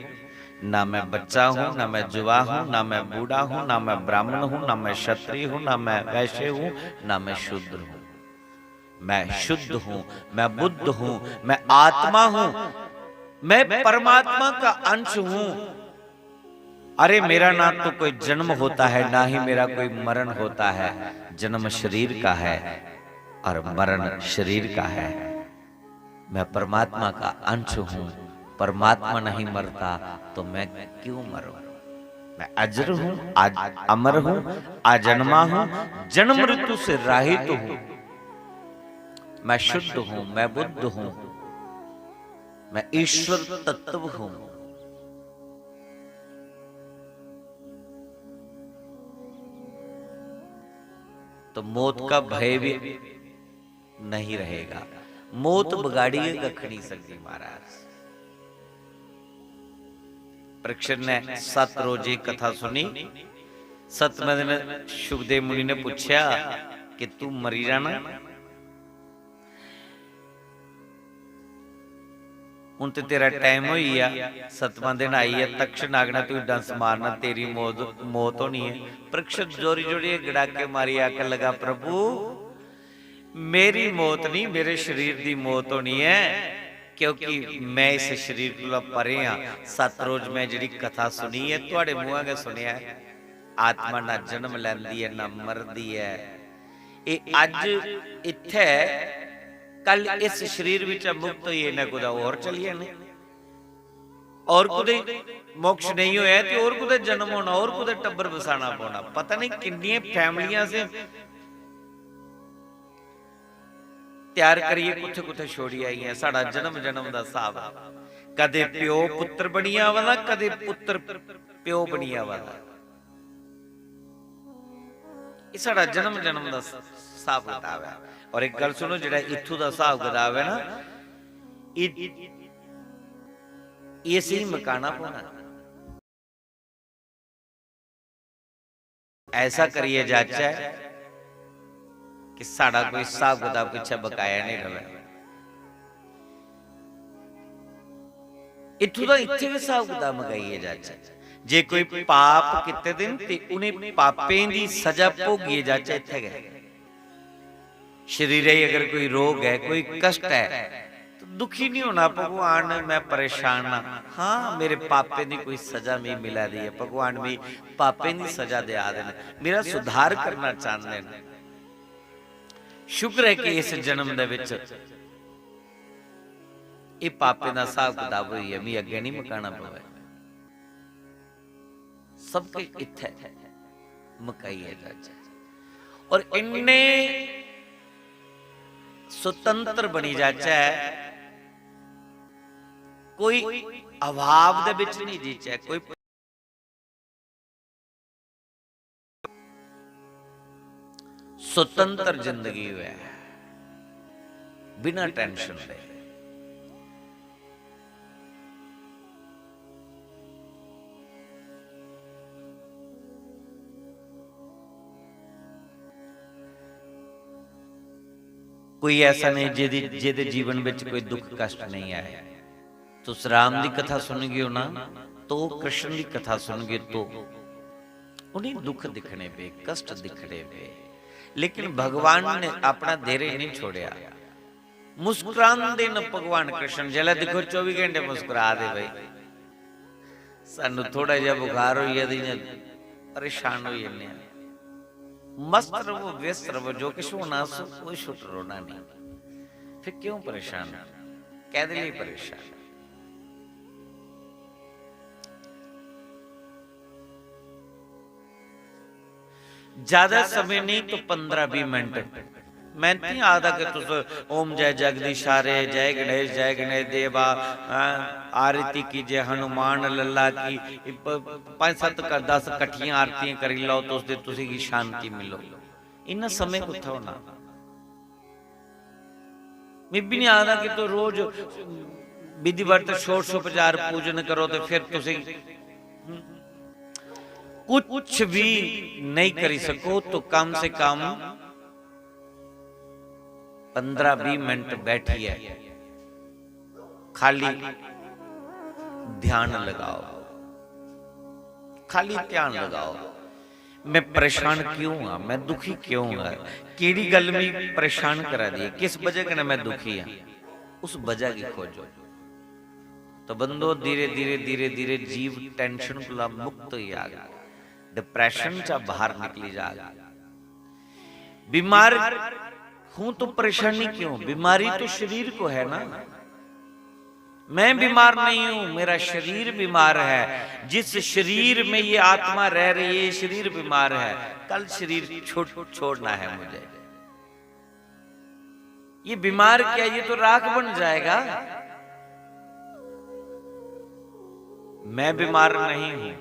ना मैं बच्चा हूं, ना मैं युवा हूं, ना मैं बूढ़ा हूं, ना मैं ब्राह्मण हूं, ना मैं क्षत्रिय हूं, ना मैं वैश्य हूं, ना मैं शूद्र हूं। मैं शुद्ध हूं, मैं बुद्ध हूं, मैं आत्मा हूं, मैं परमात्मा का अंश हूं। अरे मेरा ना तो कोई जन्म होता है, ना ही मेरा कोई मरण होता है। जन्म शरीर का है और मरण शरीर का है। मैं परमात्मा का अंश हूं। परमात्मा नहीं मरता तो मैं क्यों मरूं? मैं अजर हूं, आज अमर हूं, अजन्मा हूं, जन्म मृत्यु से रहित हूं। मैं शुद्ध हूं, मैं बुद्ध हूं, मैं ईश्वर तत्व हूं। तो मौत का भय भी नहीं रहेगा। मौत बगाड़ी कख नहीं सकती महाराज। परीक्षित ने 7 रोजे कथा सुनी। 7वें दिन सुखदेव मुनि ने पूछा कि तू मरी जाना, हूं तो तेरा टाइम हो गया, 7वां दिन आई है, तक्ष नागना तू डंस मारना, तेरी मौत होनी है। परीक्षित जोरी जोरी गिड़ा के मारी आकर लगा, प्रभु मेरी मौत नहीं, मेरे शरीर की मौत होनी है, क्योंकि मैं इस शरीर को परे हाँ। 7 रोज मैं जी कथा सुनी है, थोड़े मुंह के सुनिया है। आत्मा ना जन्म लैंदी है ना मरदी है। ये अज इत्थे कल इस शरीर विच मुक्त होइए ना कुदा और चलिए ने, और कुदे मोक्ष नहीं होया तो और कुदे जन्म होना, और कुदे टब्बर बसाना पौना। पता नहीं कितनी फैमिलियां से तैयार करिए, कुथे कुथे छोड़ी आई है। साडा जन्म जन्म दा हिसाब, कदे प्यो पुत्र बनिया वाला, कदे पुत्र प्यो बनिया वाला। ये साडा जन्म जन्म दा हिसाब किताब है। और एक गल सुनो, जिहड़ा इत्थों दा हिसाब किताब है ना, ये सही मकाना पौना। ऐसा करिए जाचा कि साड़ा कोई हिसाब किताब पीछे बकाया नहीं रहे। इत्थों दा इत्थे भी हिसाब किताब मकाइए जाचा। जे कोई पाप किते दिन ते उन्हें पापें दी सजा भोगिए जाचा। इत्थे गए शरीर अगर कोई रोग है, कोई कष्ट है, तो दुखी नहीं होना। भगवान मैं परेशान ना, हाँ मेरे पापे दी कोई सजा में मिला दी है, भगवान भी पापे दी सजा दिया देना, मेरा सुधार करना चाहते हैं। शुक्र है कि इस जन्म दे विच ये पापे दा हिसाब किताब होई है, मैं अगे नहीं मकाना पवे। सबके इत्थे मकाइए जाचा। और इन्ने स्वतंत्र बनी जाचा है, कोई अभाव दे विच नहीं जीचा, कोई स्वतंत्र जिंदगी है, बिना टेंशन दे। कोई ऐसा नहीं जिहदे जीवन में कोई दुख कष्ट नहीं आया। तो राम की कथा सुन गए हो ना, तो कृष्ण की कथा सुन गए तो उन्हें दुख दिखने पे, कष्ट दिखने पे, लेकिन भगवान ने अपना धैर्य नहीं छोड़िया। मुस्कुराते न भगवान कृष्ण, जला देखो 24 घंटे मुस्कुरा दे भाई। सानू थोड़ा जा बुखार हो जाए, परेशान हो जाने, मस्त रहो, व्यस्त रहो, जो किश होना सो कोई छुट रोना नहीं। फिर क्यों परेशान, कह दे लिए परेशान। ज्यादा समय नहीं तो 15-20 मिनट मैं नहीं आदा कि तुस ओम जय जगदीश हारे, जय गणेश देवा, आरती कीजिए हनुमान लल्ला की, 5-7 का 10 कट्ठियां आरतियां कर लो तो उससे तुसी की शांति मिलो। इन्ना समय कुत्थे होना। मैं भी नहीं आदा कि तो रोज विधिवत षोडशोपचार पूजन करो तो फिर तुसी कुछ भी नहीं करी सको तो कम से कम 15-20 मिनट बैठिए, खाली ध्यान लगाओ, खाली ध्यान लगाओ। मैं परेशान क्यों हाँ, मैं दुखी क्यों हाँ, केड़ी गल में परेशान करा दी, किस वजह कने मैं दुखी हाँ, उस वजह की खोजो। तो बंदो धीरे धीरे धीरे धीरे जीव टेंशन को मुक्त ही आ गया, डिप्रेशन चा बाहर निकली जाएगा। बीमार हूं तो परेशानी क्यों, बीमारी तो शरीर को है ना। मैं बीमार नहीं हूं, मेरा शरीर बीमार है। जिस शरीर में ये आत्मा रह रही है, शरीर बीमार है, कल शरीर छोड़ना है मुझे। ये बीमार क्या, ये तो राख बन जाएगा। मैं बीमार नहीं हूं,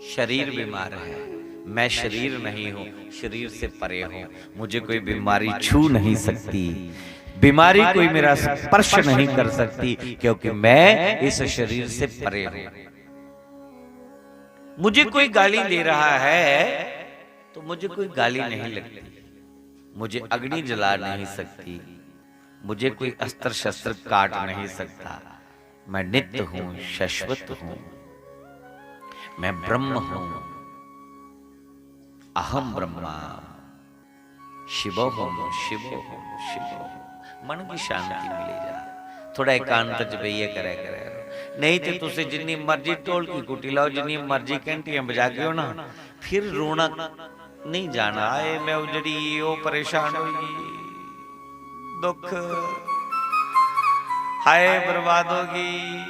शरीर बीमार है। मैं शरीर नहीं हूं, शरीर से परे हूं। मुझे कोई बीमारी छू नहीं सकती, बीमारी कोई मेरा स्पर्श नहीं कर सकती, क्योंकि मैं इस शरीर से परे हूं। मुझे कोई गाली दे रहा है तो मुझे कोई गाली नहीं लगती, मुझे अग्नि जला नहीं सकती, मुझे कोई अस्त्र शस्त्र काट नहीं सकता। मैं नित्य हूं, शाश्वत हूं, मैं ब्रह्म हूं। अहम ब्रह्मा शिवोहम शिवोहम शिवोहम। मन की शांति मिली जा, थोड़ा एकांत च बेइए करे करे। नहीं तो तुसे जिन्नी मर्जी ढोल की कुटी लाओ, जिन्नी मर्जी घंटियां बजा के हो ना, फिर रोना नहीं जाना। आए मैं उजड़ी, ओ परेशान होगी, दुख हाय बर्बाद होगी।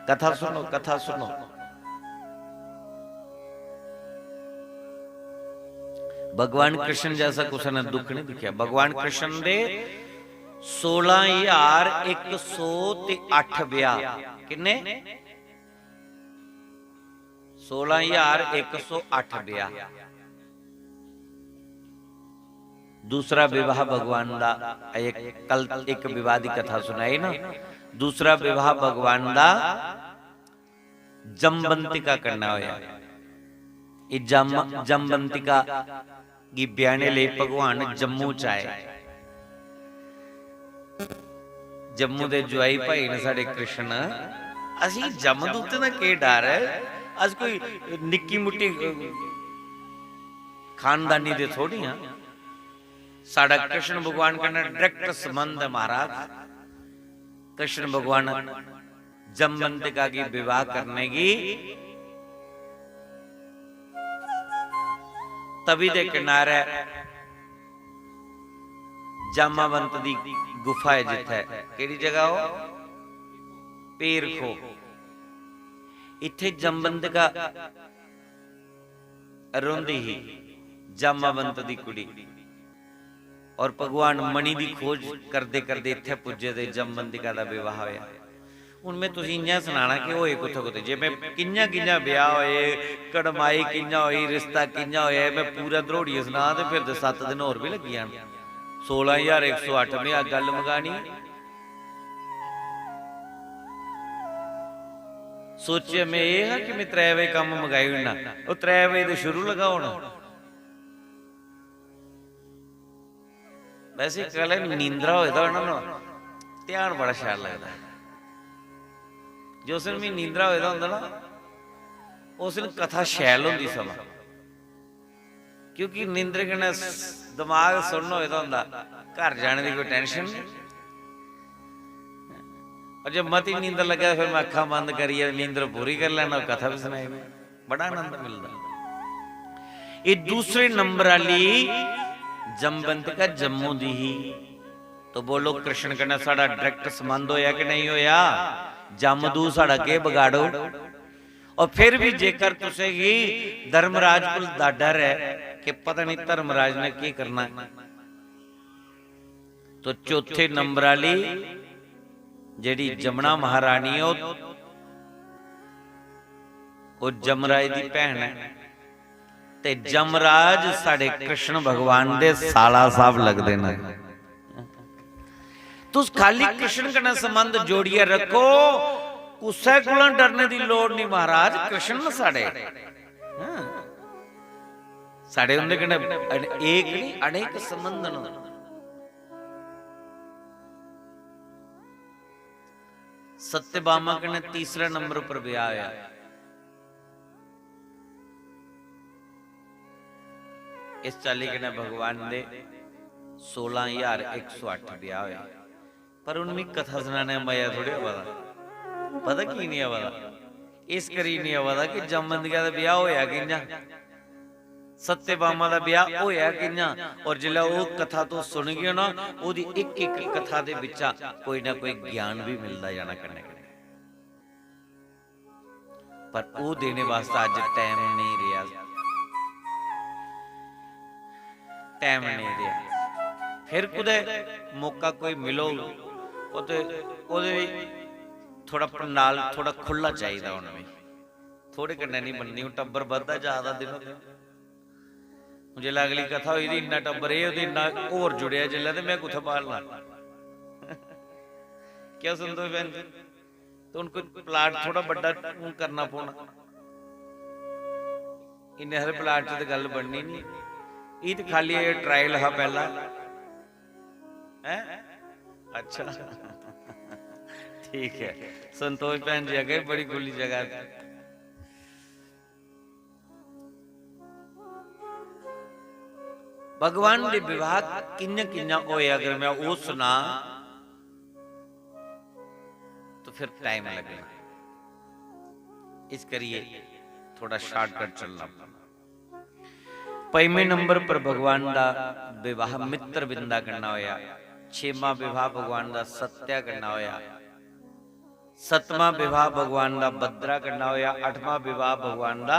कथा सुनो, कथा सुनो। भगवान कृष्ण जैसा कुछ ने दुख नहीं दिखा। भगवान कृष्ण दे 16,108 ब्याह, किन्ने 16,108 ब्याह। दूसरा विवाह भगवान दा कल एक विवाह की कथा सुनाई ना। दूसरा विवाह भगवान दा जमवंतिका करना होया। जमवंतिका की ब्याने ले भगवान जम्मू च आए। जम्मू दे जुआई भाई ने साडे कृष्ण, असी जमदूत ना के डर है, अस कोई निक्की मुट्टी खानदानी दे थोड़ी हां। साडा कृष्ण भगवान कन्नै डायरेक्ट संबंध है महाराज। कृष्ण भगवान जमवंतिका की विवाह करने की तभी दे किनारे जामावंत दी गुफा है, जिथे केड़ी जगह हो, पेर खो। इथे जमवंतिका रोंदी ही, जामावंत दी कुड़ी, और भगवान मणि दी खोज करदे करदे इथे पुजे ते जमवंतिका दा विवाह होया। हुण मैं तुसीं इयां सुनाना कि होए कुत्थों कुत्थे, जे मैं किंजा किंजा ब्याह होए, कड़माई किंजा होई, रिश्ता किंजा होया, मैं पूरा द्रोड़िए सुना ते फिर ते 7 दिन होर भी लगी जाण। 16,108 में आ गल मगानी। सोचे मैं ये है कि मैं 3 बजे काम मगाई होना, वो 3 बजे तो शुरू लगा होना। वैसे कल नींद्रा होता ना ध्यान बड़ा शैल लगता है। जिस दिन भी नींद्रा होता ना, उस दिन कथा शैल होती समा, क्योंकि नींद्र कन्नै दिमाग सुन्न होता, घर जाने की कोई टेंशन नहीं। और जब मती नींदर लगे फिर मैं अखा बंद करिए नींदर पूरी कर लेना, कथा भी सुनाई, बड़ा आनंद मिलता। ये दूसरे नंबर वाली जमवंतिका जम्मू दी ही। तो बोलो कृष्ण कन्नै साडा डायरेक्ट संबंध होया कि नहीं होया? जमदू साडा के बगाड़ो। और फिर भी जेकर तुसे ही धर्मराज को दा डर है कि पता नहीं धर्मराज ने की करना, तो चौथे नंबर वाली जेड़ी जमुना महारानी हो, वो जमराज दी भैन है। ते जमराज साडे कृष्ण भगवान दे साला साहब लगदे ने। तुस खाली कृष्ण कन्नै संबंध जोड़िए रखो, कुसै कोलों डरने की लोड़ नहीं महाराज। कृष्ण साडे साडे उनदे कन्नै एक नहीं अनेक संबंध न। सत्यभामा कन्नै तीसरा नंबर पर ब्याह होया। इस चाली कने भगवान दे 16,108 ब्याह होए, पर उनमें कथा सुनाने मजा थोड़ी आवा, पता की नहीं आवा, इस करी नहीं आवा कि जमबंदियां दा ब्याह होया कि'यां, सत्यभामा दा ब्याह होया कि'यां, और जिल्लै वो कथा तो सुन गए ना, ओदी एक एक कथा दे विचा कोई ना कोई ज्ञान भी मिलता जाना कन्नै कन्नै, पर वो देने वास्ते अज टाइम नहीं रहा, टाइम नहीं रहा। फिर कुदै मौका कोई मिलो थोड़ा पंडाल थोड़ा खुला चाहिए, उनमें थोड़े कन्नै नहीं बननी, हूँ टब्बर बधदा जादा दिनों दिन, जिसलै अगली कथा हुई थी इन्ना टब्बर इन्ना होर जुड़िया जिसलै, तो मैं कुत्थै पालना क्या सुनते भैन जी, तो उनको प्लाट थोड़ा बड़ा करना पौना, इन्ने हर प्लाट च तो गल बननी नहीं, ये तो खाली ट्रायल हा पहला है। अच्छा ठीक है, संतोष भैन जी अगे बड़ी खुली जगह, भगवान के विवाह किन्ना किन्ना होए अगर मैं वो सुना तो फिर टाइम लगेगा, इस करिए थोड़ा शॉर्टकट चलना। पंजवें नंबर पर भगवान का विवाह मित्र बिंदा करना होया, छेवां विवाह भगवान का सत्या करना होया, सतवां विवाह भगवान का बद्रा करना होया, अठवां विवाह भगवान का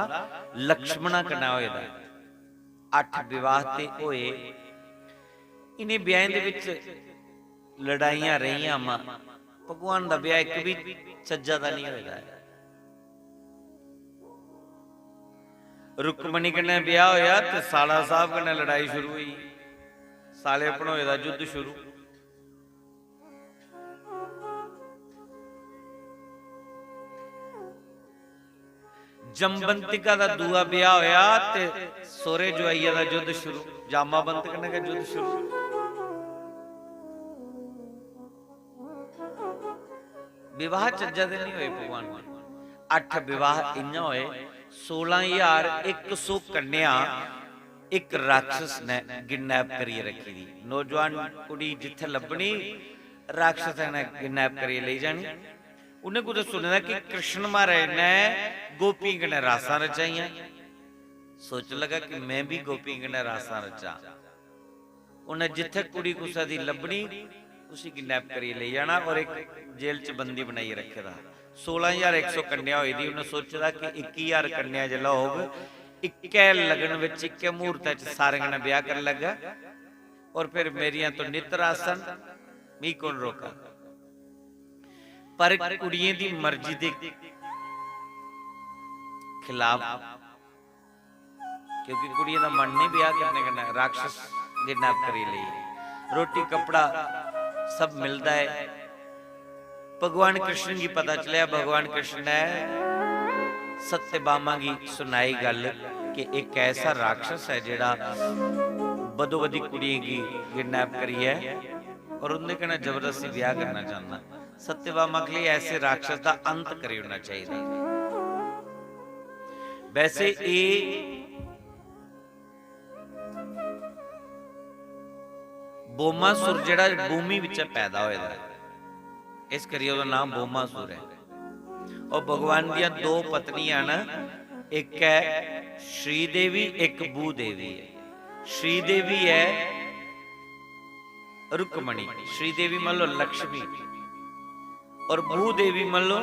लक्ष्मणा करना होया, 8 विवाह ते होए। इन्हें ब्याह दे विच लड़ाइयां रहियां, मां भगवान का ब्याह एक भी सज्जा दा नहीं होया। रुक्मणी कन्नै ब्याह होया ते साला साहब कन्नै लड़ाई शुरू हुई, साले भणोए दा युद्ध शुरू। जमबंतिका दा दूआ ब्याह होया ते सोरे जुआइया दा युद्ध शुरू, जामाबंत कन्नै का युद्ध शुरू। विवाह चज्जा दे नहीं होए भगवान, 8 विवाह इयां होए, 16,100 कन्या एक राक्षस ने किडनैप करिए रखी दी। नौजवान कुड़ी जिथे लभनी राक्षस ने किडनैप करिए ले जानी। उन्हें कुछ सुनना कि कृष्ण महाराज ने गोपी कन्नै रासां रचाइयां, सोच लगा कि मैं भी गोपी कन्नै रासां रचा। उन्हें जिथे कुड़ी कुसा दी लभनी उसी किडनैप करिए ले जाना और एक जेल च बंदी बनाई रखे दा। 16,100 कन्या हुई थी। उन्हें सोचा कि 21,000 कन्या जिला होग, इक्के लगन विच इक्के मुहूर्त च सारे ने ब्याह कर लगा और फिर मेरिया तो नित रासन मी कौन रोका। पर कुड़ियों की मर्जी के खिलाफ, क्योंकि कुड़ियों का मन नहीं ब्याह करने कन्नै, राक्षस किडनैप करी ली। रोटी कपड़ा सब मिलता है। भगवान कृष्ण की पता चलिया, भगवान कृष्ण ने सत्यभामा की सुनाई गल कि एक ऐसा राक्षस है जिहड़ा बदोबदी कुड़ियों की किडनैप करी है और उनके कन्नै जबरदस्ती ब्याह करना चाहता। सत्यभामा के लिए ऐसे राक्षस का अंत करे होना चाहिए। वैसे ये बोमासुर जिहड़ा भूमि विच पैदा होया, इस करिए उसका नाम बोमासुर है। और भगवान दियां 2 पत्नियां न, एक है श्रीदेवी एक भूदेवी है। श्रीदेवी है रुक्मणी, श्रीदेवी मान लो लक्ष्मी और भूदेवी मान लो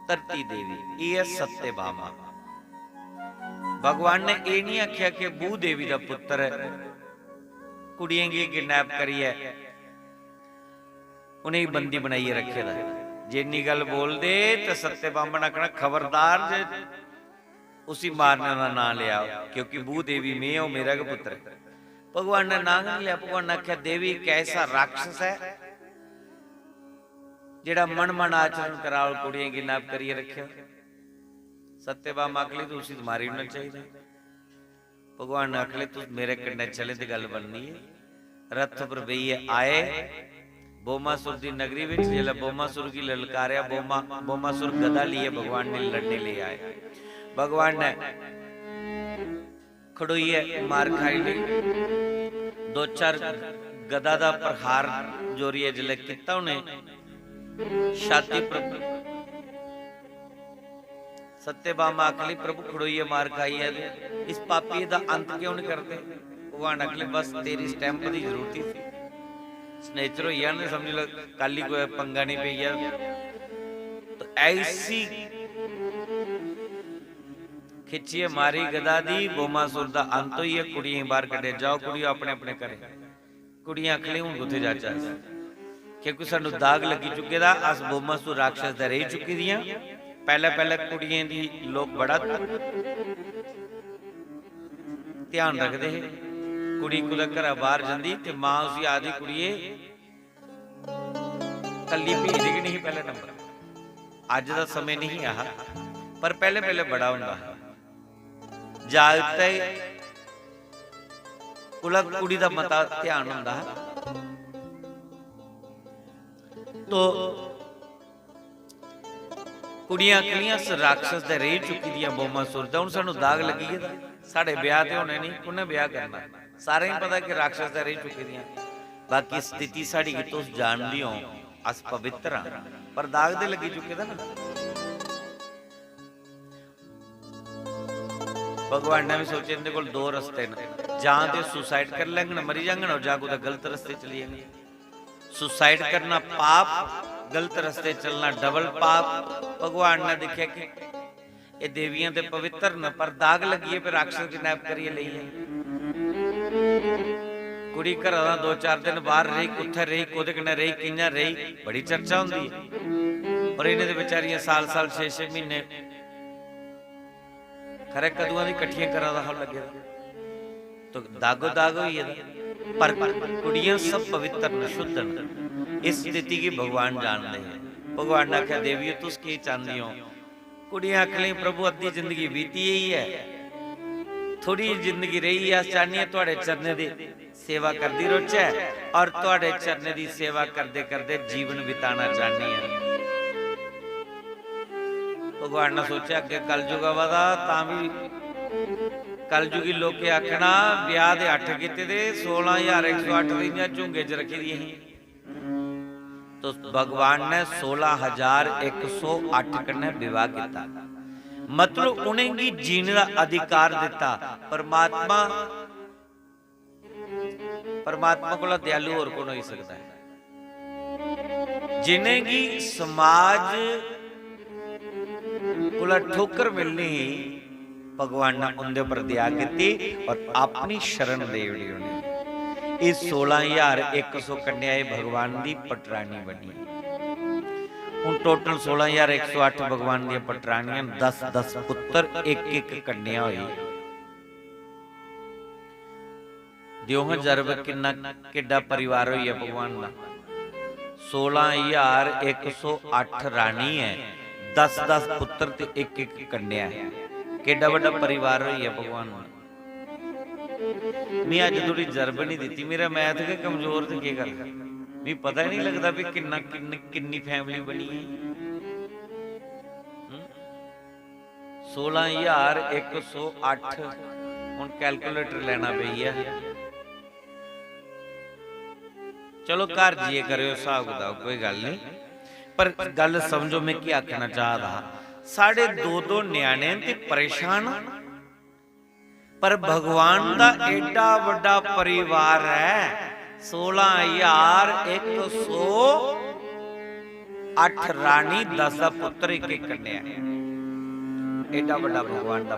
धरती देवी, ये है सत्यभामा। भगवान ने ये नहीं आख्या कि भूदेवी का पुत्र है कुड़ियां की किडनैप करिए उन्हें बंदी बनाइए रखे दा। जिन्नी गल बोल दे तो सत्यभामा ने आखना खबरदार जे उसी मारने का नाम लिया, क्योंकि भूदेवी में हो मेरा का पुत्र है। भगवान ने नाम नहीं लिया। भगवान ने आख्या देवी एक ऐसा राक्षस है जिहड़ा मन मन आचरण करा कुड़ियां किडनैप करिए रखे। सत्यभामा आखली तो उसी मारी होना चाहिए। भगवान ने आखले तू मेरे कन्नै चले तो गल बननी है। रथ पर बेइये आए बोमासुर की नगरी में। जिसले बोमासुर की ललकारिया, बोमासुर गदा लिए भगवान ने लड़ने ले आए। भगवान ने खड़ोई है मार खाई ली, दो चार गदा दा प्रहार जोरी है जिले किता उन्हें छाती पर सत्यभामा आखली प्रभु खड़ोई है मार खाई है, इस पापी दा अंत क्यों नहीं करते? भगवान आखले बस तेरी स्टैंप की जरूरत ही थी, स्नेचर हो यार ने समझ लो काली कोई पंगा नहीं पई है। तो ऐसी खिचिए मारी गदा दी, बोमासुर दा अंत होई है, कुड़ियां बाहर कढे, जाओ कुड़ियों अपने अपने घरे। कुड़ियां आखली हुण उत्थे जा चल, क्योंकि सानू दाग लगी चुके दा, अस बोमासुर राक्षस दा रही चुकी दियां। पहले पहले कुड़ियां दी लोग बड़ा ध्यान रखते हैं, कुड़ी कुल घर बाहर जाती ते मां उसी आदि कुड़िए कली भेजदी कि नहीं पहले नंबर, अज दा समय नहीं आह, पर पहले पहले बड़ा हुंदा जागते कुल कुड़ी दा मता ध्यान हुंदा। तो कुड़ियां कलियां राक्षस दे रह चुकी दियां बोमासुर दा, हुण सानू दाग लगी है, साडे ब्याह ते होने नहीं, कुने ब्याह करना, सारे ही पता कि राक्षस दे रह चुकी दियां। बाकी स्थिति साड़ी की तुस जानदी हो, अस पवित्र हां, पर दाग दे लगी चुके दा ना। भगवान ने भी सोचे इनके कोल दो रस्ते ने, जां ते सुसाइड कर लेंगे मरी जांगन, और जां कुछ गलत रस्ते चली जाएंगे। सुसाइड करना पाप, गलत रस्ते चलना डबल पाप। भगवान ने देखा कि ये देवियां ते पवित्र न, पर दाग लगी है, फिर राक्षस किडनैप करिए ले कुड़ी घर दा 2-4 दिन बाहर रही, कुत्थे रही, कोदे कन्नै रही, कियां रही, बड़ी चर्चा हुंदी है। और इन्हें बेचारियां साल 6-6 महीने खरे कदुआं दी कट्ठियां करा दा लगे, तो दागो दाग होई है। पर कुड़ियां सब पवित्र न, शुद्ध न, इस स्थिति की भगवान जानते हैं। भगवान ने आख्या देवियों तुस की चाहती हो? कुड़ियां आखली प्रभु अद्धी जिंदगी बीती ही है, थोड़ी जिंदगी रही है, चाहनी है तुहाडे चरणे दी सेवा करती रोचे, और तुहाडे चरणे दी सेवा करते करते जीवन बिताना चाहनी है। भगवान ने सोचा अगे कलयुग आवा तां भी कलयुगी लोग आखना ब्याह दे 8 कीते दे 16,108 दी झुंगे च रखी दी ही। तो भगवान ने 16,108 कन्ने विवाह किया, मतलब उन्हें की जीने का अधिकार दिता। परमात्मा परमात्मा को दयालु और कौन हो सकता है? जिन्हें की समाज को ठोकर मिलनी, भगवान ने उनके पर दया की और अपनी शरण दे दी। इस 16,100 कन्याएं भगवान की पटरानी बनी। हुण टोटल 16,108 भगवान दी पटरानियां, 10-10 पुत्र, 1-1 कन्या हुई। दिओ जरब किन्ना किड्डा परिवार होई है भगवान दा। 16,108 रानी है, 10-10 पुत्र ते 1-1 कन्या है। केडा बड़ा परिवार होई है भगवान दा। मैं अज थोड़ी जरब नहीं दी, मेरा मैथ के कमजोर थे की गल, मैं पता ही नहीं लगता भी किन्नी फैमिली बनी है। 16,108 हुण कैलकुलेटर लेना पई है। चलो घर जीए करो हिसाब किताब, कोई गल नहीं, पर गल समझो मैं क्या आखना चाहता। साढ़े 2-2 न्याणे ते परेशान, पर भगवान का एडा बड़ा परिवार है। 16,108 रानी, 10 पुत्र, 1-1 कन्या, एडा बड़ा भगवान का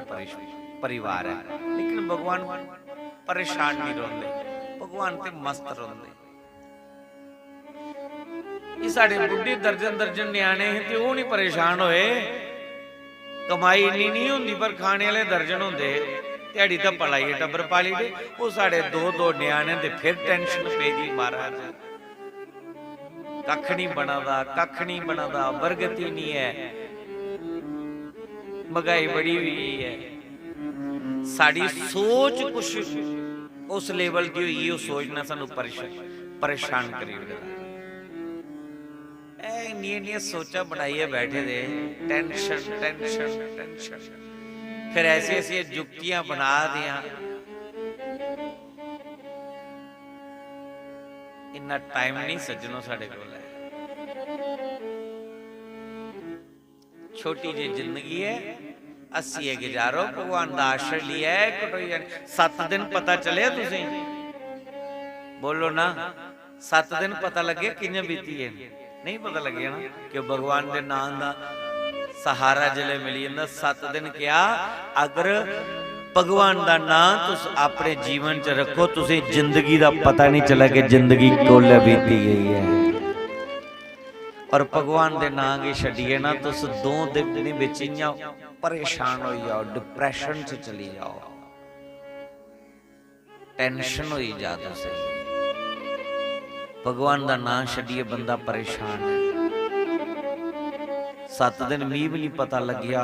परिवार है। लेकिन भगवान परेशान नहीं रोंदे, भगवान ते मस्त रोंदे। ये साढ़े बुढ़े दर्जन न्याणे हैं ते वो नहीं परेशान होए। कमाई इन्नी नहीं होंदी, पर खाने वाले दर्जन होंदे, दिहाड़ी तो पलाई टब्बर पाली दे। वो साढ़े 2-2 न्याणे ते फिर टेंशन पेदी महाराज, कख नहीं बनादा, बरगति नहीं है, महंगाई बड़ी हुई है। साड़ी सोच कुछ उस लेवल की हुई, वो सोचना सानू परेशान करी। इन्नी सोचा बनाइए बैठे दे, टेंशन। फिर ऐसी ऐसी जुक्तियां बना दिया, इन्ना टाइम नहीं सज्जनों साढ़े कोल है। छोटी जी जिंदगी है, 80 गुजारो, भगवान का आश्रय लिया है, कटोई 7 दिन पता चले तुसी बोलो ना, 7 दिन पता लगे किंज बीती है, नहीं पता लगे ना, कि भगवान के नाम का सहारा जिले मिली जाता। 7 दिन क्या, अगर भगवान का नाम तुस अपने जीवन च रखो, तुसी जिंदगी का पता नहीं चला कि जिंदगी कोले बीती गई है। और भगवान के नाम की छड़िए ना, तुस 2 दिन विच इयां परेशान हो जाओ, डिप्रैशन च चली जाओ, टेंशन हो जा। तुसी भगवान का नाम छड़िए, बंदा परेशान है। 7 दिन मीह भी नहीं पता लग्या,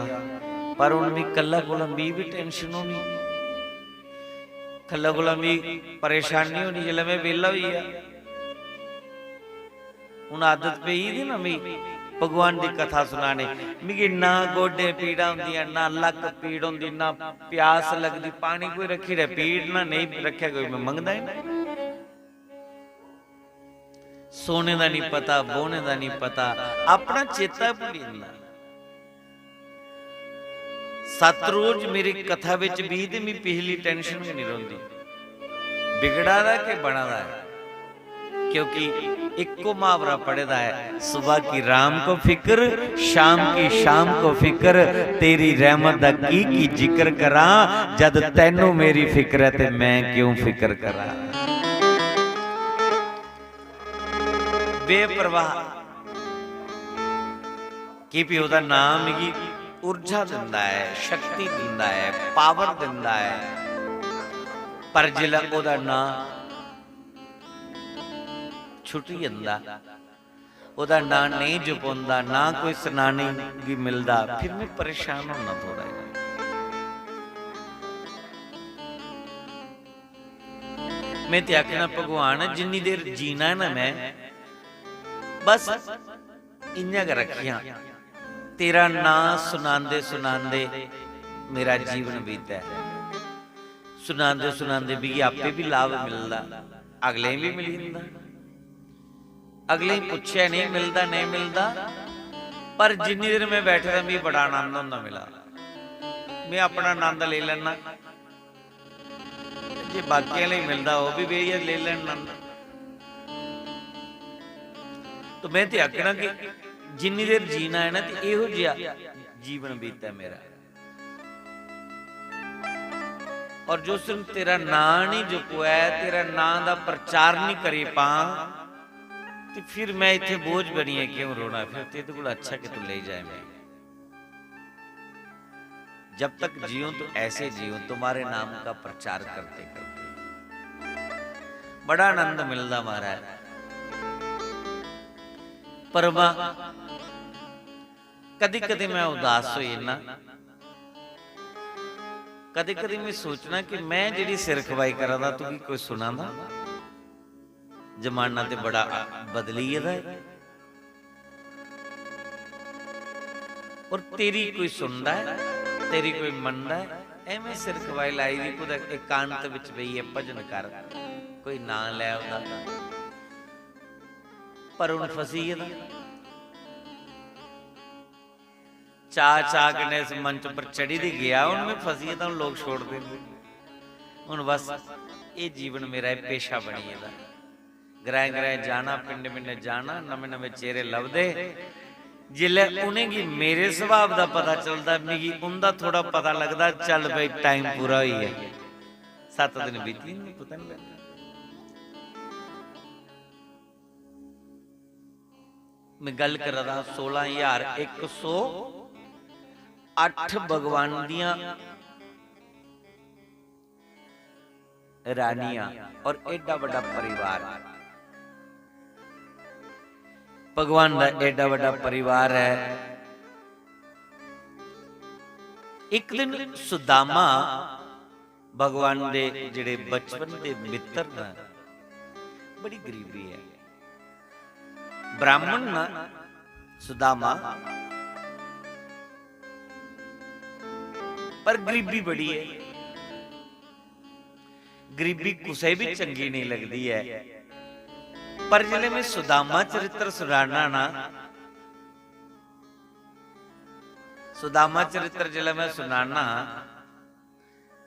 पर हुण भी कल्ला कोला मीह भी टेंशन होनी, कल्ला कोला मीह परेशानी होनी, जिसलै मैं वेला होई आ। हुण आदत पई दी ना मीह भगवान की कथा सुनाने, मिगी ना गोडे पीड़ा होंदियां, ना लक पीड़ होंदी, ना प्यास लगदी, पानी कोई रखी रहे पीड़ ना नहीं रखे कोई, मैं मंगदा ही नहीं। सोने का नहीं पता, बोने का नहीं पता, अपना चेता भुली जांदा। 7 रोज मेरी कथा विच बीत मी पिछली टेंशन भी नहीं रोंदी, बिगड़ा दा के बना दा है, क्योंकि इको मुहावरा पढ़ेदा है, सुबह की राम को फिक्र, शाम की शाम को फिक्र, तेरी रहमत दा की जिक्र करा, जद तैनू मेरी फिक्र है ते मैं क्यों फिक्र करा। बेपरवाह कि भी ओदा नाम मिगी ऊर्जा दिंदा है, शक्ति दिंदा है, पावर दिंदा है, पर जिला ओदा नाम छुट जांदा, ओदा नाम नहीं जपौंदा, ना कोई सनाने भी मिलदा, फिर मैं परेशान होना थोड़ा है। मैं ते आखना भगवान जिन्नी देर जीना ना मैं बस इन्ना कर रखिया, तेरा नाम सुनांदे सुनांदे मेरा जीवन बीता है। सुनांदे सुनांदे भी आपे भी लाभ मिलता, अगले भी मिल जाता, अगले ही पूछे नहीं मिलता नहीं मिलता, पर जिन्नी देर मैं बैठे था भी बड़ा आनंद होंदा मिला, मैं अपना आनंद ले लेना, जे बाकी वाले मिलता वो भी बेइज्जत ले लेना। तो मैं तो आखना कि जिन्नी देर जीना है ना, तो इहो जिहा जीवन बीता मेरा। और जो सिर्फ तेरा नाम नहीं जुपया है, तेरा नाम का प्रचार नहीं करी पा, तो फिर मैं इत्थे बोझ बनी है, क्यों रोना, फिर तेरे को अच्छा कि तू ले जाए। मैं जब तक जियो तो ऐसे जियो, तुम्हारे नाम का प्रचार करते करते बड़ा आनंद मिलता महाराज। पर कदी कदी मैं उदास होई ना, कदी कदी मैं सोचना कि मैं जिहड़ी सिर खवाई करा दा, तू की कोई सुना दा, जमाना ते बड़ा बदली है, और तेरी कोई सुनदा है, तेरी कोई मनदा है, एवें सिर खवाई लाई दी, कुछ एकांत विच बईए भजन कर, कोई ना लै उदा, पर हुण फसी है चाह के इस मंच पर चढ़ी दी गया, हुण मैं फसी तो लोग छोड़ देंगे। हुण बस ये जीवन मेरा पेशा बनी है, ग्रह ग्रह जाना, पिंड पिंड जाना, नवे नवे चेहरे लभदे, जिले उन्हें की मेरे स्वभाव का पता चलता, मिगी उनका थोड़ा पता लगता, चल भाई टाइम पूरा ही है, 7 दिन बीती नहीं पता नहीं लगता। मैं गल कर रहा 16,108 भगवान दियां रानियां और एडा बड़ा परिवार, भगवान का एडा बड़ा परिवार है। एक दिन सुदामा भगवान दे जिहड़े बचपन दे मित्र ना, बड़ी गरीबी है, ब्राह्मण ना सुदामा, पर गरीबी बड़ी है, गरीबी कुसे भी चंगी नहीं लगती है। पर जिले में सुदामा चरित्र सुनाना ना, सुदामा चरित्र जिले में सुनाना,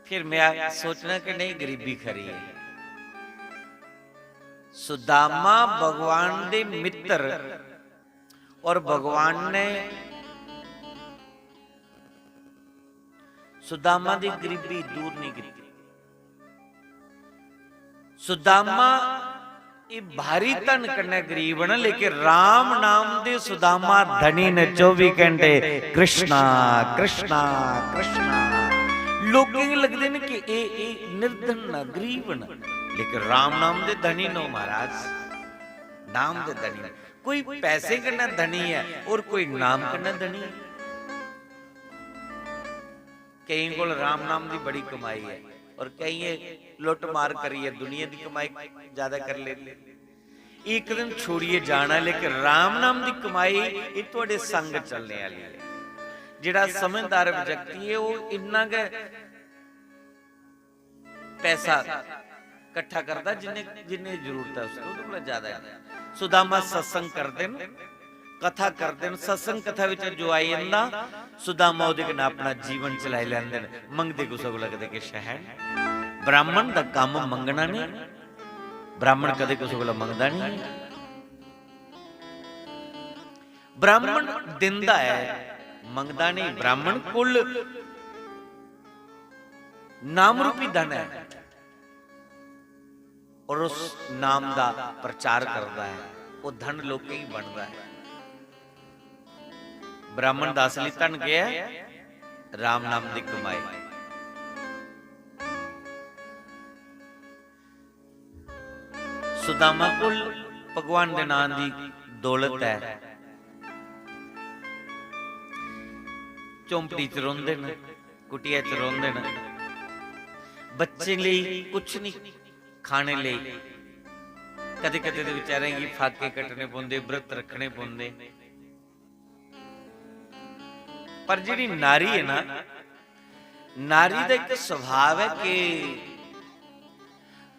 फिर मैं सोचना कि नहीं गरीबी खरी है। सुदामा भगवान दे मित्र और भगवान ने सुदामा दी गरीबी दूर नहीं की। सुदामा ये भारी तन कन्ने गरीब न, लेकिन राम नाम दे सुदामा धनी ने 24 घंटे कृष्णा कृष्णा कृष्णा। लोग लगते हैं कि ए निर्धन न गरीब न, लेकिन राम नाम दे धनी नो महाराज, नाम दे धनी। कोई पैसे करना धनी है और कोई नाम करना धनी है। कई को राम नाम की बड़ी कमाई है और कई लुट मार करी है, दुनिया की कमाई ज्यादा कर लेते। एक दिन छोड़िए जाना, लेकिन राम नाम की कमाई ये थोड़े संग चलने वाली है। जिहड़ा समझदार व्यक्ति है वो इन्ना के पैसा इकट्ठा करता जिन्हें जिन्हें जरूरत है उसको, तो ज्यादा है। सुदामा सत्संग करते हैं, कथा करते हैं, सत्संग कथा विच जो आई जंदा सुदामा उहदे कन्नै अपना जीवन चलाई लैंदे ने। मंगदे कुछ लगदे कि शहर ब्राह्मण दा काम मंगना नहीं, ब्राह्मण कदे कुछ कोला मंगदा नहीं। ब्राह्मण दिंदा है, मंगदा नहीं। ब्राह्मण कुल नाम रूपी धन है और उस नाम दा प्रचार करता है, वो धन लोके ही बनता है। ब्राह्मण दा असली धन क्या है? राम नाम दी कमाई। सुदामा कोल भगवान दे नाम दी दौलत है। झोंपड़ी च रोंदे न, कुटिया च रोंदे न, बच्चे लिए कुछ नहीं, खाने लिए कदे कदे दे बेचारे की फाके कटने पौंदे, व्रत रखने पौंदे। पर जिहड़ी नारी है ना, नारी का एक स्वभाव है कि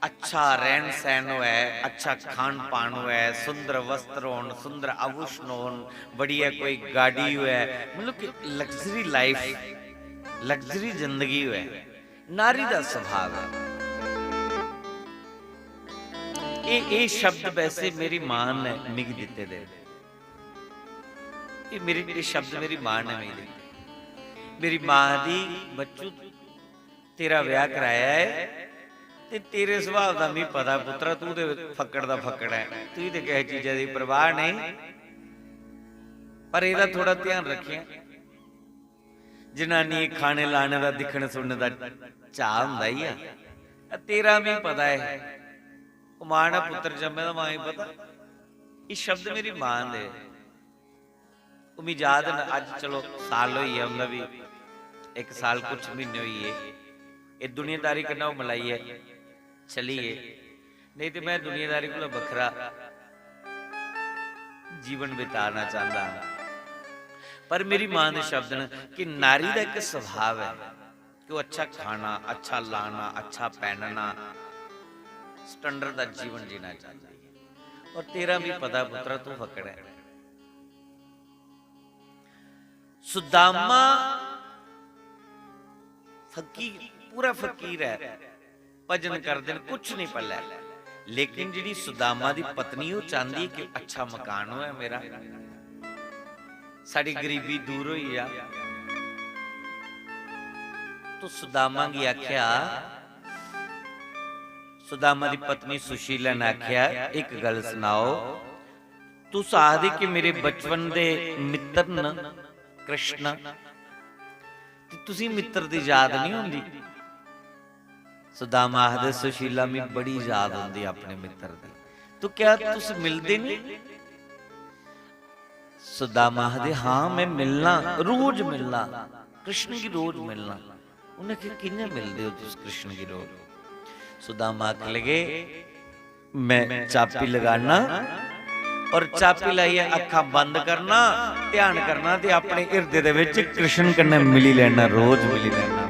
अच्छा रहन सहन है, अच्छा खान पान है, सुंदर वस्त्र हो, सुंदर आभूषण हो, बढ़िया कोई गाड़ी है, मतलब कि लग्जरी लाइफ, लग्जरी जिंदगी है। नारी का स्वभाव है। ये शब्द वैसे मेरी मां ने मिग दिते दे, ये शब्द मेरी मां ने मिग दिते। मेरी मां दी बच्चू तेरा व्याह कराया है ते तेरे सुभाव का मी पता पुत्रा, तू तो फक्कड़ दा फक्कड़ है, तू तो किसी चीज़ों की परवाह नहीं। पर ਇਹਦਾ थोड़ा ध्यान रखिया, जनानी खाने लाने का दिखने सुनने का चाह हुंदा ही आ। तेरा भी पता है, मां ने पुत्र जम्मे दा मां ही पता। ये शब्द मेरी मां दे उम्मीद अज चलो साल हुई है, उनका भी 1 साल कुछ महीने हुई है। ये दुनियादारी करना वो मलाई है, चलिए, नहीं तो मैं दुनियादारी को बखरा जीवन बिताना चाहता। पर मेरी मां ने शब्द ने कि नारी का एक स्वभाव है कि वो अच्छा खाना, अच्छा लाना, अच्छा पहनना, स्टैंडर्ड का जीवन जीना चाहती है। और तेरा भी पता पुत्रा, तू फकड़ है। सुदामा फकीर, पूरा फकीर है, भजन करते कुछ नहीं पल्ले, लेकिन जी सुदामा की पत्नी वो चाहती है कि अच्छा मकान हो मेरा, साड़ी गरीबी दूर हुई आ। तो सुदामा की आख्या, सुदामा की पत्नी सुशीला ने आख्या एक गल सुनाओ, तू आखदी कि मेरे बचपन दे मित्र न कृष्ण, तुसी मित्र दी याद नहीं होंदी? सुदामा आखदे सुशीला में बड़ी याद होंदी अपने मित्र दी, तो क्या तुस मिलदे नहीं? सुदामा आखदे हाँ मैं मिलना, रोज मिलना, कृष्ण की रोज मिलना। उन्हें किन्ने मिलदे हो तुस कृष्ण की रोज? सुदामा आख लगे मैं चापी लगाना और चापी लाइए अखा बंद करना, ध्यान करना ते अपने हिरदे दे विच कृष्ण कन्ने मिली लेना, रोज मिली लेना।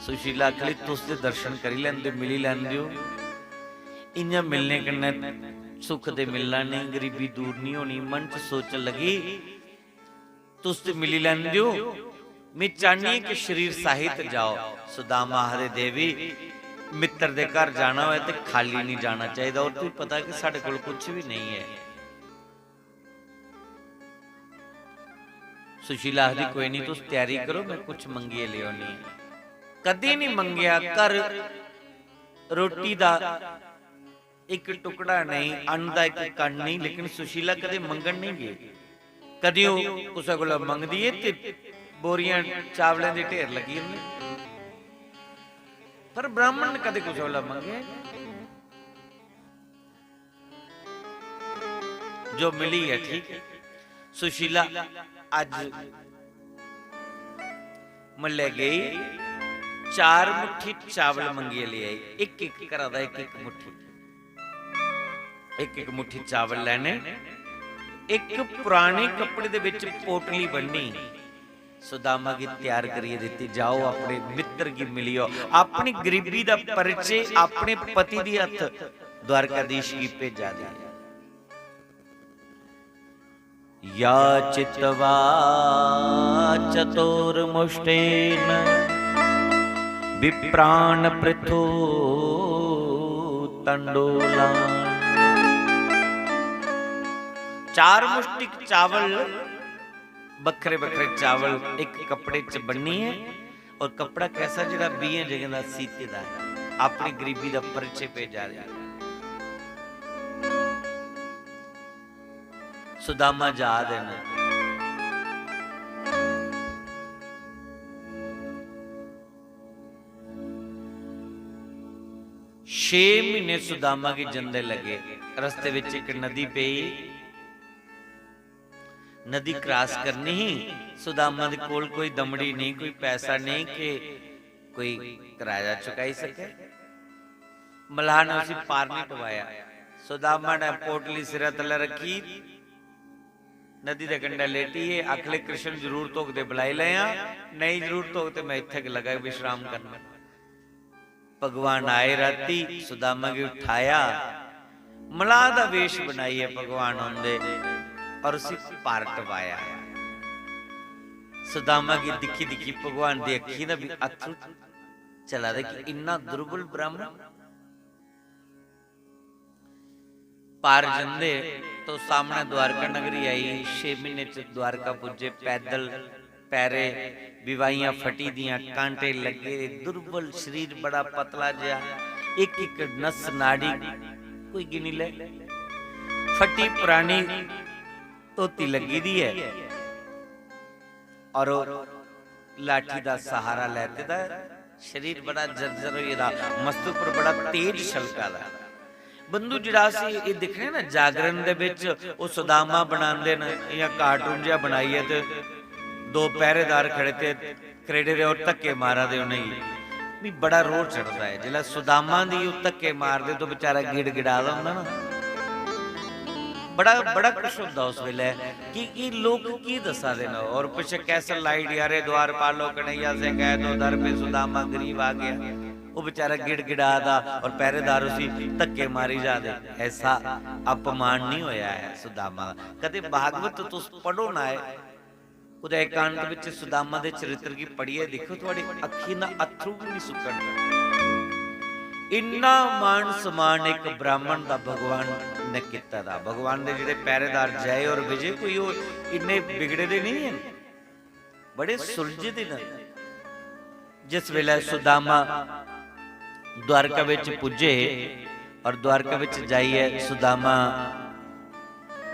सुशीला आखली तुस ते दर्शन करी लैंदे मिली लैंदे हो, इयां मिलने कन्नै सुख दे मिलना नहीं, गरीबी दूर नहीं होनी। मन च सोच लगी तुस ते मिली लैंदे हो, मैं चाहनी कि शरीर साहित जाओ। सुदामा हरे देवी मित्र दे घर जाना होए तो खाली नहीं जाना चाहिए, और तुझे पता कि साढ़े कोल कुछ भी नहीं है। सुशीला आखदी कोई नहीं तुस तैयारी करो, मैं कुछ मंगिए ले आनी। कदे नहीं मंगया, कर रोटी दा एक टुकड़ा नहीं, अन्न दा एक कण नहीं, लेकिन सुशीला कदे मंगण नहीं गए। कदे कुसै कोला मंगदी है ते बोरियां चावलें दे ढेर लगी होंदे, पर ब्राह्मण ने कदे कुसै कोला मंगे। जो मिली है ठीक है। सुशीला अज मल्ले गई, 4 मुट्ठी चावल मंगिए ले आई, एक एक करा दा एक एक मुट्ठी, एक एक मुट्ठी चावल लेने। एक पुराने कपड़े दे विच पोटली बन्नी, सुदामा की तैयार करिए देती, जाओ अपने मित्र की मिलियो, अपनी गरीबी दा परिचय अपने पति दी हथ द्वारकाधीश की भेजा दी। या चितवा चतुर्मुष्टेन विप्राण पृथु तंडोला। 4 मुष्टिक चावल, बखरे बखरे चावल एक कपड़े च बन्नी है, और कपड़ा कैसा जिहड़ा 20 जगह दा सीते दा है, अपनी गरीबी दा परिचय भेजा रहा। सुदामा जा देना, 6 महीने सुदामा के जंदे लगे। रस्ते विच एक नदी पे, नदी क्रॉस करनी ही, सुदामा दे कोल कोई दमड़ी नहीं, कोई पैसा नहीं कि कोई किराया चुकाई सके। मलाह ने उसी पार नहीं टवाया। सुदामा ने पोटली सिरा तले रखी, नदी दे कंढे लेटी है, आखले कृष्ण जरूर धोख दे बुलाई लिया, नहीं जरूर धोख ते मैं इत्थे लगा विश्राम करना। भगवान आए राती, सुदामा की उठाया, मलाह दा वेश बनाई है भगवान होंदे, और उसी पार टवाया। सुदामा की दिखी दिखी भगवान दी अखी दा भी अथरू चला दे कि इन्ना दुर्बल ब्राह्मण। पार जंदे तो सामने द्वारका नगरी आई। 6 महीने च द्वारका पुजे, पैदल पैरे, विवाहियां फटी दियां, कांटे लगे, दुर्बल शरीर बड़ा पतला जिहा, एक एक नस नाड़ी कोई गिनी ले, फटी पुरानी धोती लगी दी है, और लाठी दा सहारा लेते दा, शरीर बड़ा जर्जर होइदा, मस्तक पर बड़ा तेज छलका दा। बंधु जिहड़ा सी ये दिखने ना जागरण दे विच ओ सुदामा बनांदे ने, या कार्टून जिहा बनाई है ते 2 पहरेदार खड़े थे करेडे दे और धक्के मारा दे उन्हें भी बड़ा रोह चढ़ता है। जिला सुदामा दी धक्के मार दे तो बेचारा गिड़गिड़ा हुंदा ना, बड़ा बड़ा कुछ होंदा उस वेले कि ये लोग की दसा देना। और पीछे कैसल लाइट यारे द्वार पालो कन्हैया से कह दो दर पे सुदामा गरीब आ गया, वो बेचारा गिड़गिड़ा दा और पहरेदार उसी धक्के मारी जा दे। ऐसा अपमान नहीं होया है सुदामा दा। कदे भागवत तो तुस पढ़ो ना है, उदे एकांत विच सुदामा दे चरित्र की पढ़िए देखो, तुहाडी अखी ना अथरू भी नहीं सुकण। इन्ना मान समान एक ब्राह्मण दा भगवान ने किता दा। भगवान दे जिहड़े पहरेदार जय और विजय कोई वो इन्ने बिगड़े दे नहीं हैं, बड़े सुलझे दे ने। जिस वेले सुदामा द्वारका विच पुजे और द्वारका विच जाइए, सुदामा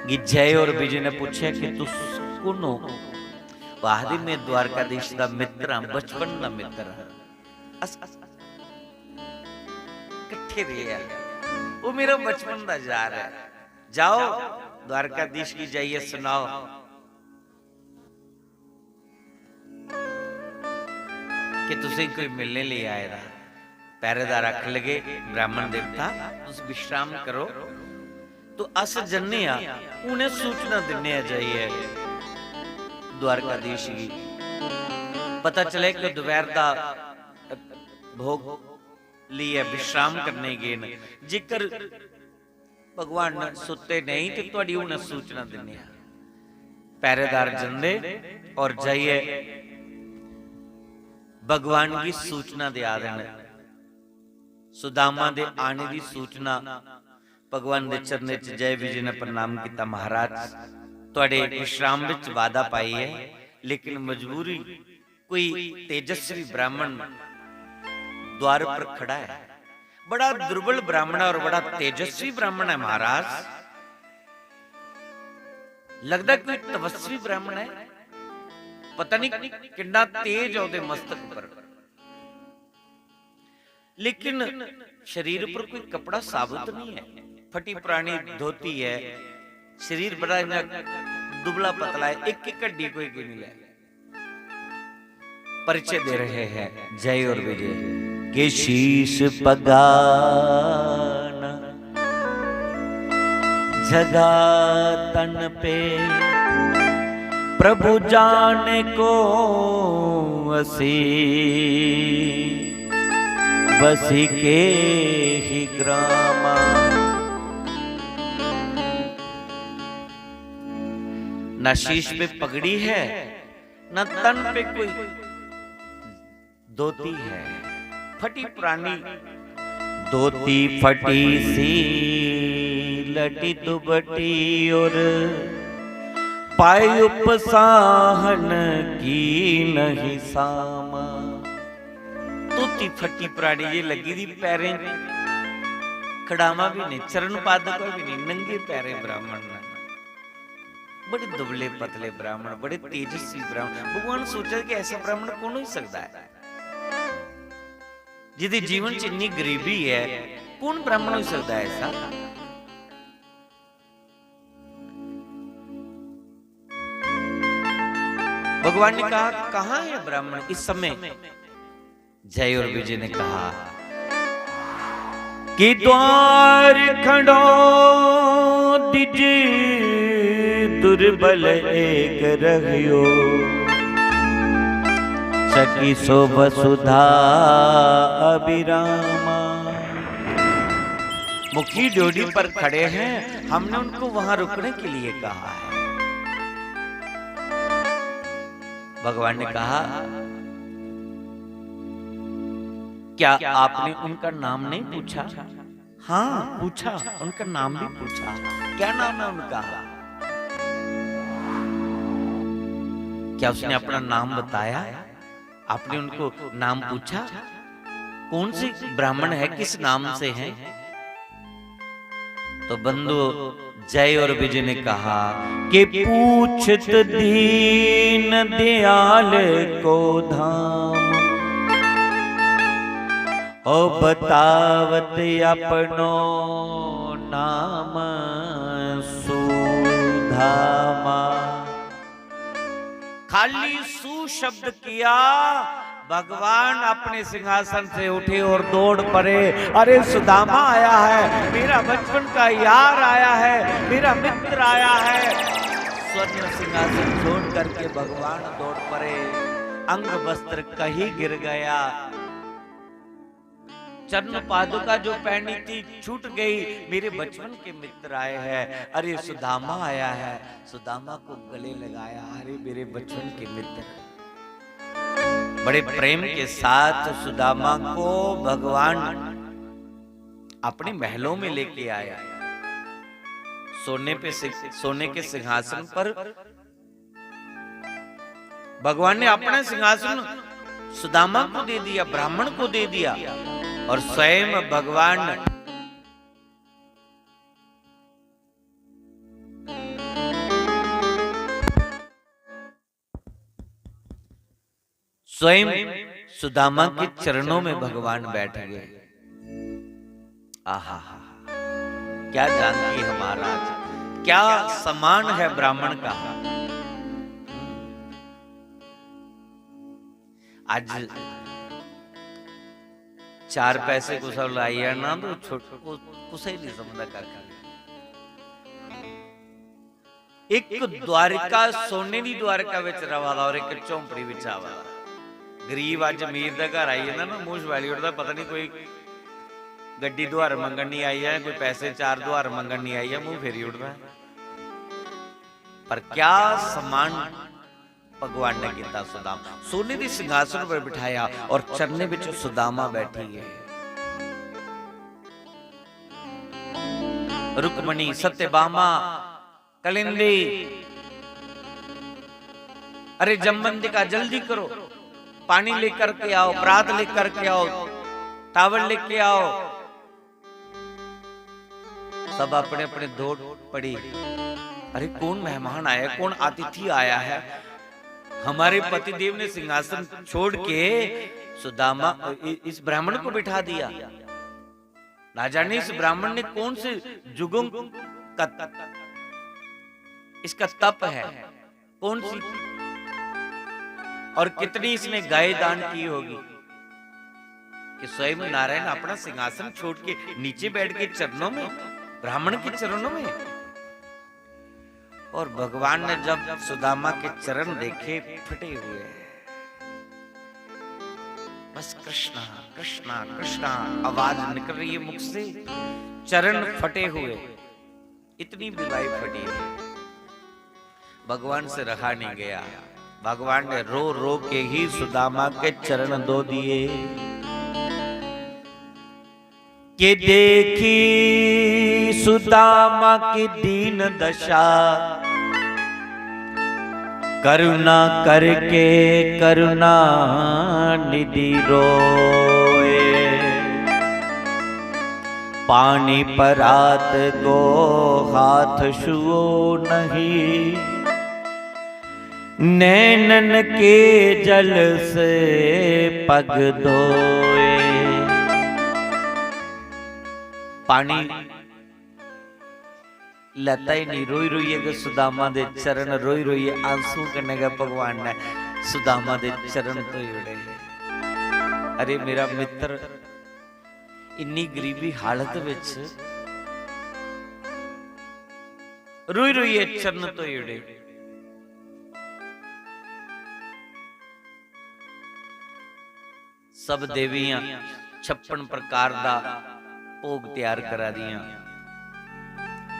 गी जय और विजय ने पूछा कि तुस कौन हो? वाहदी में द्वारकाधीश दा मित्र हां, बचपन दा मित्र हां, कट्ठे रहे हैं, वो मेरा बचपन दा यार है। जाओ द्वारकाधीश की जाइए सुनाओ। कि तुसी कोई मिलने ले आए दा। पहरेदार आख लगे ब्राह्मण देवता तुस विश्राम करो, तो अस जन्ने आ उन्हें सूचना दिने आ जाइए द्वारकाधीश की। पता चले कि दोपहर दा भोग लिए विश्राम करने गए न, जेकर भगवान सुते नहीं तो तुहाडी हुण सूचना दिंदे आ, पहरेदार जंदे और जाइए भगवान की सूचना दिया देन। सुदामा दे आने की सूचना भगवान दे चरने च जय विजय ने प्रणाम किया, महाराज तुहाडे विश्राम विच वादा पाई है, लेकिन मजबूरी कोई तेजस्वी ब्राह्मण द्वार पर खड़ा है, बड़ा दुर्बल ब्राह्मण और बड़ा तेजस्वी ब्राह्मण है महाराज, लगता कोई तपस्वी ब्राह्मण है, पता नहीं कितना तेज है उहदे मस्तक पर, लेकिन शरीर पर कोई कपड़ा साबुत नहीं है, फटी पुरानी धोती है, शरीर बड़ा दुबला पतला है, एक एक हड्डी कोई की नहीं है। परिचय दे रहे हैं जय और विजय के शीश पगाना जगा तन पे, प्रभु जाने को असी बसी के ही ग्रामा। न शीश पे पगड़ी है, न तन पे कोई धोती है, फटी पुरानी धोती फटी सी लटी दुबटी और पाय उपसाहन की नहीं सामा। धोती फटी पुरानी ये लगी दी, पैरें खड़ामा भी नहीं, चरण पादुका भी नहीं, नंगे पैरे ब्राह्मण ने, बड़े दुबले पतले ब्राह्मण, बड़े तेजस्वी ब्राह्मण। भगवान सोचा कि ऐसा ब्राह्मण कौन हो सकता है जिहदे जीवन च इतनी गरीबी है, कौन ब्राह्मण हो सकता है ऐसा। भगवान ने कहा कहां है ब्राह्मण इस समय। जय और विजय ने कहा कि द्वार खड़ो दिज दुर्बल एक रहियो, सखी सो वसुधा अभिरामा। मुखी ड्योढ़ी पर खड़े हैं, हमने उनको वहां रुकने के लिए कहा है। भगवान ने कहा क्या आपने उनका नाम नहीं पूछा। हाँ पूछा, उनका नाम भी पूछा। क्या नाम है उनका। क्या उसने अपना नाम बताया। आपने उनको नाम पूछा, कौन से ब्राह्मण है, किस नाम से हैं। तो बंधु जय और विजय ने कहा कि पूछत दीन दयाल को धाम, ओ बतावत अपनो नाम सुधामा। खाली सु शब्द किया, भगवान अपने सिंहासन से उठे और दौड़ पड़े। अरे सुदामा आया है, मेरा बचपन का यार आया है, मेरा मित्र आया है। स्वर्ण सिंहासन छोड़ करके भगवान दौड़ पड़े। अंग वस्त्र कहीं गिर गया, चरण पादुका जो पहनी थी छूट गई। मेरे बचपन के मित्र आए हैं। अरे सुदामा आया है। सुदामा को गले लगाया। अरे मेरे बचपन के मित्र। बड़े प्रेम के साथ सुदामा को भगवान अपने महलों में लेके आया। सोने के सिंहासन पर भगवान ने अपना सिंहासन सुदामा को दे दिया, ब्राह्मण को दे दिया। और स्वयं भगवान स्वयं सुदामा के चरणों में भगवान बैठ गए। आहा, क्या जानती है महाराज, क्या सम्मान है ब्राह्मण का। आज 4 पैसे को सब लाइया ना तो कुछ ही नहीं समझा कर। एक द्वारिका सोने दी द्वारिका विच रहा और एक झोंपड़ी विच आवा। गरीब अज अमीर का घर आई जाता ना मूँह छवाली उठता, पता नहीं कोई गड्डी दुहार मंगन नहीं आई है, कोई पैसे 4 दुहार मंगन नहीं आई है, मुंह फेरी उठता। पर क्या सम्मान भगवान ने किया सुदामा, सोने के सिंहासन पर बिठाया और चरने विच सुदामा बैठी है। रुक्मणी, सत्यभामा, कलिंदी, अरे जमवंतिका जल्दी करो, पानी लेकर के आओ, परात लेकर के आओ, टावल लेके आओ। सब अपने अपने दौड़ पड़ी। अरे कौन मेहमान आया, कौन अतिथि आया है? हमारे पतिदेव ने सिंहासन छोड़ के सुदामा इस ब्राह्मण को बिठा दिया। ना जाने इस ब्राह्मण ने कौन से जुगों का इसका तप है, कौन सी और कितनी इसने गाय दान की होगी कि स्वयं नारायण अपना सिंहासन छोड़ के नीचे बैठ के चरणों में, ब्राह्मण के चरणों में। और भगवान ने जब सुदामा के चरण देखे फटे हुए, बस कृष्णा कृष्णा कृष्णा आवाज निकल रही है मुख से, चरण फटे हुए, इतनी बिलाई फटी है। भगवान से रहा नहीं गया, भगवान ने रो रो के ही सुदामा के चरण धो दिए। कि देखी सुदामा की दीन दशा, करुणा करके करुणा निधि रोए। पानी परात को हाथ छुओ नहीं, नैनन के जल से पग धोए। पानी लेता ही नहीं, रोई रोई है सुदामा दे चरण, रोई रोई आंसू करने का भगवान ने सुदामा दे चरण तो जोड़े। अरे मेरा मित्र इन्नी गरीबी हालत विच रोई रोई है चरण तो जोड़े। सब देवियां 56 प्रकार दा भोग तैयार करा दिया,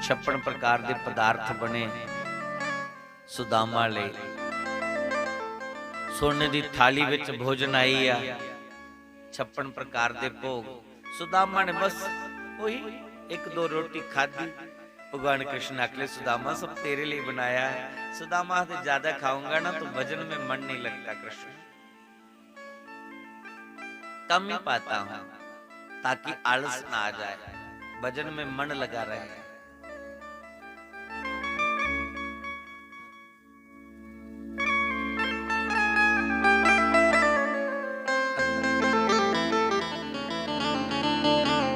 56 प्रकार के पदार्थ बने सुदामा ले। सोने की थाली विच भोजन आई आ, 56 प्रकार के भोग। सुदामा ने बस वही 1-2 रोटी खाधी। भगवान कृष्ण आखले सुदामा सब तेरे लिए बनाया है। सुदामा से ज्यादा खाऊंगा ना तो भजन में मन नहीं लगता कृष्ण, कम ही पाता हूं ताकि आलस ना आ जाए, भजन में मन लगा रहे।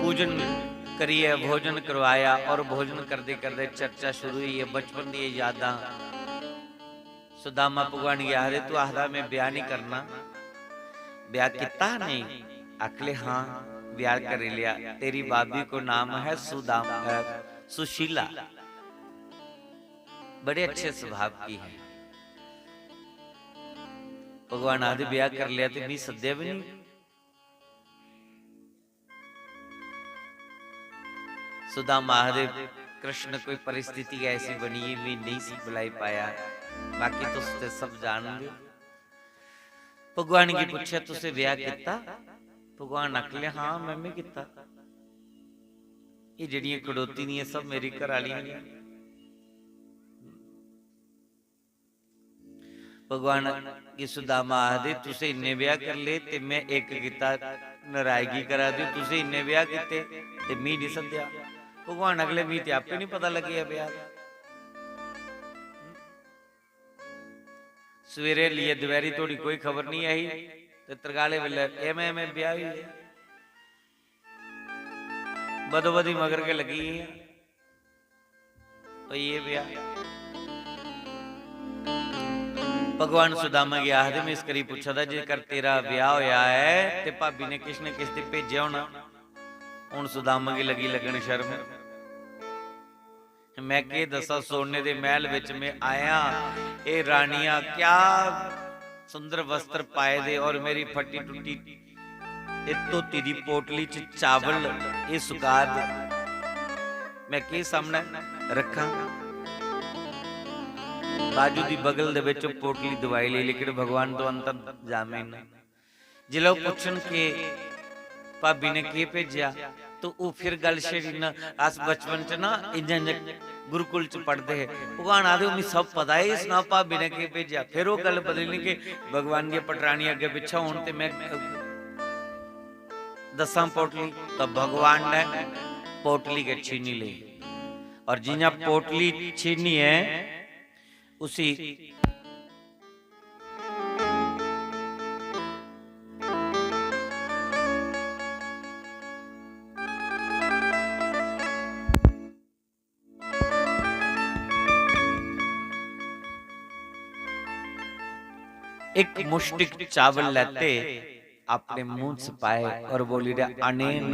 पूजन करिए, भोजन करवाया और भोजन करते करते चर्चा शुरू हुई है बचपन दी यादां। सुदामा भगवान याद तू आखदा मैं ब्याह नहीं करना, ब्याह किता नहीं? अकले हाँ ब्याह कर लिया। तेरी भाभी को नाम है सुशीला, बड़े अच्छे स्वभाव की है। भगवान आदि ब्याह कर लिया तो नहीं सद्या भी नहीं। सुदामा महादेव कृष्ण कोई परिस्थिति ऐसी बनी है मैं नहीं बुलाई पाया, बाकी तो उससे सब जानोगे। भगवान की पूछा तुसे ब्याह किता? भगवान आखले हाँ मैं भी किता। ये जड़ियां कड़ोती नहीं सब मेरी घर वाली ने। भगवान की सुदामा आदि तुसे इन्ने ब्याह कर ले ते मैं एक किता, नारायगी करा दी। तुसे इन्ने ब्याह किते ते मैं नहीं सद्या। भगवान अगले भी ते आपे नहीं पता लगे ब्याह। सवेरे लिए दोपहरी थोड़ी कोई खबर नहीं आई ते तरगाले वेले एवं ब्याह हुई है। बदोबदी मगर के लगी है तो ये ब्याह। भगवान सुदामा की आखदे में इस करी पूछा था जेकर तेरा ब्याह होया है ते भाभी ने किसने किस ते भेजा होना। हुण सुदामा की लगी लगन शर्म। मैं के दसा सोने दे महल विच में आया, ए रानियां क्या सुंदर वस्त्र पाए दे और मेरी फटी टुटी धोती दी पोटली च चावल ये सुका दे, मैं के सामने रखा। बाजू दी बगल दे विच पोटली दवाई ली, लेकिन भगवान तो अंतर जामे ना। जिले पुछन के भाभी ने के भेजा, तो वो फिर गल छेड़ी ना। अस बचपन च ना इंज गुरुकुल च पढ़ते है, भगवान आदे उन्हें सब पता है, इस ना भाभी ने के भेजा। फिर वो गल बदलनी कि भगवान दी पटरानी अगे पिछा होने ते मैं दसा पोटली, तो भगवान ने पोटली के छीनी ली, और जिन्हें पोटली छीनी है उसी एक मुष्टिक चावल लेते अपने मुंह से पाए और बोली रे अनेन।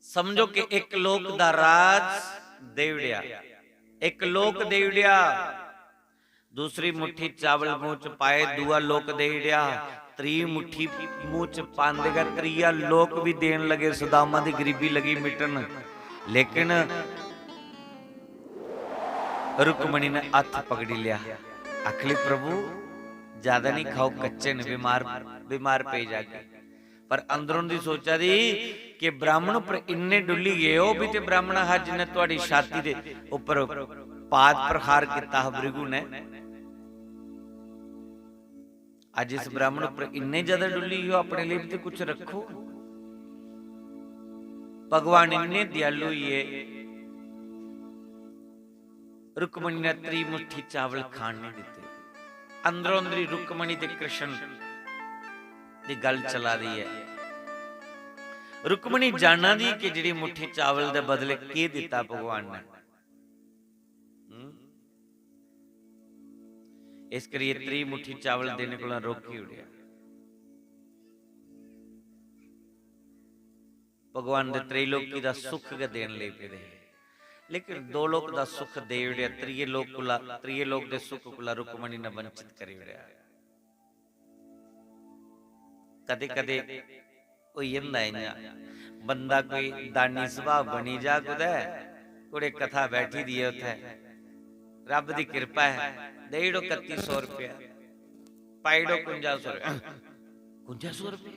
समझो कि एक लोक दा राज देवड़िया, एक लोक देवड़िया। दूसरी मुट्ठी चावल मुंह च पाए, दुआ लोक देवड़िया। त्री मुट्ठी मुंह च पांदेगा, त्रिया लोक भी देन लगे। सुदामा दी गरीबी लगी मिटन, लेकिन रुक्मणी ने हथ पकड़ी लिया। आखली प्रभु ज्यादा नहीं खाओ, कच्चे ने बीमार पे जाके। पर अंदरों दी सोचा दी कि ब्राह्मण पर इन्ने डुली गए हो भी, ते ब्राह्मण हा जिन्हें तुहाडी छाती दे ऊपर पाद प्रहार किया भृगु ने। आज इस ब्राह्मण पर इन्ने ज्यादा डुली हो, अपने लिए भी तो कुछ रखो। भगवान इन्ने दयालु ये, रुक्मणी ने त्री मुट्ठी चावल खान नहीं दिते। अंदरों अंदरी रुक्मणी ते कृष्ण दी गल चला दी है। रुक्मणी जाना दी कि जिहड़ी मुट्ठी चावल दे बदले की दिता भगवान ने। इस करिए त्री मुट्ठी चावल देने को रोकी उड़िया। भगवान दे त्रैलोकी दा सुख के देन ले पे, लेकिन दो लोक दा सुख दे उड़िया। त्रिये लोक दे सुख कुला रुक्मणी ने वंचित करी उड़िया। कदे कदे बंदा कोई दानी स्वभाव बनी जा कुड़े कथा बैठी दी है उथे, रब दी कृपा है, देड़ो 3100 रुपया, पाइडो 5100 रुपया। 5100 रुपया